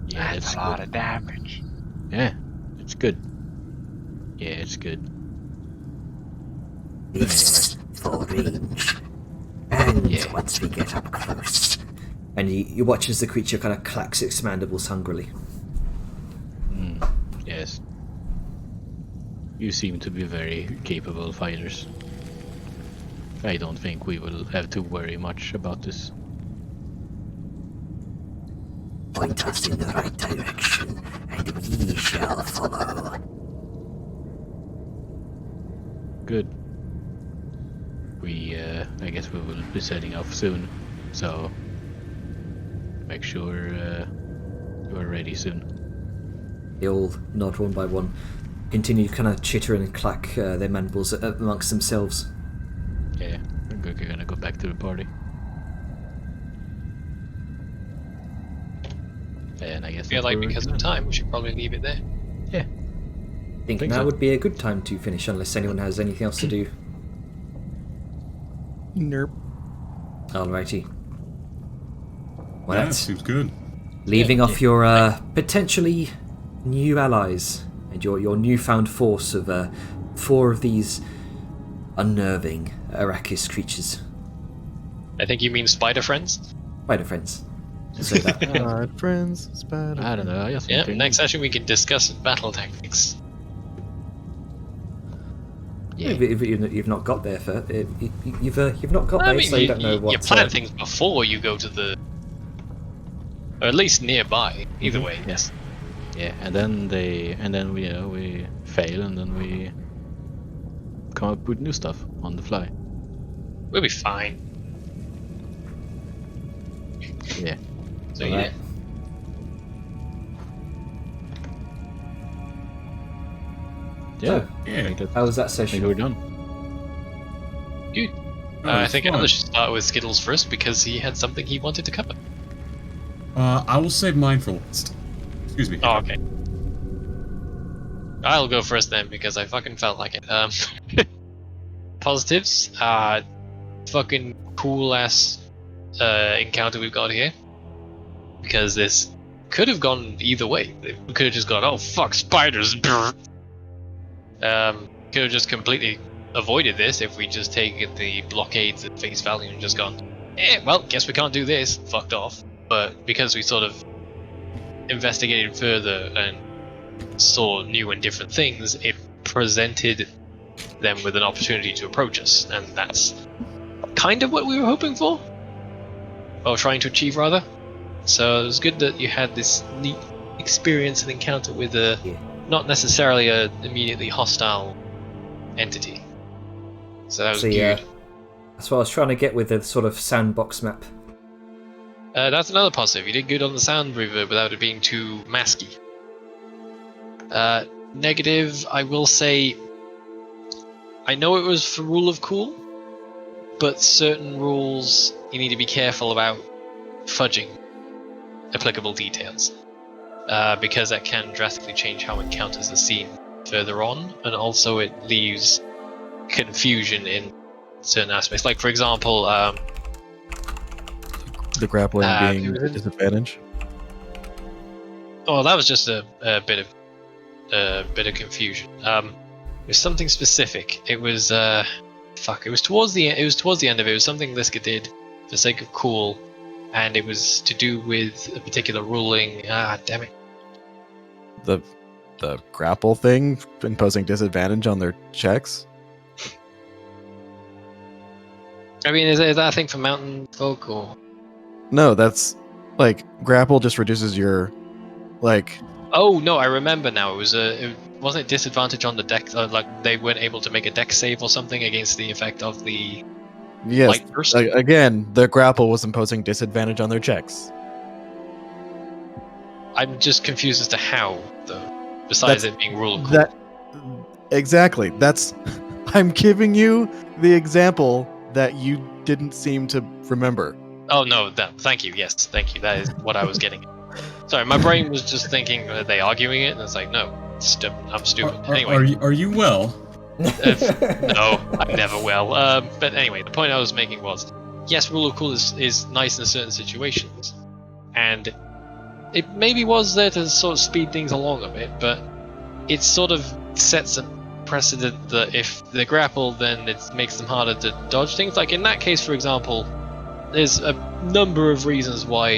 Yeah, That's a lot of damage. Yeah, it's good. Yeah, it's good. This for range. And Yeah. once we get up close, And you watch as the creature kind of clacks its mandibles hungrily. Yes. You seem to be very capable fighters. I don't think we will have to worry much about this. point us in the right direction, and we shall follow. Good. I guess we will be setting off soon, so make sure you are ready soon. They all nod one by one, continue kind of chitter and clack their mandibles amongst themselves. Yeah, we're gonna go back to the party. And I guess I feel like because of time, we should probably leave it there. Yeah. I think Think now so. would be a good time to finish, unless anyone has anything else to do. Nerp. Alrighty. Well, Yeah, that's seems good. leaving off your potentially new allies and your newfound force of 4 of these unnerving Arrakis creatures. I think you mean spider friends. Spider friends. Just say that. Alright, friends. Spider. I don't know. I just Yeah. think- Next session we can discuss battle tactics. Yeah. If you've not got there for you've not got I there, mean, so you don't know what. you plan things before you go to the, or at least nearby. Either way, yes. Yeah, and then we fail, and then we come up with new stuff on the fly. We'll be fine. Yeah. So Alright. Yeah. So, I think that- how was that I think session? we're done. Good. Oh, I it's think fun. I should start with Skittles first because he had something he wanted to cover. I will save mine for last. Excuse me. Oh, okay. I'll go first then because I fucking felt like it. Positives. Fucking cool ass encounter we've got here. Because this could have gone either way. We could have just gone, oh fuck, spiders. Brr. Could have just completely avoided this if we just taken the blockades at face value and just gone, well, guess we can't do this. Fucked off. But because we sort of investigated further and saw new and different things, it presented them with an opportunity to approach us, and that's kind of what we were hoping for, or trying to achieve rather. So it was good that you had this neat experience and encounter with a not necessarily a immediately hostile entity. So that was good. That's what I was trying to get with the sort of sandbox map. That's another positive. You did good on the sound reverb without it being too masky. Negative, I will say, I know it was for rule of cool, but certain rules you need to be careful about fudging applicable details, because that can drastically change how encounters are seen further on, and also it leaves confusion in certain aspects. Like, for example, The grappling being it a was- disadvantage. oh, that was just a bit of confusion. It was something specific. It was it was towards the end of it. It was something Liska did for the sake of cool, and it was to do with a particular ruling. Damn it. The grapple thing imposing disadvantage on their checks. I mean, is that a thing for mountain folk or? No, that's like grapple just reduces your like Oh no, I remember now. It wasn't it disadvantage on the deck. Like they weren't able to make a deck save or something against the effect of the yes. light burst. Again, the grapple was imposing disadvantage on their checks. I'm just confused as to how, though. Besides it being rule of cool. That exactly. That's I'm giving you the example that you didn't seem to remember. Oh no, thank you. Yes, thank you. That is what I was getting. Sorry, my brain was just thinking, are they arguing it? And it's like, no, I'm stupid. Anyway, Are you well? no, I'm never well. But anyway, the point I was making was, yes, rule of cool is nice in certain situations, and it maybe was there to sort of speed things along a bit, but it sort of sets a precedent that if they grapple, then it makes them harder to dodge things. Like in that case, for example, there's a number of reasons why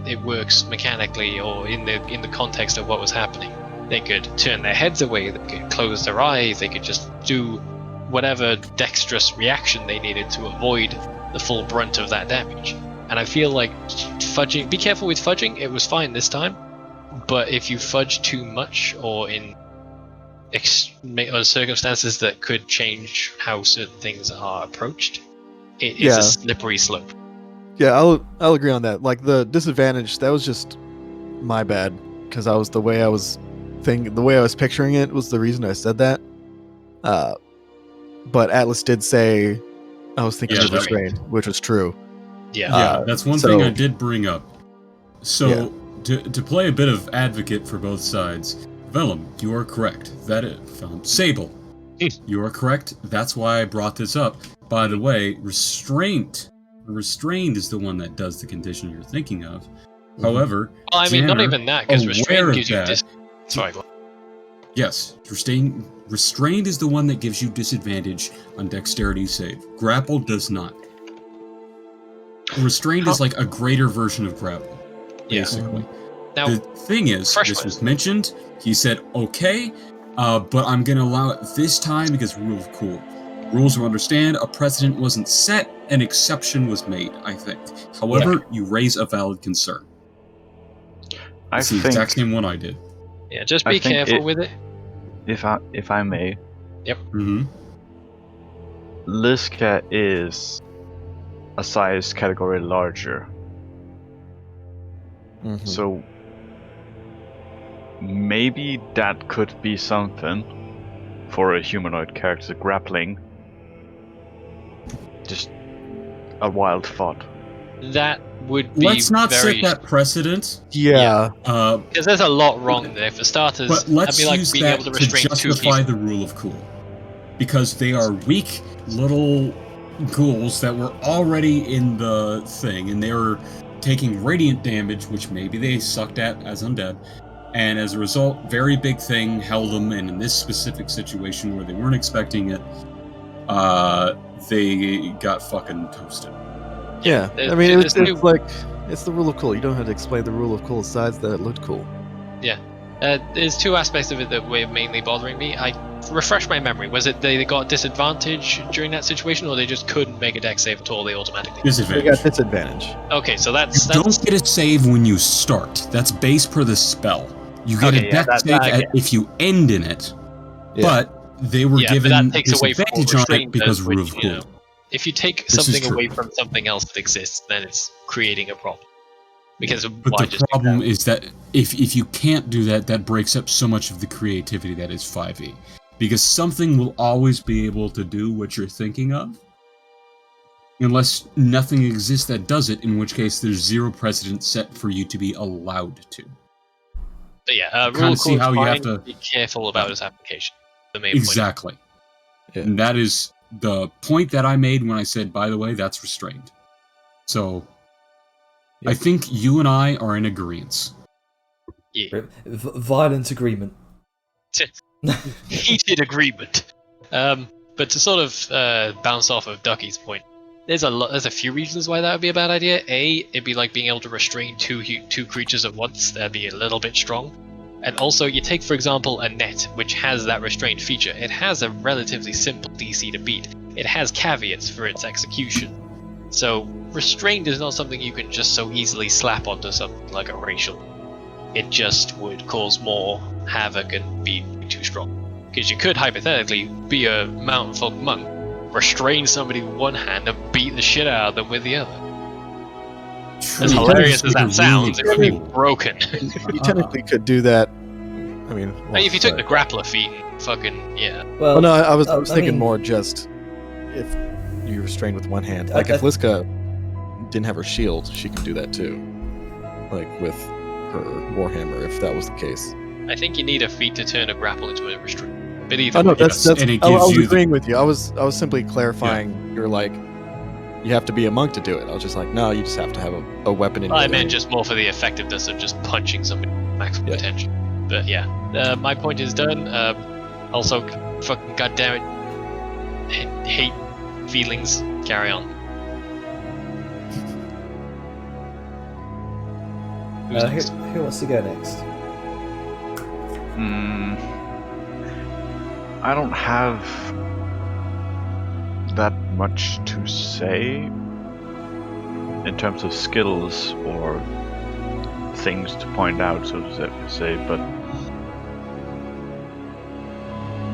it works mechanically or in the context of what was happening. They could turn their heads away, they could close their eyes, they could just do whatever dexterous reaction they needed to avoid the full brunt of that damage. And I feel like fudging, be careful with fudging, it was fine this time, but if you fudge too much or in circumstances that could change how certain things are approached, it is a slippery slope. Yeah, I'll agree on that. Like the disadvantage, that was just my bad because the way I was picturing it was the reason I said that. But Atlas did say I was thinking of restraint, which was true. Yeah, that's one thing I did bring up. So to play a bit of advocate for both sides, Vellum, you are correct. Sable, you are correct. That's why I brought this up. By the way, restrained is the one that does the condition you're thinking of. However, well, I mean, not even that, because restrained gives you Sorry, go on. Yes, restrained is the one that gives you disadvantage on dexterity save. Grapple does not. Restrained is like a greater version of grapple, basically. Now, the thing is, this was mentioned, he said, okay, but I'm going to allow it this time because rule of cool. Rules will understand, a precedent wasn't set, an exception was made, I think. However, you raise a valid concern. It's the exact same one I did. Yeah, just be careful with it. If I may. Yep. Mm-hmm. Liska is a size category larger. Mm-hmm. So maybe that could be something for a humanoid character grappling. Just a wild thought. That would be Let's not set that precedent. Yeah. Because there's a lot wrong there. For starters, but let's that'd be like use being that able to restrain to justify the rule of cool. Because they are weak little ghouls that were already in the thing, and they were taking radiant damage, which maybe they sucked at as undead. And as a result, very big thing held them, and in this specific situation where they weren't expecting it, they got fucking toasted. Yeah, I mean, it's like, it's the rule of cool. You don't have to explain the rule of cool besides that it looked cool. Yeah. There's two aspects of it that were mainly bothering me. I refresh my memory. Was it they got disadvantage during that situation, or they just couldn't make a dex save at all? They automatically disadvantage. They got disadvantage. Okay, so that's don't get a save when you start. That's base per the spell. You get a dex save if you end in it, but they were given disadvantage on it because rule of cool. If you take something away from something else that exists, then it's creating a problem. Because but the problem is that if you can't do that, that breaks up so much of the creativity that is 5e. Because something will always be able to do what you're thinking of, unless nothing exists that does it, in which case there's zero precedent set for you to be allowed to. But yeah, rule of cool, you have to be careful about its application. The main exactly. Point. And that is the point that I made when I said, by the way, that's restrained. So I think you and I are in agreement. Yeah. Violent agreement. Heated agreement. But to sort of bounce off of Ducky's point, there's a few reasons why that would be a bad idea. A, it'd be like being able to restrain two creatures at once. That'd be a little bit strong. And also, you take, for example, a net, which has that restraint feature. It has a relatively simple DC to beat. It has caveats for its execution. So, restrained is not something you can just so easily slap onto something like a racial. It just would cause more havoc and be too strong. Because you could, hypothetically, be a mountain folk monk, restrain somebody with one hand and beat the shit out of them with the other. As hilarious as that sounds, it would be broken. You technically could do that. I mean, if you took the grappler feat and fucking, yeah. Well, no, I was thinking more just if you restrained with one hand. Like if Liska didn't have her shield, she could do that too. Like with her Warhammer, if that was the case. I think you need a feat to turn a grapple into a restraint. But either way, that's I was agreeing with you. I was simply clarifying your you have to be a monk to do it. I was just like, no, you just have to have a weapon in your I hand. meant just more for the effectiveness of just punching somebody maximum Yeah. potential. But yeah, my point is done. Also, fucking goddamn it, hate feelings. Carry on. Who's next? Who wants to go next? I don't have that much to say in terms of skills or things to point out, so to say, but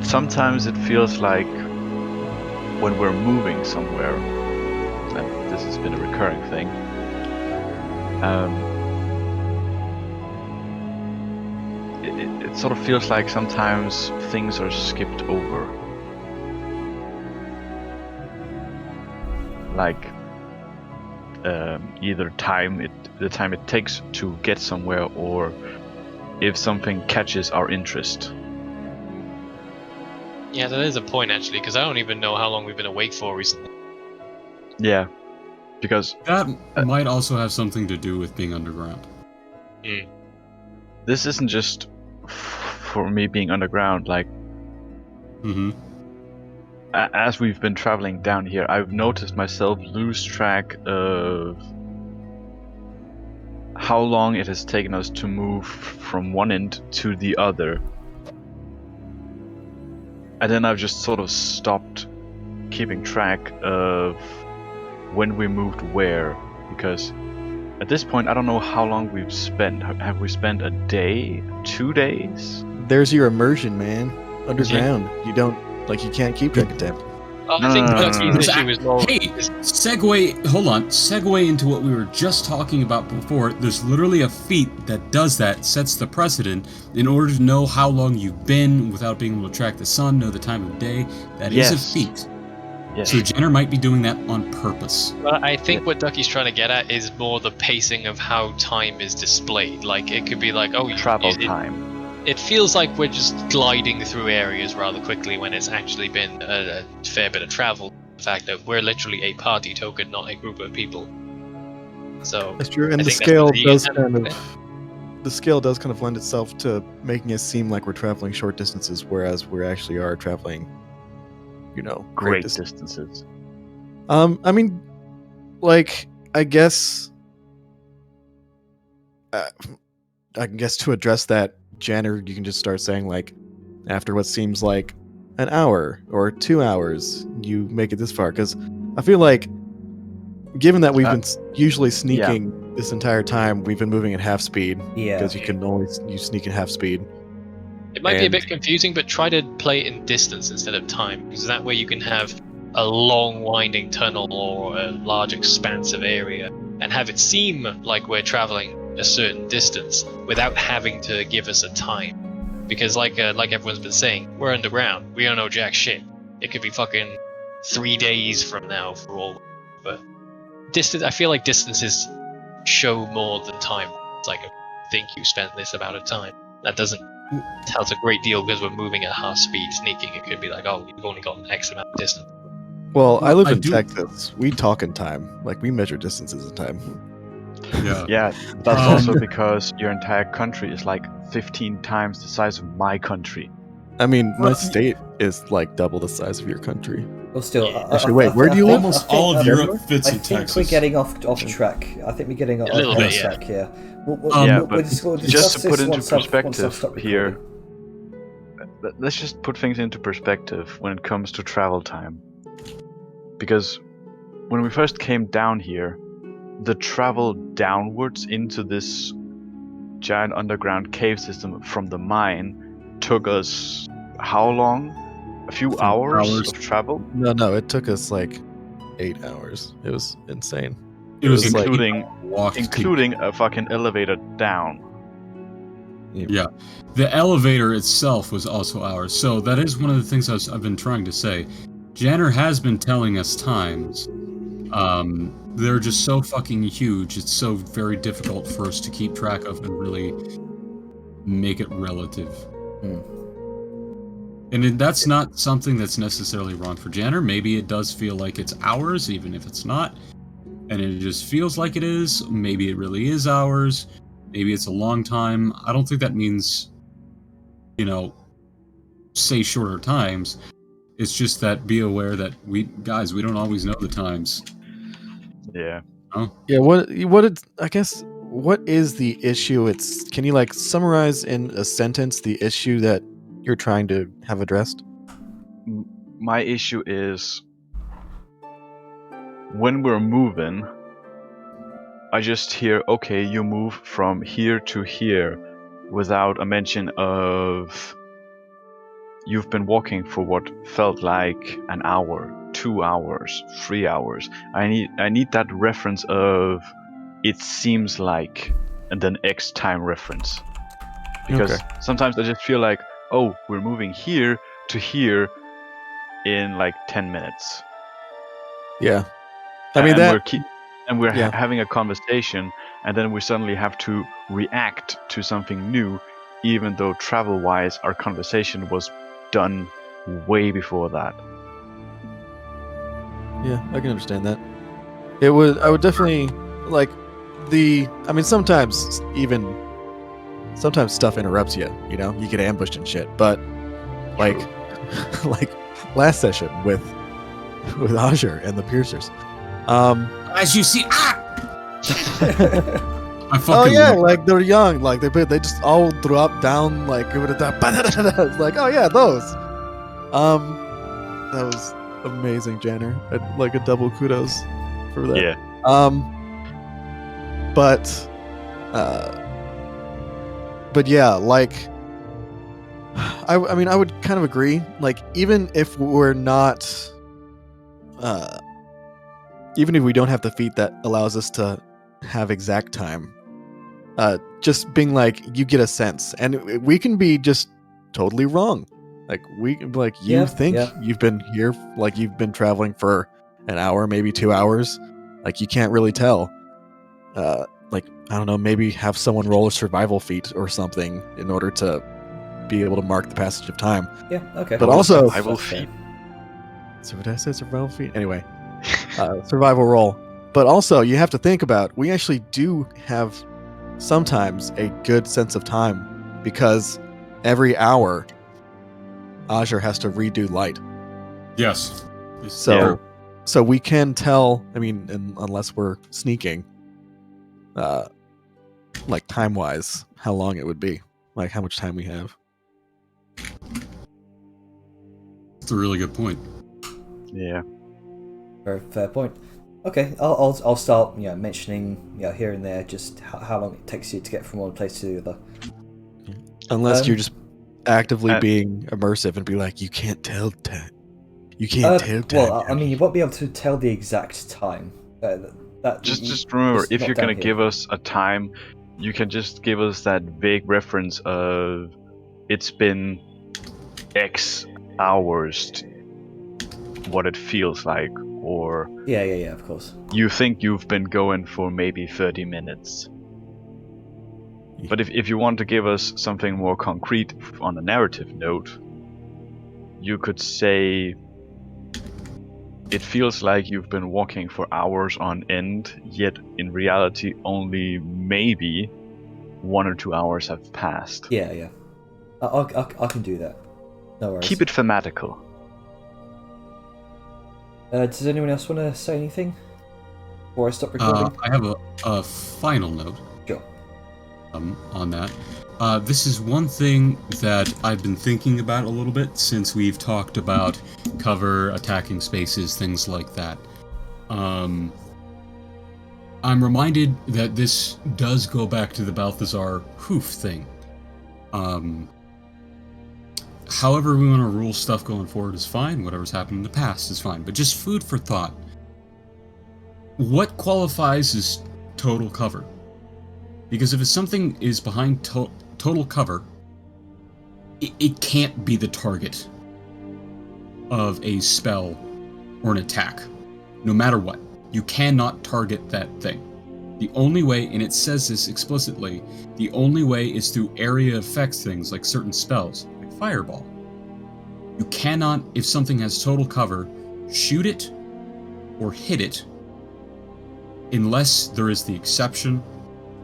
sometimes it feels like when we're moving somewhere, and this has been a recurring thing, it sort of feels like sometimes things are skipped over. Like either the time it takes to get somewhere, or if something catches our interest. Yeah, that is a point actually, because I don't even know how long we've been awake for recently. Yeah, because That might also have something to do with being underground. this isn't just for me being underground. Like, Mm-hmm. as we've been traveling down here, I've noticed myself lose track of how long it has taken us to move from one end to the other. And then I've just sort of stopped keeping track of when we moved where, because at this point I don't know how long we've spent. Have we spent a day, 2 days? There's your immersion, man. Underground. You don't you can't keep track of time. I think Ducky's no. issue is more. Hey, segue into what we were just talking about before. There's literally a feat that does that, sets the precedent in order to know how long you've been without being able to track the sun, know the time of day. That is a feat. Yes. So Jenner might be doing that on purpose. Well, I think what Ducky's trying to get at is more the pacing of how time is displayed. Like, it could be like, travel time. It feels like we're just gliding through areas rather quickly when it's actually been a fair bit of travel. The fact that we're literally a party token, not a group of people. So That's true, and I the think scale that's does kind of lend itself to making us seem like we're traveling short distances, whereas we actually are traveling, Great distances. I mean, I guess to address that, Janner, you can just start saying, after what seems like an hour or 2 hours, you make it this far. Because I feel like, given that we've been usually sneaking this entire time, we've been moving at half speed. Yeah. Because you can only sneak at half speed. It might be a bit confusing, but try to play it in distance instead of time, because that way you can have a long winding tunnel or a large expansive area and have it seem like we're traveling a certain distance without having to give us a time. Because like everyone's been saying, we're underground. We don't know jack shit. It could be fucking 3 days from now for all. But distance, I feel like distances show more than time. It's like, I think you spent this amount of time. That doesn't tell us a great deal because we're moving at half speed, sneaking. It could be like, you've only got an X amount of distance. Well, I live in Texas. We talk in time. We measure distances in time. Yeah. Yeah, that's also because your entire country is 15 times the size of my country. I mean, my state is double the size of your country. Well, still, Actually, wait, where do you live? Almost all of Europe fits in Texas. I think we're getting off track. I think we're getting off track here. Just to put into perspective here, let's just put things into perspective when it comes to travel time. Because when we first came down here, the travel downwards into this giant underground cave system from the mine took us how long? A few hours of travel? No, it took us 8 hours. It was insane. It was including a fucking elevator down. Yeah. The elevator itself was also ours. So that is one of the things I've been trying to say. Janner has been telling us times. They're just so fucking huge. It's so very difficult for us to keep track of and really make it relative. And that's not something that's necessarily wrong for Janner. Maybe it does feel like it's hours, even if it's not. And it just feels like it is. Maybe it really is hours. Maybe it's a long time. I don't think that means, say shorter times. It's just that be aware that we don't always know the times. Yeah. Oh, Yeah, what is the issue? Can you summarize in a sentence the issue that you're trying to have addressed? My issue is when we're moving, I just hear, okay, you move from here to here without a mention of you've been walking for what felt like an hour, 2 hours, 3 hours. I need that reference of it seems like and then X time reference. Because sometimes I just feel like, oh, we're moving here to here in like 10 minutes. Yeah. I mean, we're yeah. having a conversation, and then we suddenly have to react to something new, even though travel-wise our conversation was done way before that. Yeah, I can understand that. I would definitely sometimes stuff interrupts you, you get ambushed and shit, but like last session with Azure and the Piercers. as you see, I fucking Oh yeah, they're young, they just all drop down it's like, oh yeah, those. That was amazing, Janner. A double kudos for that. Yeah. But yeah, I mean, I would kind of agree. Even if we're not, even if we don't have the feat that allows us to have exact time, just being you get a sense, and we can be just totally wrong. You think you've been here, you've been traveling for an hour, maybe 2 hours. You can't really tell. I don't know, maybe have someone roll a survival feat or something in order to be able to mark the passage of time. Yeah, okay. But also, survival feat. So what did I say? Survival feat? Anyway, survival roll. But also, you have to think about, we actually do have sometimes a good sense of time, because every hour, Azure has to redo light. Yes. So we can tell, I mean, unless we're sneaking, time-wise, how long it would be, how much time we have. That's a really good point. Yeah. Very fair point. Okay, I'll start mentioning here and there just how long it takes you to get from one place to the other. Unless you're just actively being immersive and be like, you can't tell time. You can't tell time. Well, I mean, you won't be able to tell the exact time. Just remember, if you're gonna give us a time, you can just give us that vague reference of it's been X hours, what it feels like, or yeah, of course. You think you've been going for maybe 30 minutes. But if you want to give us something more concrete on a narrative note, you could say it feels like you've been walking for hours on end, yet in reality only maybe 1 or 2 hours have passed. Yeah. I can do that. No worries. Keep it thematical. Does anyone else want to say anything before I stop recording? I have a final note. Sure. On that. This is one thing that I've been thinking about a little bit since we've talked about cover, attacking spaces, things like that. I'm reminded that this does go back to the Balthazar hoof thing. However we want to rule stuff going forward is fine, whatever's happened in the past is fine, but just food for thought. What qualifies as total cover? Because if something is behind total cover, it can't be the target of a spell or an attack, no matter what. You cannot target that thing. The only way, and it says this explicitly, the only way is through area effects things like certain spells, like Fireball. You cannot, if something has total cover, shoot it or hit it unless there is the exception,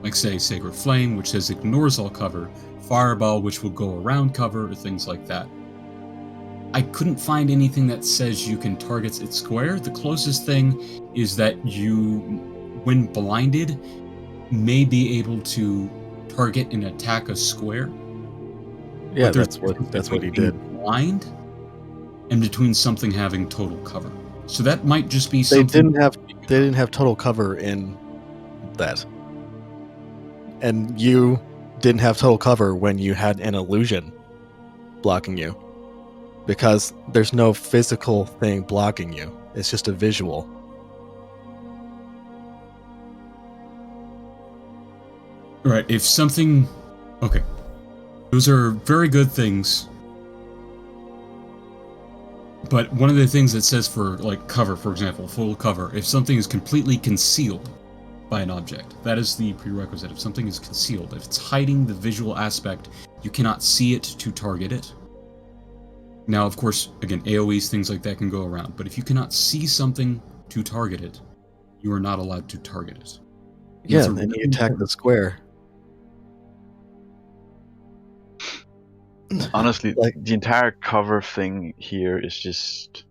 like say Sacred Flame, which says ignores all cover, Fireball, which will go around cover, or things like that. I couldn't find anything that says you can target it square. The closest thing is that you, when blinded, may be able to target and attack a square. Yeah, But there's that's a what difference that's what he between did. Blind and between something having total cover. So that might just be They something. didn't have total cover in that. And you didn't have total cover when you had an illusion blocking you. Because there's no physical thing blocking you. It's just a visual. Right, if something. Okay. Those are very good things. But one of the things that says for, like, cover, for example, full cover, if something is completely concealed by an object, that is the prerequisite. If something is concealed, if it's hiding the visual aspect, you cannot see it to target it. Now, of course, again, AoEs, things like that can go around, but if you cannot see something to target it, you are not allowed to target it. And Yeah, that's a and really you attack important- the square. Honestly, Like- the entire cover thing here is just.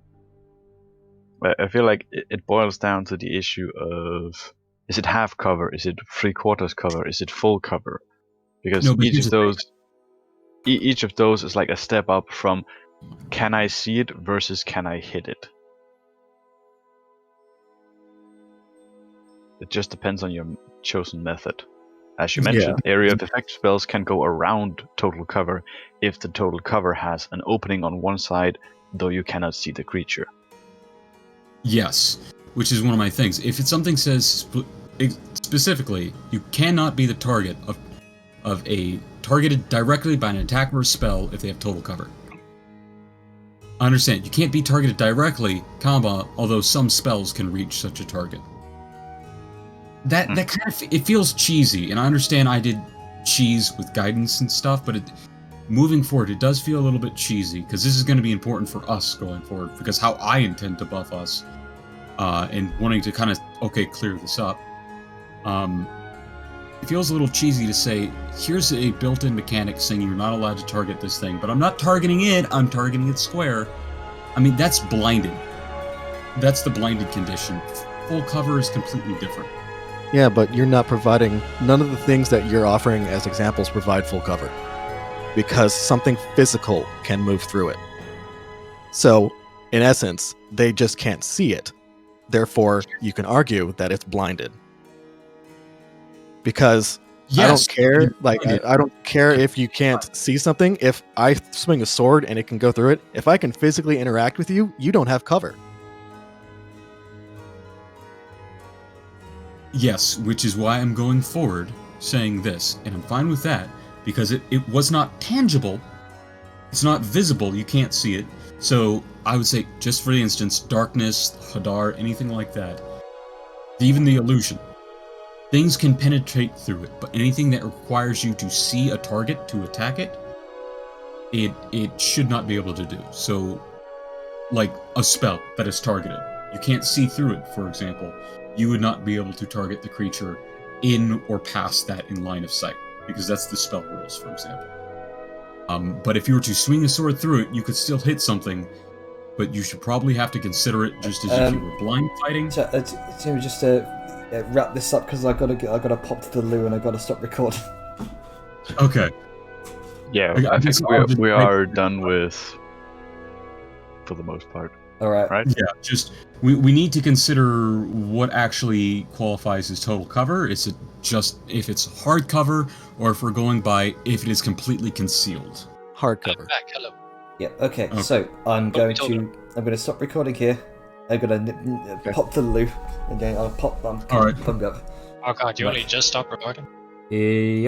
I feel like it boils down to the issue of: is it half cover? Is it 3/4 cover? Is it full cover? Because No, but each here's of the thing. those, each of those is like a step up from can I see it versus can I hit it. It just depends on your chosen method. As you mentioned, area of effect spells can go around total cover if the total cover has an opening on one side, though you cannot see the creature. Yes, which is one of my things. If it's something says specifically, you cannot be the target of a targeted directly by an attacker or spell if they have total cover. I understand, you can't be targeted directly, although some spells can reach such a target. That kind of, it feels cheesy, and I understand I did cheese with guidance and stuff, but moving forward, it does feel a little bit cheesy, because this is going to be important for us going forward, because how I intend to buff us, and wanting to kind of, clear this up. It feels a little cheesy to say, here's a built-in mechanic saying you're not allowed to target this thing, but I'm not targeting it, I'm targeting it square. I mean, that's blinded. That's the blinded condition. Full cover is completely different. Yeah, but you're not providing, none of the things that you're offering as examples provide full cover. Because something physical can move through it. So, in essence, they just can't see it. Therefore, you can argue that it's blinded. Because I don't care, I don't care if you can't see something. If I swing a sword and it can go through it, if I can physically interact with you, you don't have cover. Yes, which is why I'm going forward saying this, and I'm fine with that, because it was not tangible, it's not visible, you can't see it, so I would say, just for the instance, darkness, Hadar, anything like that, even the illusion, things can penetrate through it, but anything that requires you to see a target to attack it, it should not be able to do. So, like a spell that is targeted, you can't see through it, for example. You would not be able to target the creature in or past that in line of sight, because that's the spell rules, for example. But if you were to swing a sword through it, you could still hit something, but you should probably have to consider it just as if you were blind fighting. So, just to wrap this up, because I gotta pop to the loo and I gotta stop recording. Okay. Yeah, I think we are done with, for the most part. All right. Right? Yeah, just we need to consider what actually qualifies as total cover. Is it just if it's hard cover, or if we're going by if it is completely concealed? Hardcover. Back, hello. Yeah. Okay. So I'm going to stop recording here. I'm gonna pop to the loo, and then I'll pop. All right. Pump up. Oh god, you only just stopped recording? Yep.